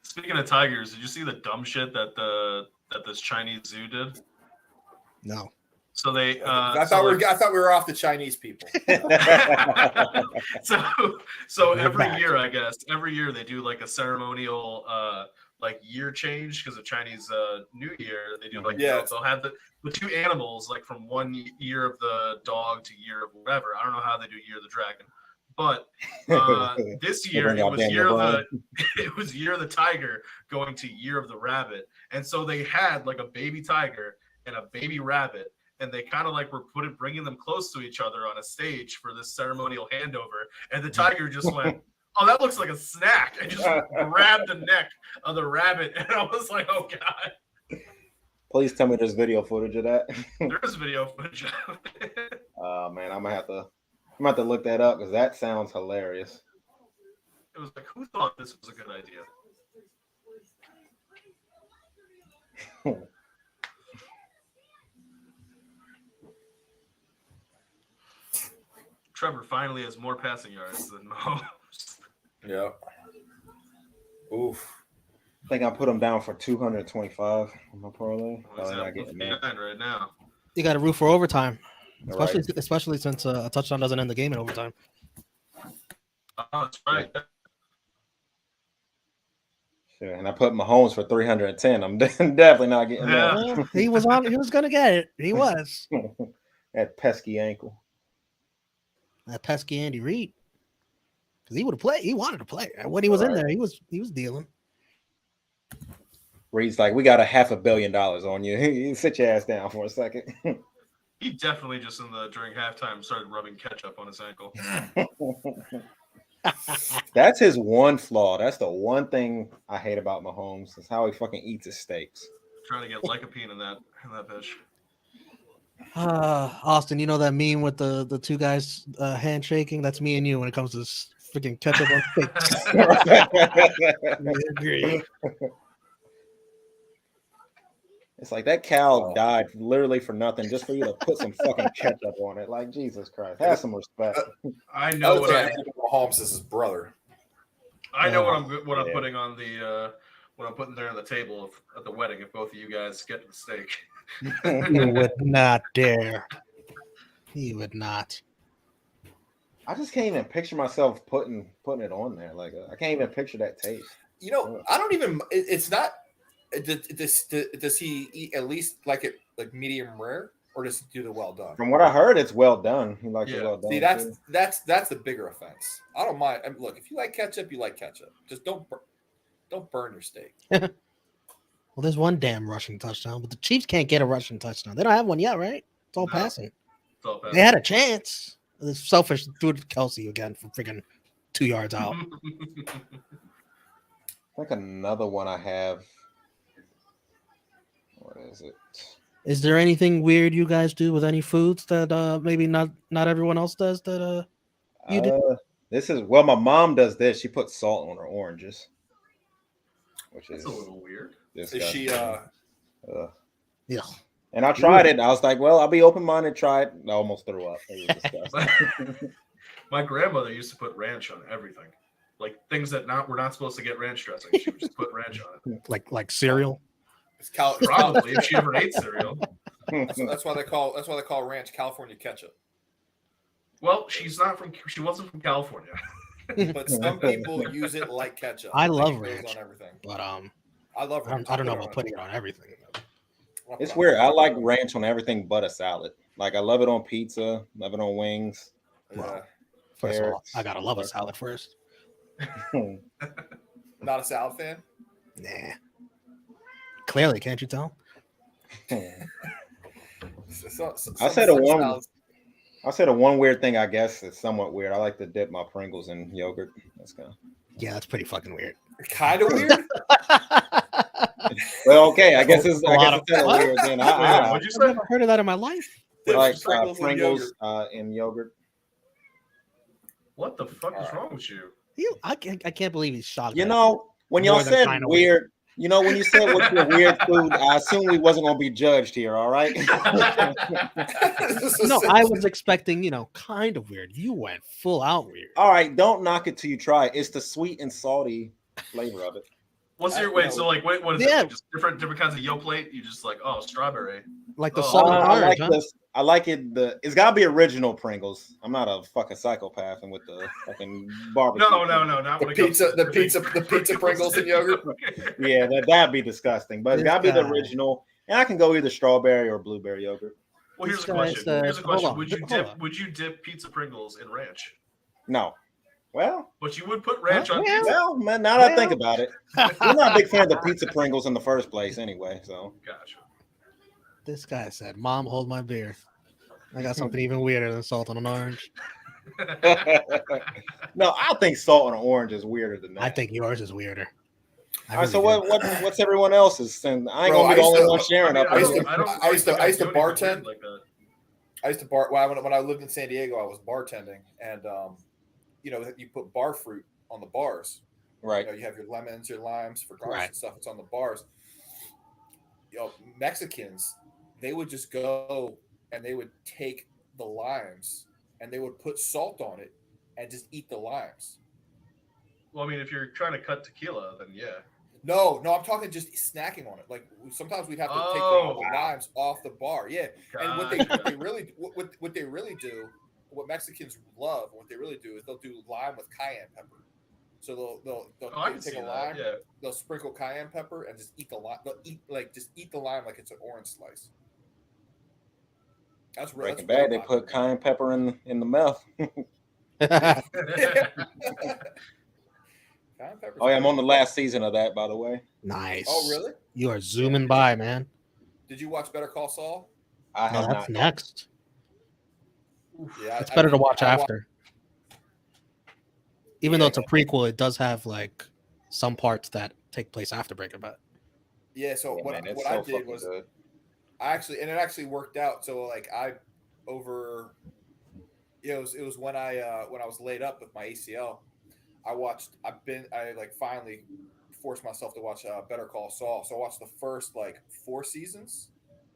Speaking of tigers, did you see the dumb shit that this Chinese zoo did? No. So they. I thought we were off the Chinese people. so every year, I guess, they do like a ceremonial like year change because of Chinese New Year. They do like they'll have the two animals like from one year of the dog to year of whatever. I don't know how they do year of the dragon, But this year Bring it out was Daniel year of Bryan. it was year of the tiger going to year of the rabbit, and so they had like a baby tiger and a baby rabbit, and they kind of like were bringing them close to each other on a stage for this ceremonial handover, and the tiger just went, "Oh, that looks like a snack," and just grabbed the neck of the rabbit, and I was like, "Oh God." Please tell me there's video footage of that. There's video footage of it. Man, I'm gonna have to look that up because that sounds hilarious. It was like, who thought this was a good idea? Trevor finally has more passing yards than Mahomes. Yeah. Oof. I think I put him down for 225 on my parlay. Well, he's Probably not at getting 59 that. right now. You got to root for overtime, Right. especially since a touchdown doesn't end the game in overtime. Oh, that's right. Sure. And I put Mahomes for 310. I'm definitely not getting Yeah. Well, he was going to get it. He was. that. That pesky ankle. That pesky Andy Reid. Because he would have played. He wanted to play. When he was in there, he was dealing. Reed's like, we got $500 million on you. You sit your ass down for a second. He definitely just during halftime started rubbing ketchup on his ankle. That's his one flaw. That's the one thing I hate about Mahomes is how he fucking eats his steaks. Trying to get lycopene in that bitch. Austin, you know that meme with the two guys handshaking? That's me and you when it comes to freaking ketchup on steaks. We agree. It's like that cow died literally for nothing, just for you to put some fucking ketchup on it. Like, Jesus Christ, have some respect. I know what Mahomes is his brother. I know what I'm putting on the what I'm putting there on the table at the wedding if both of you guys get the steak. You would not dare. He would not. I just can't even picture myself putting it on there. Like, I can't even picture that taste. You know, I don't even. It's not. Does he eat at least like it like medium rare, or does he do the well done? From what I heard, it's well done. He likes it well done. See, that's the bigger offense. I don't mind. Look, if you like ketchup, you like ketchup. Just don't burn your steak. Well, there's one damn rushing touchdown, but the Chiefs can't get a rushing touchdown. They don't have one yet, right? It's all passing. It's all passing. They had a chance. This selfish threw it to Kelsey again for freaking 2 yards out. I think another one I have. What is it? Is there anything weird you guys do with any foods that maybe not everyone else does that you do? This is my mom does this. She puts salt on her oranges, which That's is a little weird. Is she? Yeah. And I tried it. And I was like, well, I'll be open-minded. Try it. I almost threw up. It was disgusting. My grandmother used to put ranch on everything, like things that we're not supposed to get ranch dressing. She would just put ranch on it. Like cereal. Probably if she ever ate cereal. That's why they call ranch California ketchup. Well, she wasn't from California. But some people use it like ketchup. I love ranch ranch on everything. But I love ranch. I don't know about putting it on everything. It's weird. I like ranch on everything but a salad. Like, I love it on pizza, love it on wings. Yeah. First of all, I gotta love a salad first. Not a salad fan? Nah. Clearly, can't you tell? I said a one weird thing, I guess, is somewhat weird. I like to dip my Pringles in yogurt. That's kind of that's pretty fucking weird. Kind of weird. Well, okay. I guess it's kind of weird. Then What'd you say? I've never heard of that in my life. like Pringles in yogurt. What the fuck is wrong with you? I can't believe he's shocked. You know, when y'all More than said kinda weird, you know, when you said what's your weird food, I assume we wasn't going to be judged here, all right? No, I was expecting, kind of weird. You went full out weird. All right, don't knock it till you try it. It's the sweet and salty flavor of it. What's your wait? So like, what is Yeah. it? Just different kinds of yo plate. You just like, oh, strawberry. Like the Oh, salt and I like orange, huh? this. I like it. It's got to be original Pringles. I'm not a fucking psychopath and with the fucking barbecue. No, not The when it comes to pizza Pringles and yogurt. Yeah, that'd be disgusting. But it's got to be the original. And I can go either strawberry or blueberry yogurt. Well, here's This a guy question. said- Here's a hold question. on, Would you hold dip? on. Would you dip pizza Pringles in ranch? No, Well, But you would put ranch on Well, pizza. well, man, now that I think Well. about it, we're not big fans of pizza Pringles in the first place, anyway. So Gotcha. This guy said, "Mom, hold my beer." I got something even weirder than salt on an orange. no, I think salt on an orange is weirder than that. I think yours is weirder. I All right, so really do. what's everyone else's? And I ain't Bro, gonna be the I used only to- one sharing up. I used here. to- don't I used to think I do anything bartend. weird like that. I used to when I lived in San Diego, I was bartending, and you put bar fruit on the bars. Right. You have your lemons, your limes for garnish Right. and stuff. It's on the bars. Mexicans, they would just go and they would take the limes and they would put salt on it and just eat the limes. Well, I mean, if you're trying to cut tequila, then yeah. No, I'm talking just snacking on it. Like sometimes we'd have to take the limes off the bar. Yeah, and what they really do, what Mexicans love, what they really do is they'll do lime with cayenne pepper. So they'll take a lime, they'll sprinkle cayenne pepper and just eat the lime. They'll eat the lime like it's an orange slice. That's real. Breaking Bad, they put cayenne pepper in the meth. Oh yeah, I'm on the last season of that, by the way. Nice. Oh really? You are zooming by, man. Did you watch Better Call Saul? I have That's not. next. Yeah, It's better to watch after. Even though it's a prequel, it does have like some parts that take place after Breaking Bad. Yeah. So Yeah, what man, it's I so did fucking was good. it actually worked out. So like it was when I was laid up with my ACL. I finally forced myself to watch Better Call Saul. So I watched the first 4 seasons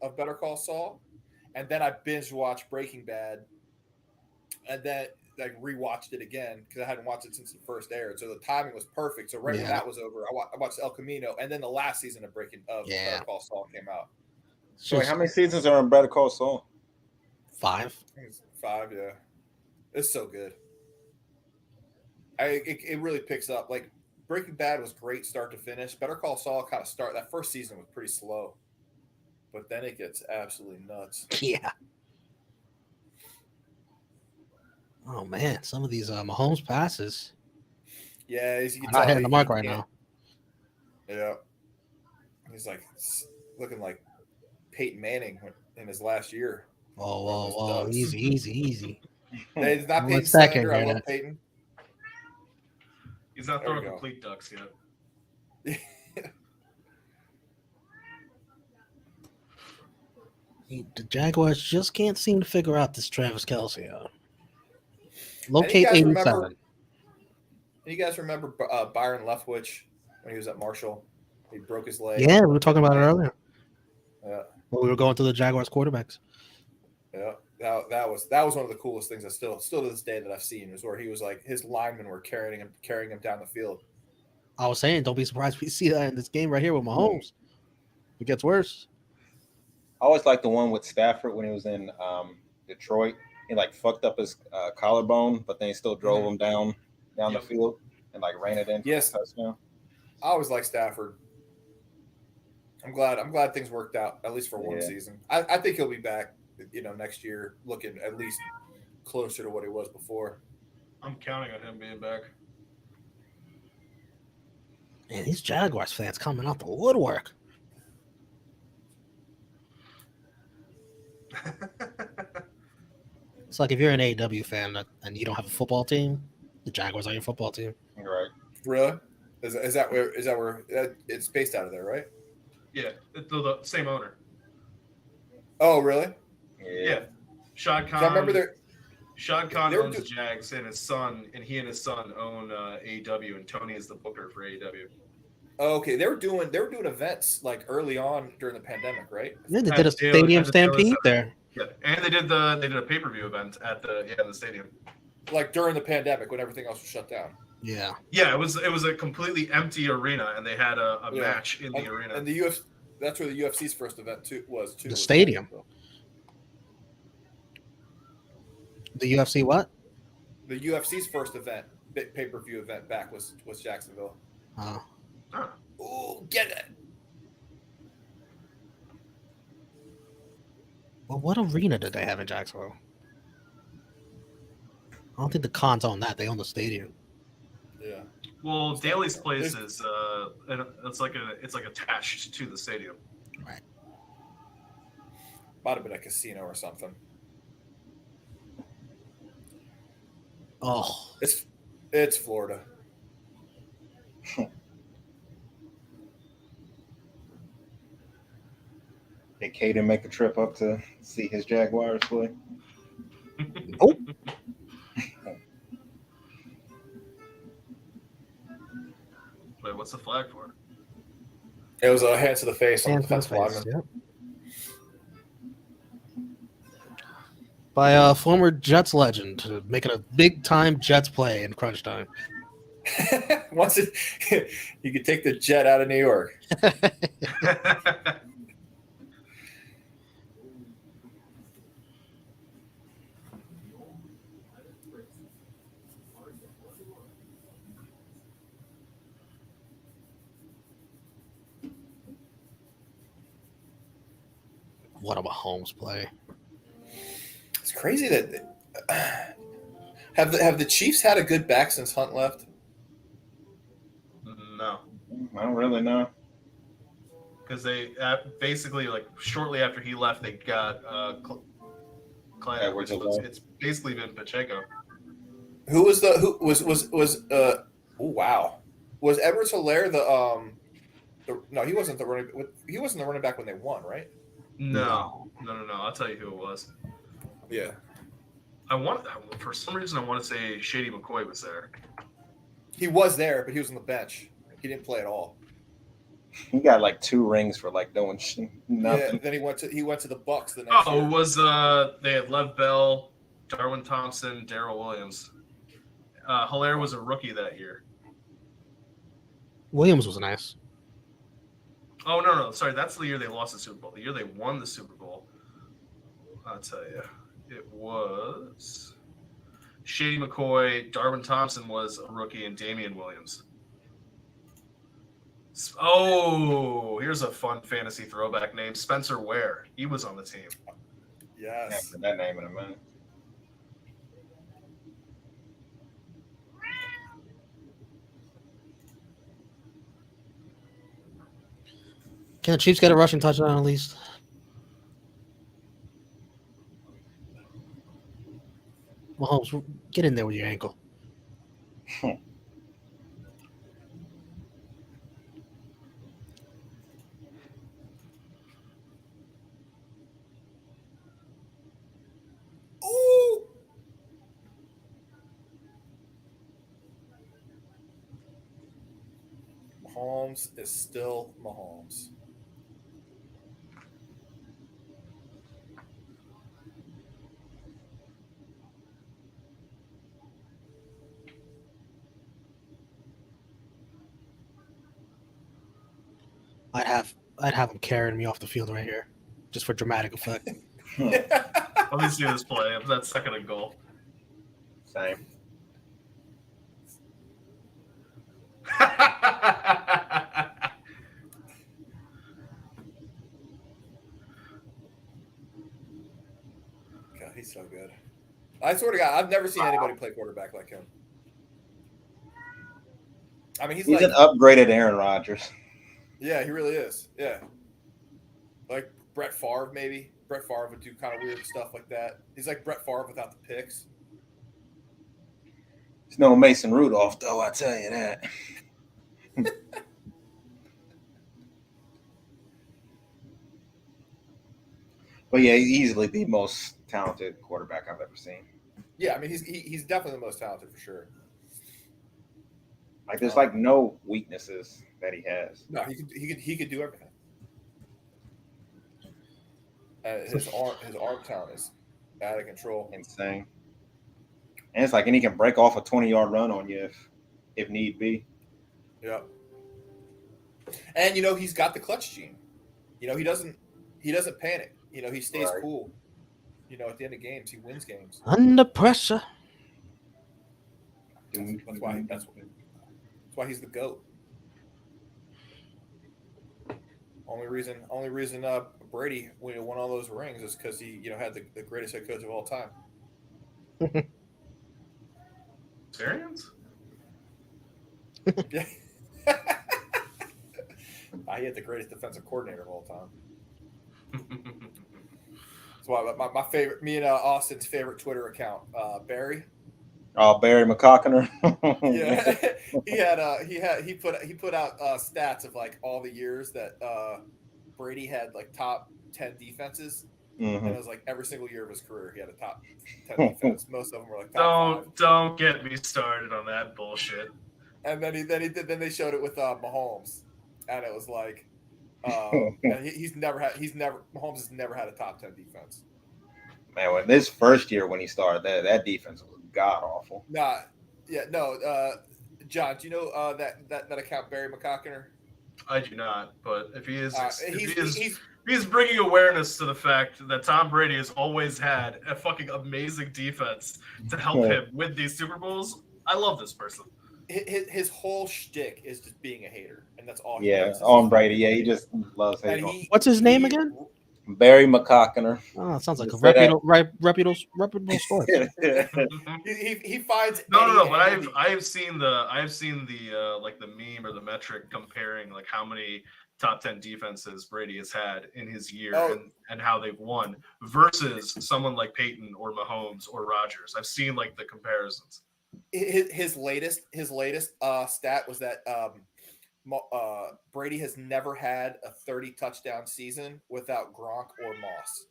of Better Call Saul, and then I binge watched Breaking Bad, and then rewatched it again because I hadn't watched it since it first aired. So the timing was perfect. So when that was over, I watched El Camino, and then the last season of Better Call Saul came out. So wait, how many seasons are in Better Call Saul? 5. I think it's 5, yeah. It's so good. It really picks up. Like Breaking Bad was great start to finish. Better Call Saul that first season was pretty slow, but then it gets absolutely nuts. Yeah. Oh man, some of these Mahomes passes. Yeah, you can not tell hitting the mark right now. Yeah, he's looking like Peyton Manning in his last year. Whoa, easy. It's not Peyton second, Slander. I love Peyton. He's not throwing complete ducks yet. The Jaguars just can't seem to figure out this Travis Kelce. Locate 87. You guys remember Byron Leftwich when he was at Marshall? He broke his leg. Yeah, we were talking about it earlier. Yeah. When we were going through the Jaguars quarterbacks. Yeah, that was one of the coolest things that still to this day that I've seen is where he was his linemen were carrying him down the field. I was saying, don't be surprised if we see that in this game right here with Mahomes. It gets worse. I always liked the one with Stafford when he was in Detroit. He fucked up his collarbone, but then he still drove him down the field and ran it in for a touchdown. I always liked Stafford. I'm glad things worked out at least for one season. I think he'll be back, next year, looking at least closer to what he was before. I'm counting on him being back. Man, these Jaguars fans coming out the woodwork. It's like if you're an AEW fan and you don't have a football team, the Jaguars are your football team. Right. Really? Is that where it's based out of there, right? Yeah, it's the same owner. Oh, really? Yeah. Shad Khan. I remember Shad Khan owns the Jags, and his son own AEW, and Tony is the booker for AEW. Oh, okay, they were doing events early on during the pandemic, right? Yeah, they did a stadium stampede there. Yeah, and they did a pay-per-view event at the stadium. During the pandemic when everything else was shut down. Yeah. Yeah, it was a completely empty arena, and they had a match in the arena. And that's where the UFC's first event was too. The stadium. The UFC what? The UFC's first event, pay-per-view event back was Jacksonville. Oh. Oh, get it. Well, what arena did they have in Jacksonville? I don't think the Cons own that. They own the stadium. Yeah. Well, Daly's place is it's like attached to the stadium. Right. Might have been a casino or something. Oh, It's Florida. Did Caden make a trip up to see his Jaguars play? oh, Wait, what's the flag for? It was a hand to the face on the hands to the defensive face. lineman. Yep. By a former Jets legend, making a big time Jets play in crunch time. Once you could take the jet out of New York. What a Mahomes play. It's crazy that have the Chiefs had a good back since Hunt left? No, I don't really know. because they basically like shortly after he left, they got Clyde Edwards. So it's basically been Pacheco. Who was oh wow. Was Edwards Hilaire the no, he wasn't the running back when they won, right? No. I'll tell you who it was. Yeah. For some reason I want to say Shady McCoy was there. He was there, but he was on the bench. He didn't play at all. He got like 2 rings for like doing nothing. Yeah, then he went to the Bucks the next year. It was they had Lev Bell, Darwin Thompson, Darrell Williams. Hilaire was a rookie that year. Williams was nice. Oh no, sorry, that's the year they lost the Super Bowl. The year they won the Super Bowl, I'll tell you, it was Shady McCoy, Darwin Thompson was a rookie, and Damian Williams. Oh, here's a fun fantasy throwback name: Spencer Ware. He was on the team. Yes. Yeah, that name in a minute. Can the Chiefs get a rushing touchdown at least? Mahomes, get in there with your ankle. Ooh. Mahomes is still Mahomes. I'd have him carrying me off the field right here, just for dramatic effect. Let me see this play. That second and goal. Same. God, he's so good. I swear to God, I've never seen anybody play quarterback like him. I mean, he's like an upgraded Aaron Rodgers. Yeah, he really is. Yeah. Like Brett Favre, maybe. Brett Favre would do kind of weird stuff like that. He's like Brett Favre without the picks. It's no Mason Rudolph, though, I tell you that. But yeah, he's easily the most talented quarterback I've ever seen. Yeah, I mean, he's definitely the most talented for sure. Like, there's like no weaknesses that he has. No, he could do everything. His arm talent is out of control. Insane. And it's like, and he can break off a 20-yard run on you if need be. Yeah. And he's got the clutch gene. He doesn't panic. He stays cool. At the end of games, he wins games. Under pressure. That's why he's the GOAT. Only reason Brady won all those rings is because he had the greatest head coach of all time. Experience? Yeah. He had the greatest defensive coordinator of all time. That's why my favorite, me and Austin's favorite Twitter account, Barry. Oh, Barry McCockiner. Yeah, he put out stats of like all the years that Brady had like top 10 defenses, and it was like every single year of his career he had a top 10 defense. Most of them were like top 5. Don't get me started on that bullshit. And then they showed it with Mahomes, and it was like, and Mahomes has never had a top 10 defense. Man, when this first year when he started, that defense was god awful. John, do you know that account Barry McCockiner? I do not, but if he is, he's bringing awareness to the fact that Tom Brady has always had a fucking amazing defense to help him win these Super Bowls. I love this person. His whole shtick is just being a hater, and that's all. On Brady. Yeah, he just loves hating. What's his name again? Barry McCockiner. Oh, it sounds like a reputable source. he finds no. But I've seen the like the meme or the metric comparing like how many top 10 defenses Brady has had in his year and how they've won versus someone like Peyton or Mahomes or Rodgers. I've seen like the comparisons. His latest stat was that Brady has never had a 30 touchdown season without Gronk or Moss.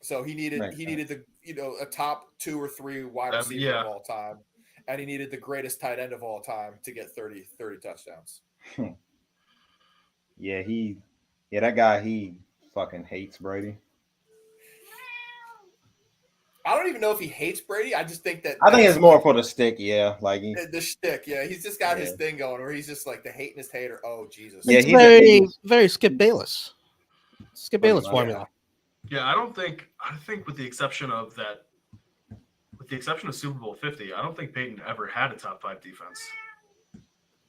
So he needed the a top 2 or 3 wide receiver of all time, and he needed the greatest tight end of all time to get 30 touchdowns. Yeah, that guy, he fucking hates Brady. I don't even know if he hates Brady. I just think I think it's more for the stick, like the shtick. Yeah, he's just got his thing going where he's just like the hatinest hater. Oh Jesus! Yeah, he's very Skip Bayless. Skip Bayless formula. Yeah, I think with the exception of Super Bowl 50, I don't think Peyton ever had a top 5 defense.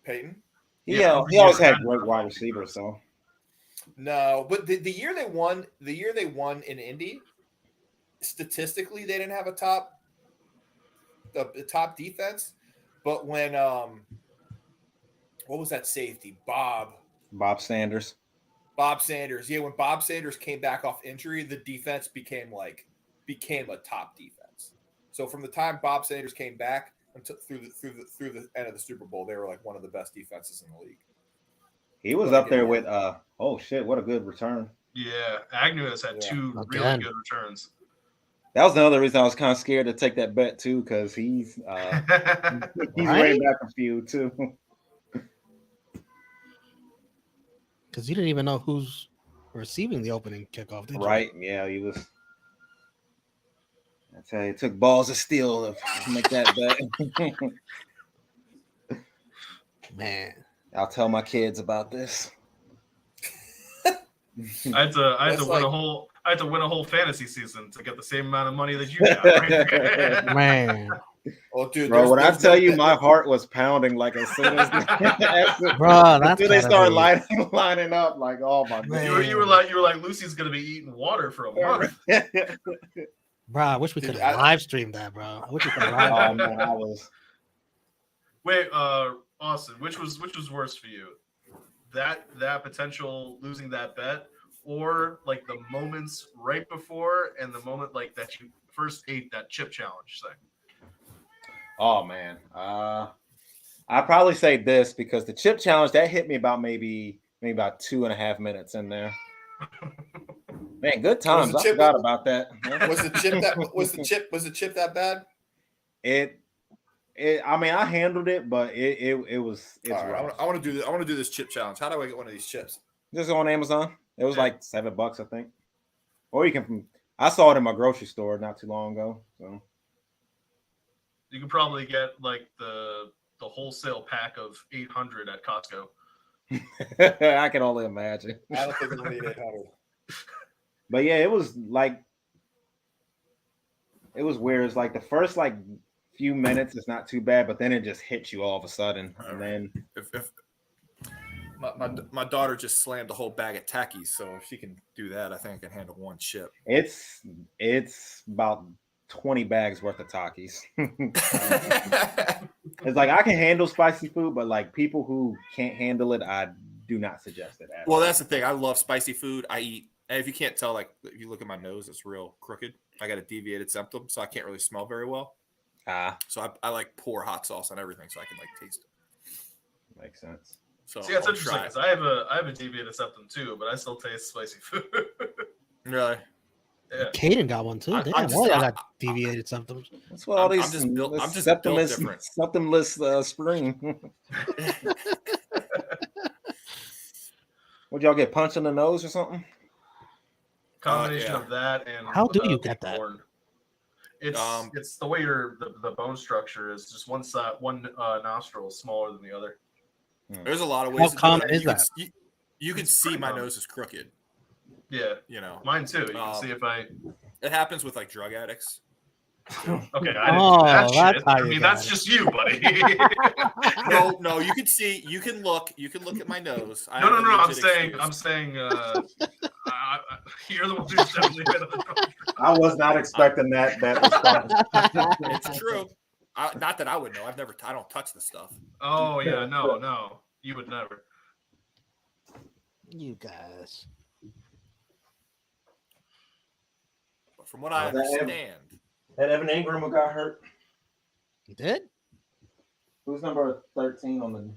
Peyton? He always had great wide receivers, so. No, but the year they won in Indy, statistically they didn't have a top defense, but when what was that safety? Bob Sanders. Yeah, when Bob Sanders came back off injury, the defense became a top defense. So from the time Bob Sanders came back until through the end of the Super Bowl, they were like one of the best defenses in the league. He was up there with oh shit, what a good return. Yeah, Agnew has had 2 really good returns. That was another reason I was kind of scared to take that bet too, because he's running back a few too. Because you didn't even know who's receiving the opening kickoff, did you? Right? Yeah, he was. I tell you, it took balls of steel to make that bet. Man, I'll tell my kids about this. I had to win a whole fantasy season to get the same amount of money that you got. Right? Man. Oh, dude, bro, when I tell you my heart was pounding like as soon as they started lining up, like, oh my god. You were like Lucy's gonna be eating water for a month. Bro, I wish we could have live streamed that, bro. I wish we could have live streamed that. Wait, Austin, which was worse for you? That potential losing that bet, or like the moments right before and the moment like that you first ate that chip challenge thing? Oh man, I'd probably say this because the chip challenge that hit me about maybe about 2.5 minutes in there. Man, good times. I forgot about that. Was the chip that bad? I mean, I handled it, but it was. Right, I want to do this chip challenge. How do I get one of these chips? Just go on Amazon. It was like $7, I think. Or you can. I saw it in my grocery store not too long ago. So you can probably get like the wholesale pack of 800 at Costco. I can only imagine. I don't think it's need 800. But yeah, it was weird. It's like the first like few minutes it's not too bad, but then it just hits you all of a sudden. And then if my daughter just slammed a whole bag of Takis, so if she can do that, I think I can handle one chip. It's about 20 bags worth of Takis. It's like I can handle spicy food, but like people who can't handle it, I do not suggest it at Well, all. that's the thing. I love spicy food. I eat, and if you can't tell, like if you look at my nose, it's real crooked. I got a deviated septum, so I can't really smell very well. So I like pour hot sauce on everything so I can like taste it. Makes sense. So see, that's interesting because I have a deviated septum too, but I still taste spicy food. Really? Yeah. Caden got one too. Damn, I got deviated septum. That's what all these. I'm just built different. Septumless spring. Would y'all get punched in the nose or something? Combination of that and how do you get that? It's the way the bone structure is. Just one side, one nostril is smaller than the other. There's a lot of ways. How common is that? You can see my nose is crooked. Yeah, mine too. You can see if I. It happens with like drug addicts. Okay, I didn't do that shit. I mean, that's just you, buddy. No. You can see. You can look at my nose. No. I'm saying. You're the one who's definitely been on the. I was not expecting that response. It's true. Not that I would know. I don't touch the stuff. Oh yeah, no. You would never. You guys. But from what I understand, that Evan Ingram who got hurt. He did? Who's number 13 on the?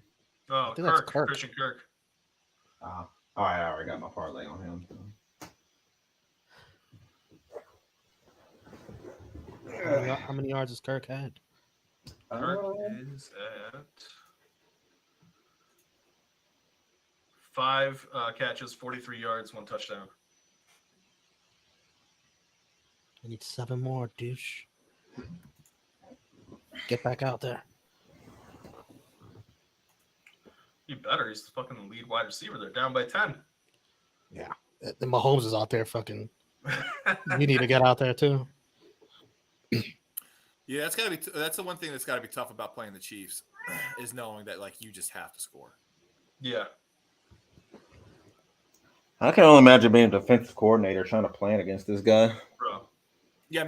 Oh, Kirk. Christian Kirk. All right, I already got my parlay on him. How many yards has Kirk had? Kirk is at 5 catches, 43 yards, 1 touchdown. I need 7 more, douche. Get back out there. You better. He's the fucking lead wide receiver. They're down by 10. Yeah. The Mahomes is out there fucking. You need to get out there too. Yeah, that's the one thing that's gotta be tough about playing the Chiefs is knowing that like you just have to score. Yeah. I can only imagine being a defensive coordinator trying to plan against this guy. Bro. Yeah, I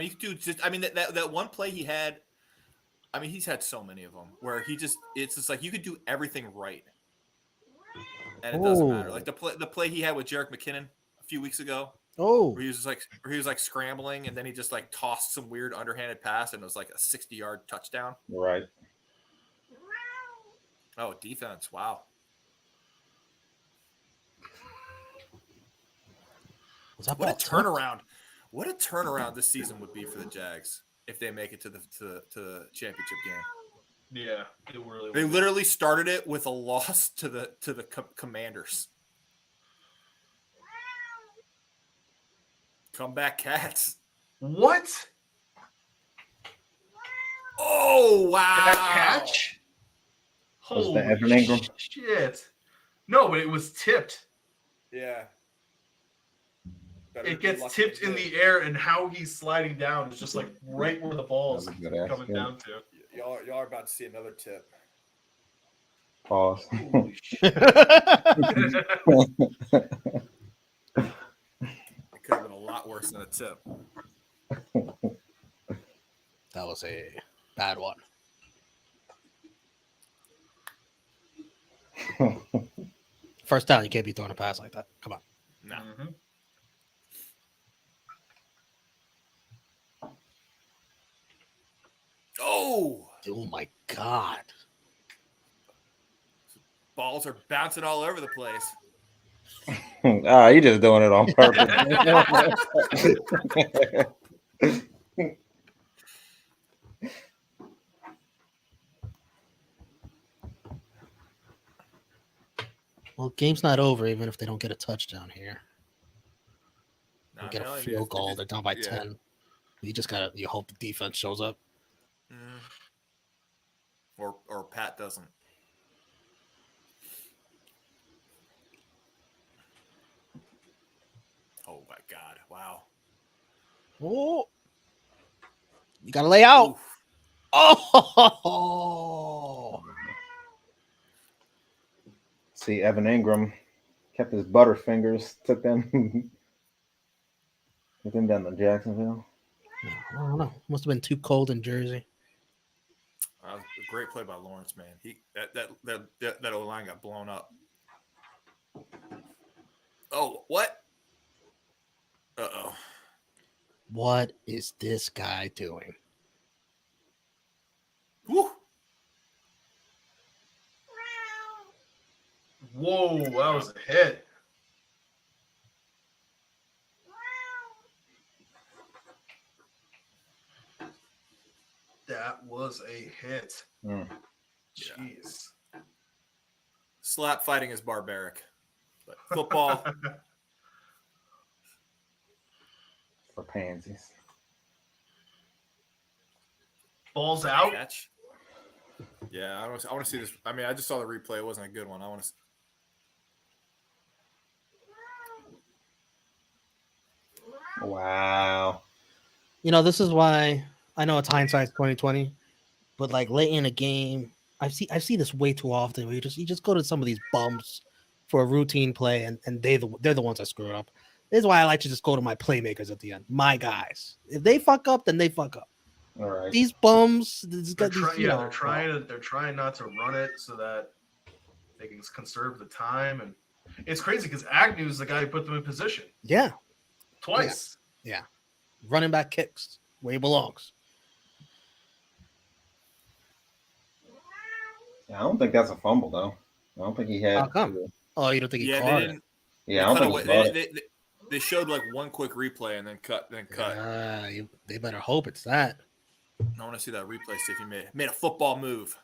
mean, that one play he had. I mean, he's had so many of them where it's just like you could do everything right, and it doesn't matter. Like the play he had with Jerick McKinnon a few weeks ago. Oh, where he was like scrambling, and then he just like tossed some weird underhanded pass, and it was like a 60-yard touchdown. Right. Oh, defense! Wow. What a turnaround! What a turnaround this season would be for the Jags if they make it to the championship game. Yeah, it really. They literally started it with a loss to the Commanders. Comeback Cats. What? Oh wow! That catch? Holy Evan Ingram? Shit! No, but it was tipped. Yeah. It gets tipped in the air, and how he's sliding down is just like right where the ball's coming down to. Y'all are about to see another tip. Pause. Holy shit. It could have been a lot worse than a tip. That was a bad one. First down, you can't be throwing a pass like that. Come on. No. Mm-hmm. Oh my God. Balls are bouncing all over the place. You just doing it on purpose. Well, game's not over even if they don't get a touchdown here. No, They get a field goal. They're down by 10. You hope the defense shows up. Or Pat doesn't. Oh my God! Wow. Oh, you gotta lay out. Oof. Oh, See, Evan Ingram kept his butterfingers, took them down to Jacksonville. I don't know. Must have been too cold in Jersey. A great play by Lawrence, man. That O line got blown up. Oh, what? Uh-oh. What is this guy doing? Woo. Whoa, that was a hit. That was a hit. Jeez. Slap fighting is barbaric. But football. For pansies. Ball's out. Catch. Yeah, I want to see this. I mean, I just saw the replay. It wasn't a good one. I want to. Wow. You know, this is why I know it's hindsight's 2020, but like late in a game, I see this way too often. Where you just go to some of these bumps for a routine play, and they're the ones that screw it up. This is why I like to just go to my playmakers at the end, my guys. If they fuck up, then they fuck up. All right. These bums, They're trying not to run it so that they can conserve the time, and it's crazy because Agnew's the guy who put them in position. Yeah, Twice. yeah. Running back kicks where he belongs. Yeah, I don't think that's a fumble though. I don't think he had. How come? Oh, you don't think he Yeah, caught they it? didn't. Yeah, I don't think he caught it. They showed like one quick replay and then cut. They better hope it's that. I want to see that replay. See if he made a football move.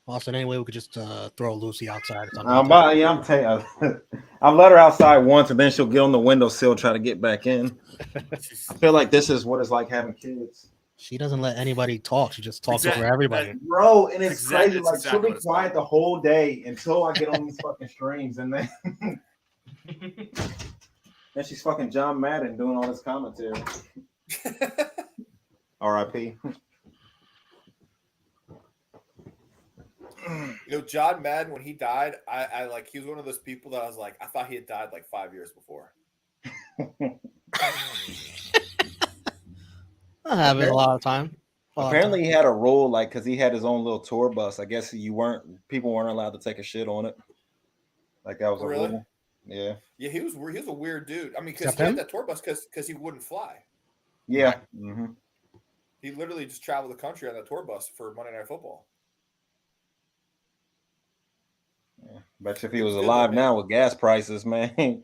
Austin, anyway, we could just throw Lucy outside. I'm telling you, I've let her outside once, and then she'll get on the windowsill try to get back in. I feel like this is what it's like having kids. She doesn't let anybody talk. She just talks Exactly. over everybody. Bro, and it's Exactly- crazy. it's Like exactly she'll what be it's quiet the whole day until I get on these fucking streams, and then then she's fucking John Madden doing all this commentary. R.I.P. You know, John Madden, when he died, I like he was one of those people that I was like, I thought he had died like 5 years before. I have it a lot of time. Apparently, he had a rule like because he had his own little tour bus. I guess people weren't allowed to take a shit on it. Like that was a rule. Yeah. Yeah, he was a weird dude. I mean, because Except he had him? that tour bus because he wouldn't fly. Yeah. Mm-hmm. He literally just traveled the country on that tour bus for Monday Night Football. Yeah. Bet you if he was alive now with gas prices, man.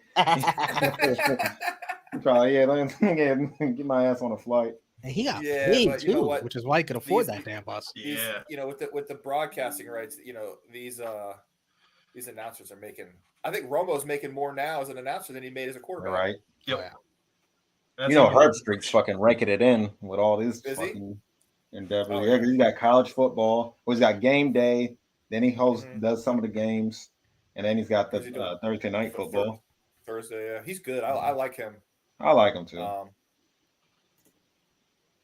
Probably, get my ass on a flight. And he got Yeah, paid but too, you know what? which is why he could afford These- that damn bus. These, Yeah. you know, with the broadcasting rights, you know, these announcers are making. I think Romo's making more now as an announcer than he made as a quarterback. Right. Yep. Oh, yeah. That's You know, unbelievable. Herb Street's fucking raking it in with all these Is he? fucking endeavors. Oh, Yeah, because he's got college football. Well, he's got game day. Then he does some of the games, and then he's got Who's he the doing? Thursday night football. Thursday, yeah, he's good. I like him. I like him too.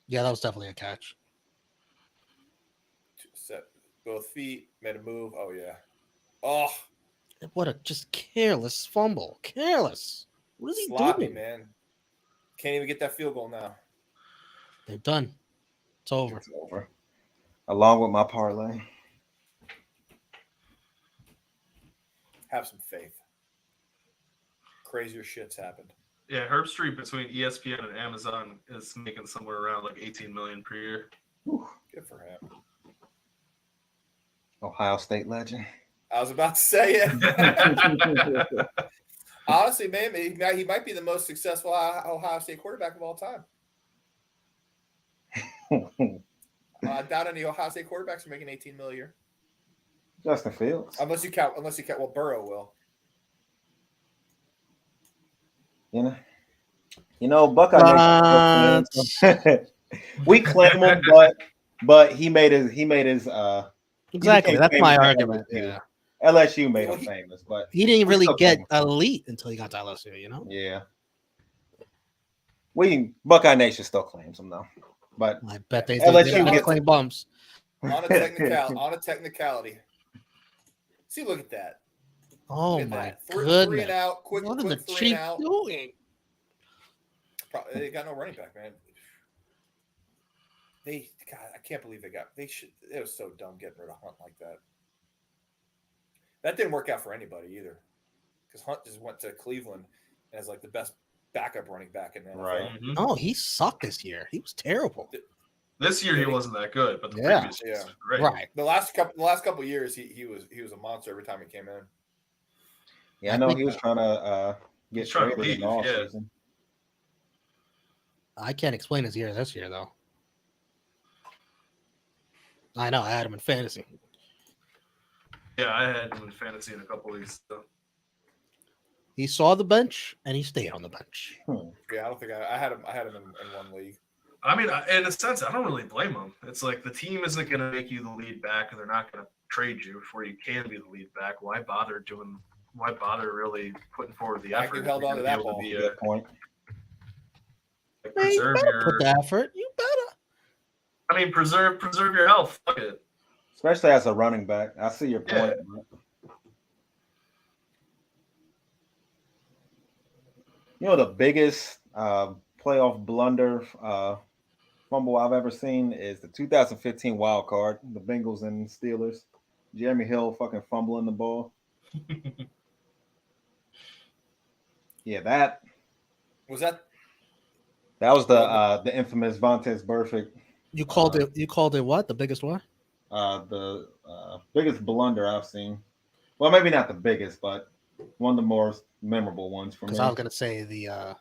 Yeah, that was definitely a catch. Set both feet, made a move. Oh yeah. Oh, What a just careless fumble. Careless. What is he sloppy, doing? man. Can't even get that field goal now. They're done. It's over. It's over. Along with my parlay. Have some faith. Crazier shit's happened. Yeah, Herb Street between ESPN and Amazon is making somewhere around like 18 million per year. Good for him. Ohio State legend. I was about to say it. Honestly, man, he might be the most successful Ohio State quarterback of all time. I doubt any Ohio State quarterbacks are making 18 million a year. Justin Fields. Unless you count. Well, Burrow will. You know, Buckeye. We claim him, but he made his. Exactly. became That's my famous at argument. LSU. Yeah. LSU made Well, him famous, but He didn't we really still get claim him. elite until he got to LSU, you know? Yeah. Buckeye Nation still claims him though, but I bet they LSU don't gets- claim bumps. On a technicality. See, look at that. Oh Look at my that. Three and goodness! out. Quick What are the 3 and Chiefs out. doing? They got no running back, man. God, I can't believe it was so dumb getting rid of Hunt like that. That didn't work out for anybody either. Because Hunt just went to Cleveland as like the best backup running back in the NFL. Right. Mhm. Oh, he sucked this year. He was terrible. This year he wasn't that good, but the Yeah. previous years was great. Right. The last couple of years he was a monster every time he came in. Yeah, I I know think he was trying to get He's trying to traded in the leave, yeah. offseason. I can't explain his year this year though. I know I had him in fantasy. Yeah, I had him in fantasy in a couple weeks. So. He saw the bench and he stayed on the bench. Yeah, I don't think I had him in one league. I mean, in a sense, I don't really blame him. It's like the team isn't going to make you the lead back, and they're not going to trade you before you can be the lead back. Why bother really putting forward the effort? You held on to that ball. Good point. Like, Man, you preserve better your. put the effort. You better. I mean, preserve your health. Fuck it. Especially as a running back. I see your point. You know, the biggest playoff blunder fumble I've ever seen is the 2015 wild card, the Bengals and Steelers. Jeremy Hill fucking fumbling the ball. Yeah, that Was that was the infamous Vontaze Burfict. You called it. You called it what? The biggest one? The biggest blunder I've seen. Well, maybe not the biggest, but one of the more memorable ones for me. Because I was gonna say the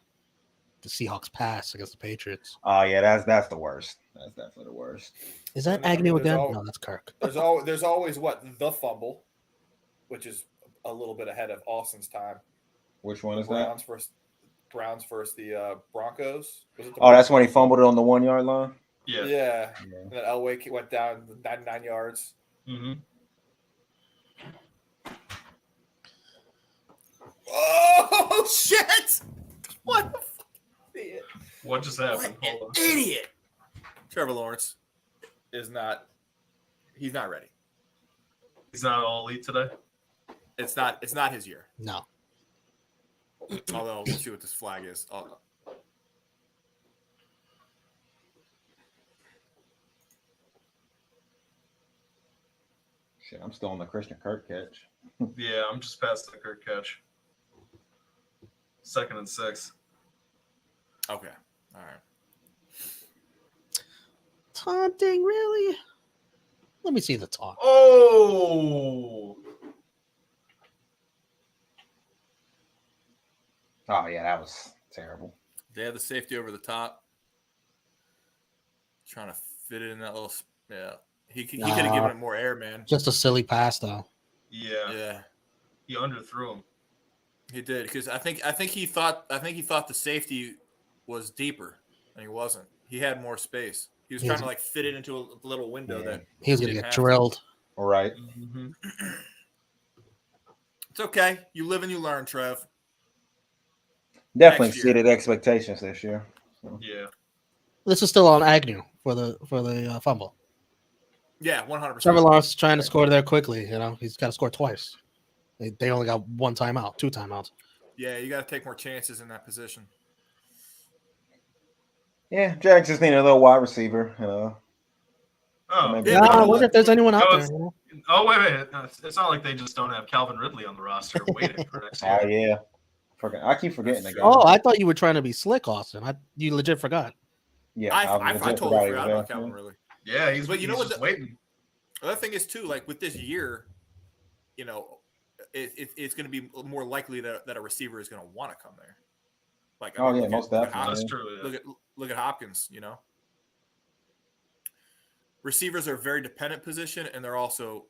Seahawks pass against the Patriots. Oh yeah, that's the worst. That's definitely the worst. Is that I mean, Agnew there's again? al- No, that's Kirk. there's always what the fumble, which is a little bit ahead of Austin's time. Which one is Browns that? Browns versus the Broncos. Was it the Oh, that's when he fumbled it on the 1 yard line. Yeah. Yeah. And then Elway went down 9 yards. Mm-hmm. Oh shit! What the fuck? Idiot. What just happened? What Hold on. an idiot! Trevor Lawrence is not. He's not ready. He's not all elite today. It's not his year. No. Although we'll see what this flag is. Shit, I'm still on the Christian Kirk catch. Yeah, I'm just past the Kirk catch. 2nd and 6. Okay. All right. Taunting, really? Let me see the taunt. Oh, Oh yeah, that was terrible. They have the safety over the top. Trying to fit it in that little. Yeah. He could have given it more air, man. Just a silly pass, though. yeah. Yeah. He underthrew him. He did because I think he thought the safety was deeper and he wasn't. He had more space. He was trying to like fit it into a little window that He was gonna didn't get have drilled. All right. Mm-hmm. It's okay. You live and you learn, Trev. Definitely Next year. exceeded expectations this year. Yeah. This is still on Agnew for the fumble. Yeah, 100%. Trevor Lawrence is trying to score there quickly. You know, he's got to score twice. They only got 1 timeout, 2 timeouts. Yeah, you got to take more chances in that position. Yeah, Jags just need a little wide receiver. Oh, Maybe- Yeah, I wonder if there's anyone out No, there. it's- You know? Oh, wait. No, it's not like they just don't have Calvin Ridley on the roster waiting for next year. Oh yeah, I keep forgetting the guy. Oh, I thought you were trying to be slick, Austin. You legit forgot. Yeah, I legit totally he was forgot there. about Calvin Ridley. Yeah, he's But you know he's what just the- waiting. The other thing is too, like with this year, you know, it's going to be more likely that a receiver is going to want to come there. Like, Oh yeah, look most at definitely. That's yeah. true. Yeah. Look at Hopkins. You know, receivers are a very dependent position, and they're also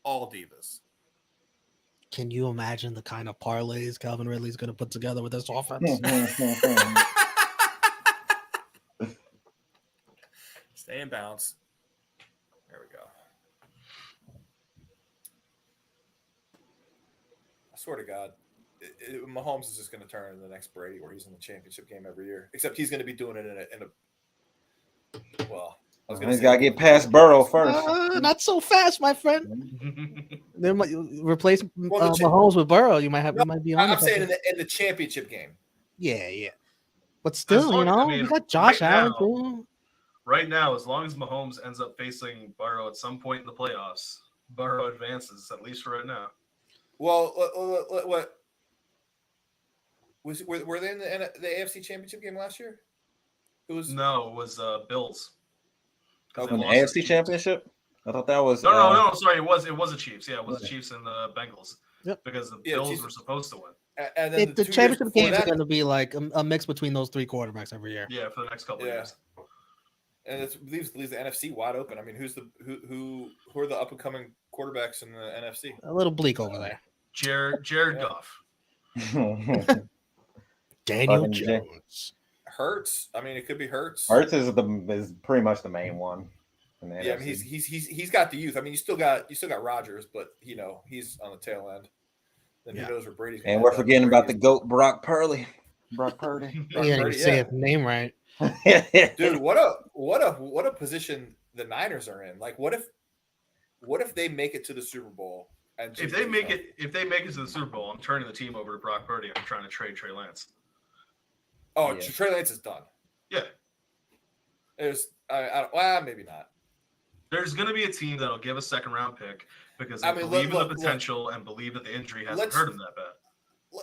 all divas. Can you imagine the kind of parlays Calvin Ridley's going to put together with this offense? Stay in bounds. There we go. I swear to God, Mahomes is just going to turn into the next Brady, where he's in the championship game every year. Except he's going to be doing it in a well, I was gonna He's say got to get past Burrow first. Not so fast, my friend. They might replace Well, Mahomes with Burrow. You might be on. I'm saying in the championship game. Yeah. But still, long- you got Josh right Allen now- too. Right now, as long as Mahomes ends up facing Burrow at some point in the playoffs, Burrow advances, at least right now. Well, what were they in the AFC Championship game last year? It was No, it was Bills. 'Cause they In the lost to AFC Chiefs. Championship? I thought that was. No. Sorry, it was the Chiefs. Yeah, it was the Chiefs and the Bengals. Yep. Because the Yeah, Bills Chiefs- were supposed to win. and then The 2 years championship before games are that- going to be like a mix between those three quarterbacks every year. Yeah, for the next couple of Yeah. years. and it leaves the NFC wide open. I mean, who are the up and coming quarterbacks in the NFC? A little bleak over there. Jared Yeah. Goff. Daniel Fucking Jones. Hurts. I mean, it could be Hurts. Hurts is pretty much the main one. In the Yeah, I NFC. mean, he's got the youth. I mean, you still got Rodgers, but he's on the tail end. Then Yeah. who knows where Brady's going. And we're forgetting about the GOAT Brock Purdy. Brock Purdy. You didn't even Purdy, say yeah. his name right. Dude, what a position the Niners are in. Like, what if they make it to the Super Bowl? And If they make it to the Super Bowl, I'm turning the team over to Brock Purdy. I'm trying to trade Trey Lance. Oh, Yeah. Trey Lance is done. Yeah. Maybe not. There's going to be a team that'll give a second round pick because they I mean, believe look, in the potential and believe that the injury hasn't Let's- hurt him that bad.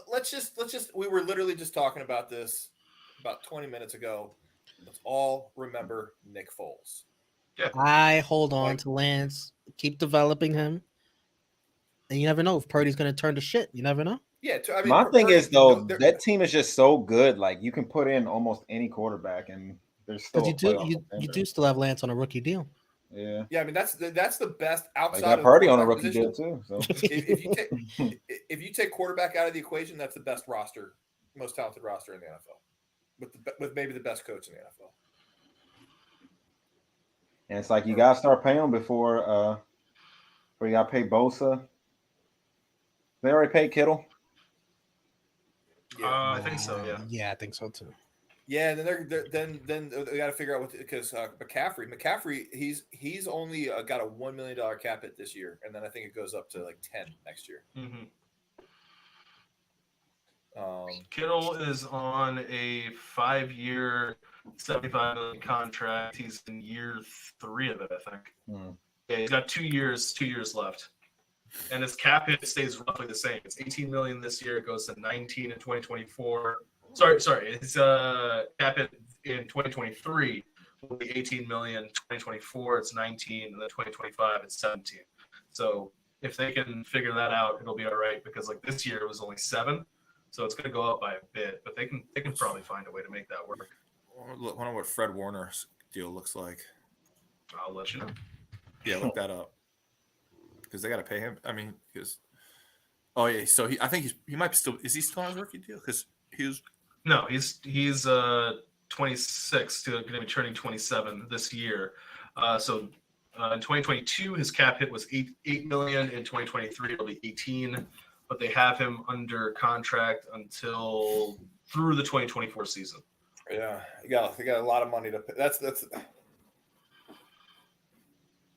Let's just we were literally just talking about this about 20 minutes ago. Let's all remember Nick Foles. I hold on Like- to Lance, keep developing him. And you never know if Purdy's going to turn to shit. You never know. Yeah, I mean, My thing Purdy, is though, they're- that team is just so good. Like you can put in almost any quarterback, and there's still Because a playoff you contender. do still have Lance on a rookie deal. Yeah, Yeah, I mean that's the best I outside got of Purdy on a quarterback rookie position. deal too. So If you take quarterback out of the equation, that's the best roster, most talented roster in the NFL, with maybe the best coach in the NFL. and it's like you gotta start paying them before you gotta pay Bosa. They already paid Kittle. I think so, yeah. Yeah, I think so too. Yeah, and then then they got to figure out what because McCaffrey he's only got a $1 million cap hit this year, and then I think it goes up to like 10 next year. Mhm. Um, Kittle is on a 5-year, $75 million contract. He's in year 3 of it, I think. Hmm. Yeah, he's got 2 years left, and his cap hit stays roughly the same. It's 18 million this year. It goes to 19 in 2024. Sorry. His cap hit in 2023 will be 18 million. 2024 it's 19, and then 2025 it's 17. So if they can figure that out, it'll be all right. Because like this year it was only 7, so it's going to go up by a bit. But they can probably find a way to make that work. I wonder what Fred Warner's deal looks like. I'll let you know. Yeah, look that up because they got to pay him. I mean, oh yeah, so I think he might be still. Is he still on his rookie deal? Because he was. No, he's 26, going to be turning 27 this year. So in 2022, his cap hit was 8 million. In 2023, it'll be 18. But they have him under contract until through the 2024 season. yeah, they got a lot of money to pay. That's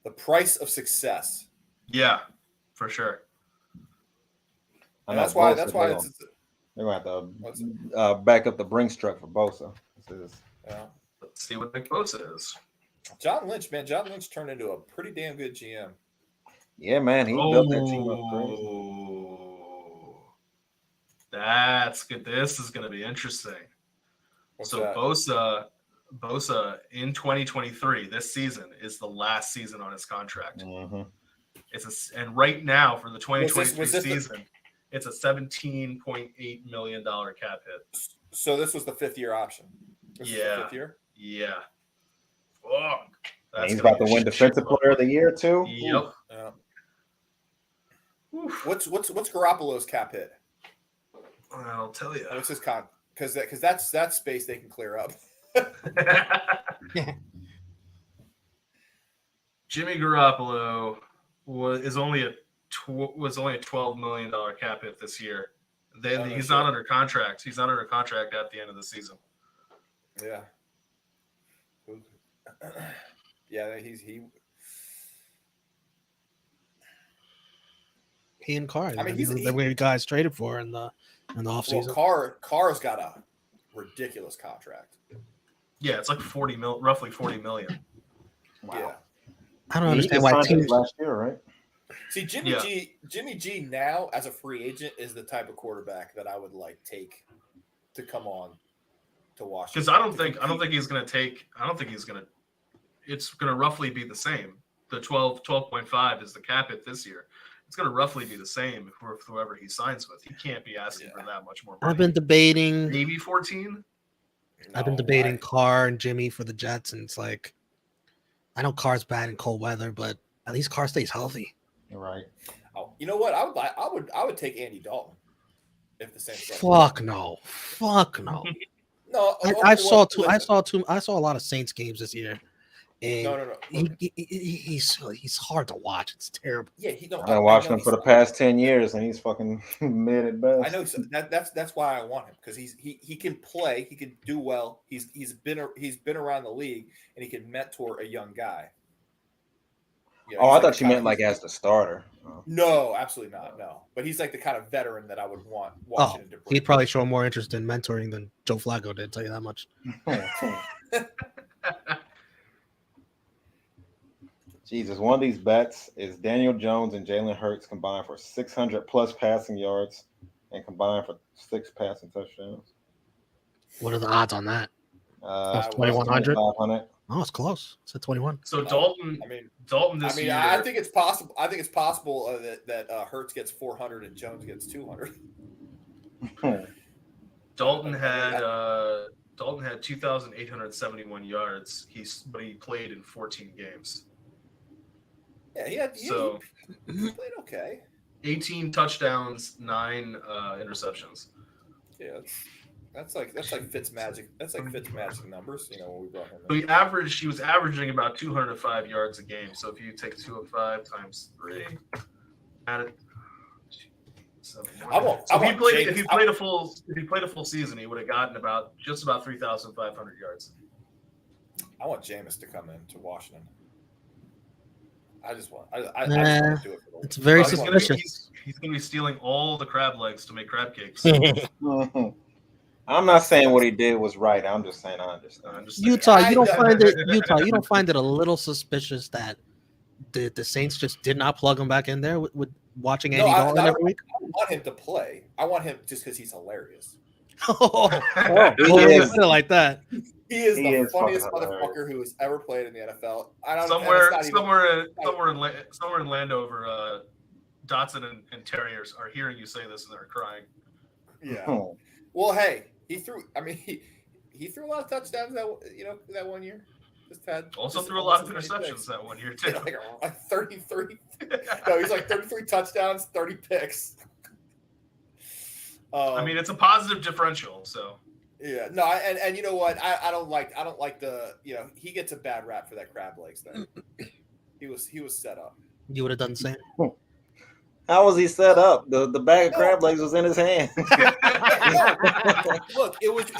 the price of success. Yeah, for sure. I And know that's why Bosa, it's they're gonna have what's to back up the Brinks truck for Bosa. yeah. Let's see what Nick Bosa is. John Lynch turned into a pretty damn good GM. Yeah, man, he built that team up crazy. Oh, that's good. This is going to be interesting. What's So that? Bosa in 2023, this season is the last season on his contract. Mhm. And right now for the 2023 was this the- season, it's a $17.8 million cap hit. So this was the 5th-year option. This is the Yeah. 5th year. Yeah. Fuck. And he's gonna about to be a win shit Defensive show. Player of the Year too. Yep. Yeah. Oof. What's Garoppolo's cap hit? I'll tell you. What's his con? Because that's space they can clear up. Jimmy Garoppolo was only a $12 million cap hit this year. He's not under contract. He's not under contract at the end of the season. Yeah. Yeah, He and Carr. I mean, the way guys traded for in the offseason. Carr's got a ridiculous contract. Yeah, it's like roughly 40 million. Wow. Yeah. I don't He understand just why signed it teams. last year, right? See, Jimmy G now as a free agent is the type of quarterback that I would like take to come on to Washington. Because I don't think he's going to take. I don't think he's going to. It's going to roughly be the same. The 12.5 is the cap hit this year. It's going to roughly be the same for whoever he signs with. He can't be asking for that much more money. I've been debating. Maybe 14. I've been debating Carr and Jimmy for the Jets, and it's like, I know Carr's bad in cold weather, but at least Carr stays healthy. You're right. Oh, you know what? I would take Andy Dalton if the same. Fuck no. No, I saw a lot of Saints games this year. And no. He's hard to watch. It's terrible. Yeah, I've been watching him for the past 10 years, and he's fucking mid at best. I know that's why I want him, because he can play, he can do well. He's been around the league, and he can mentor a young guy. You know, I thought you meant like as the starter. No, absolutely not. No, but he's like the kind of veteran that I would want Washington to bring. He'd probably show more interest in mentoring than Joe Flacco did. Tell you that much. Jesus, one of these bets is Daniel Jones and Jalen Hurts combined for 600 plus passing yards and combined for 6 passing touchdowns. What are the odds on that? 2,100. Oh, it's close. It's at 21. So Dalton. Dalton this year. I think it's possible. That Hurts gets 400 and Jones gets 200. Dalton had 2,871 yards. But he played in 14 games. Yeah, he played okay. 18 touchdowns, 9 interceptions. Yeah, that's like Fitzmagic. That's like Fitzmagic numbers. You know, when we brought him in. He was averaging about 205 yards a game. So if you take 205 times 3, add it. If he played a full season, he would have gotten just about 3,500 yards. I want Jameis to come in to Washington. I just want to do it. It's very suspicious. He's going to be stealing all the crab legs to make crab cakes. I'm not saying what he did was right. I'm just saying I understand. Utah, you don't find it a little suspicious that the Saints just did not plug him back in there with watching Andy Dalton every week? I want him to play. I want him just because he's hilarious. He like that. He is the funniest motherfucker who has ever played in the NFL. Somewhere in Landover, Dotson and Terriers are hearing you say this and they're crying. Yeah. Well, hey, he threw a lot of touchdowns that one year. Threw a lot of interceptions that one year too. Yeah, like 33. No, he's like 33 touchdowns, 30 picks. It's a positive differential. So yeah, no, and you know what? I don't like the he gets a bad rap for that crab legs thing. He was set up. You would have done the same. How was he set up? The bag of crab legs was in his hand. Look, it was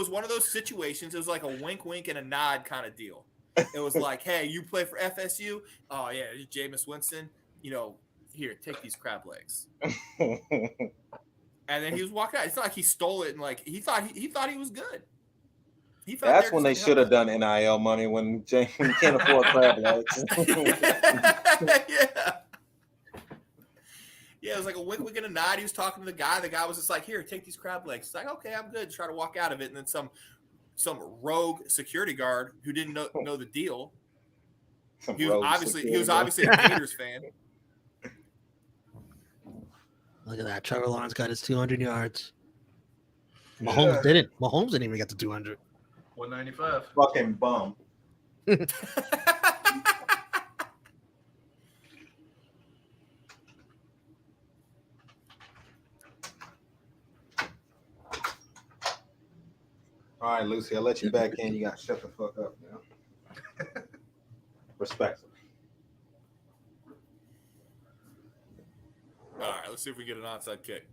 one of those situations. It was like a wink, wink, and a nod kind of deal. It was like, hey, you play for FSU? Oh yeah, Jameis Winston. Here, take these crab legs. And then he was walking out. It's not like he stole it and like he thought he was good. That's when they should have done NIL money when James can't afford crab legs. Yeah. Yeah, it was like a wink, wink, and a nod. He was talking to the guy. The guy was just like, "Here, take these crab legs." It's like, "Okay, I'm good." Try to walk out of it, and then some rogue security guard who didn't know the deal. He was obviously a Gators fan. Look at that. Trevor Lawrence got his 200 yards. Mahomes didn't. Mahomes didn't even get to 200. 195. Fucking bum. All right, Lucy, I'll let you back in. You got to shut the fuck up now. Respectfully. All right, let's see if we get an onside kick.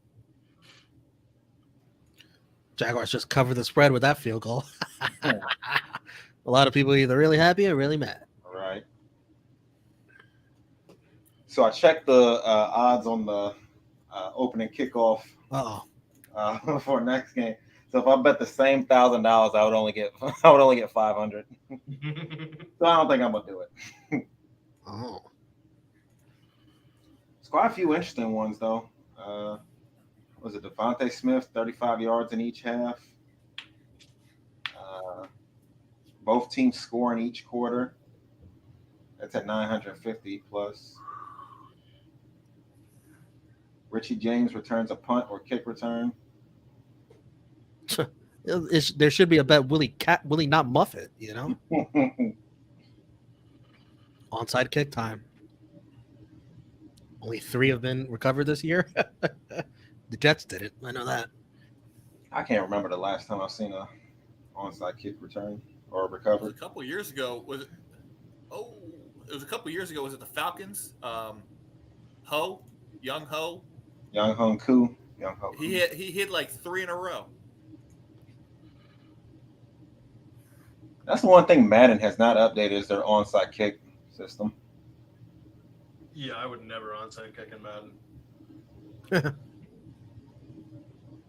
Jaguars just covered the spread with that field goal. A lot of people are either really happy or really mad. All right. So I checked the odds on the opening kickoff Oh, for next game. So if I bet the same $1,000, I would only get 500. So I don't think I'm gonna do it. oh, It's quite a few interesting ones though. Was it Devontae Smith, 35 yards in each half? Both teams scoring each quarter. That's at 950 plus. Richie James returns a punt or kick return. there should be a bet. Willie not muff it? You know, onside kick time. Only 3 have been recovered this year. The Jets did it. I know that. I can't remember the last time I've seen a onside kick return or It was recovered. a couple years ago. Was it? Oh, it was a couple years ago. Was it the Falcons? Young Ho. Young Hung Koo. He hit like 3 in a row. That's the one thing Madden has not updated is their onside kick system. Yeah, I would never onside kick in Madden.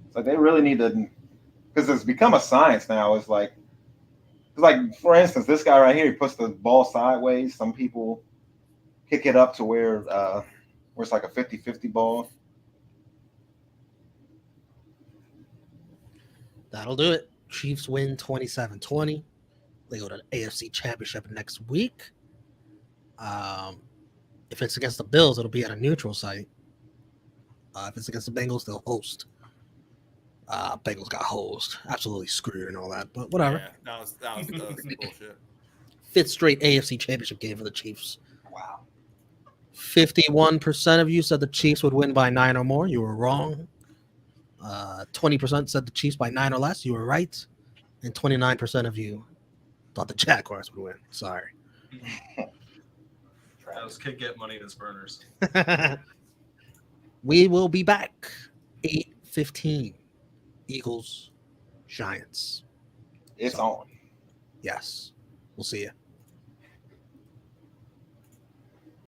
It's like they really need to, because it's become a science now. It's like, for instance, this guy right here, he puts the ball sideways. Some people kick it up to where it's like a 50-50 ball. That'll do it. Chiefs win 27-20. They go to the AFC Championship next week. If it's against the Bills, it'll be at a neutral site. If it's against the Bengals, they'll host. Bengals got hosed. Absolutely screwed and all that, but whatever. Yeah, that was bullshit. 5th straight AFC Championship game for the Chiefs. Wow. 51% of you said the Chiefs would win by 9 or more. You were wrong. 20% said the Chiefs by 9 or less. You were right. And 29% of you thought the Jaguars would win. Sorry. That was kid get money in his burners. We will be back 8:15. Eagles, Giants. It's on. Yes. We'll see you.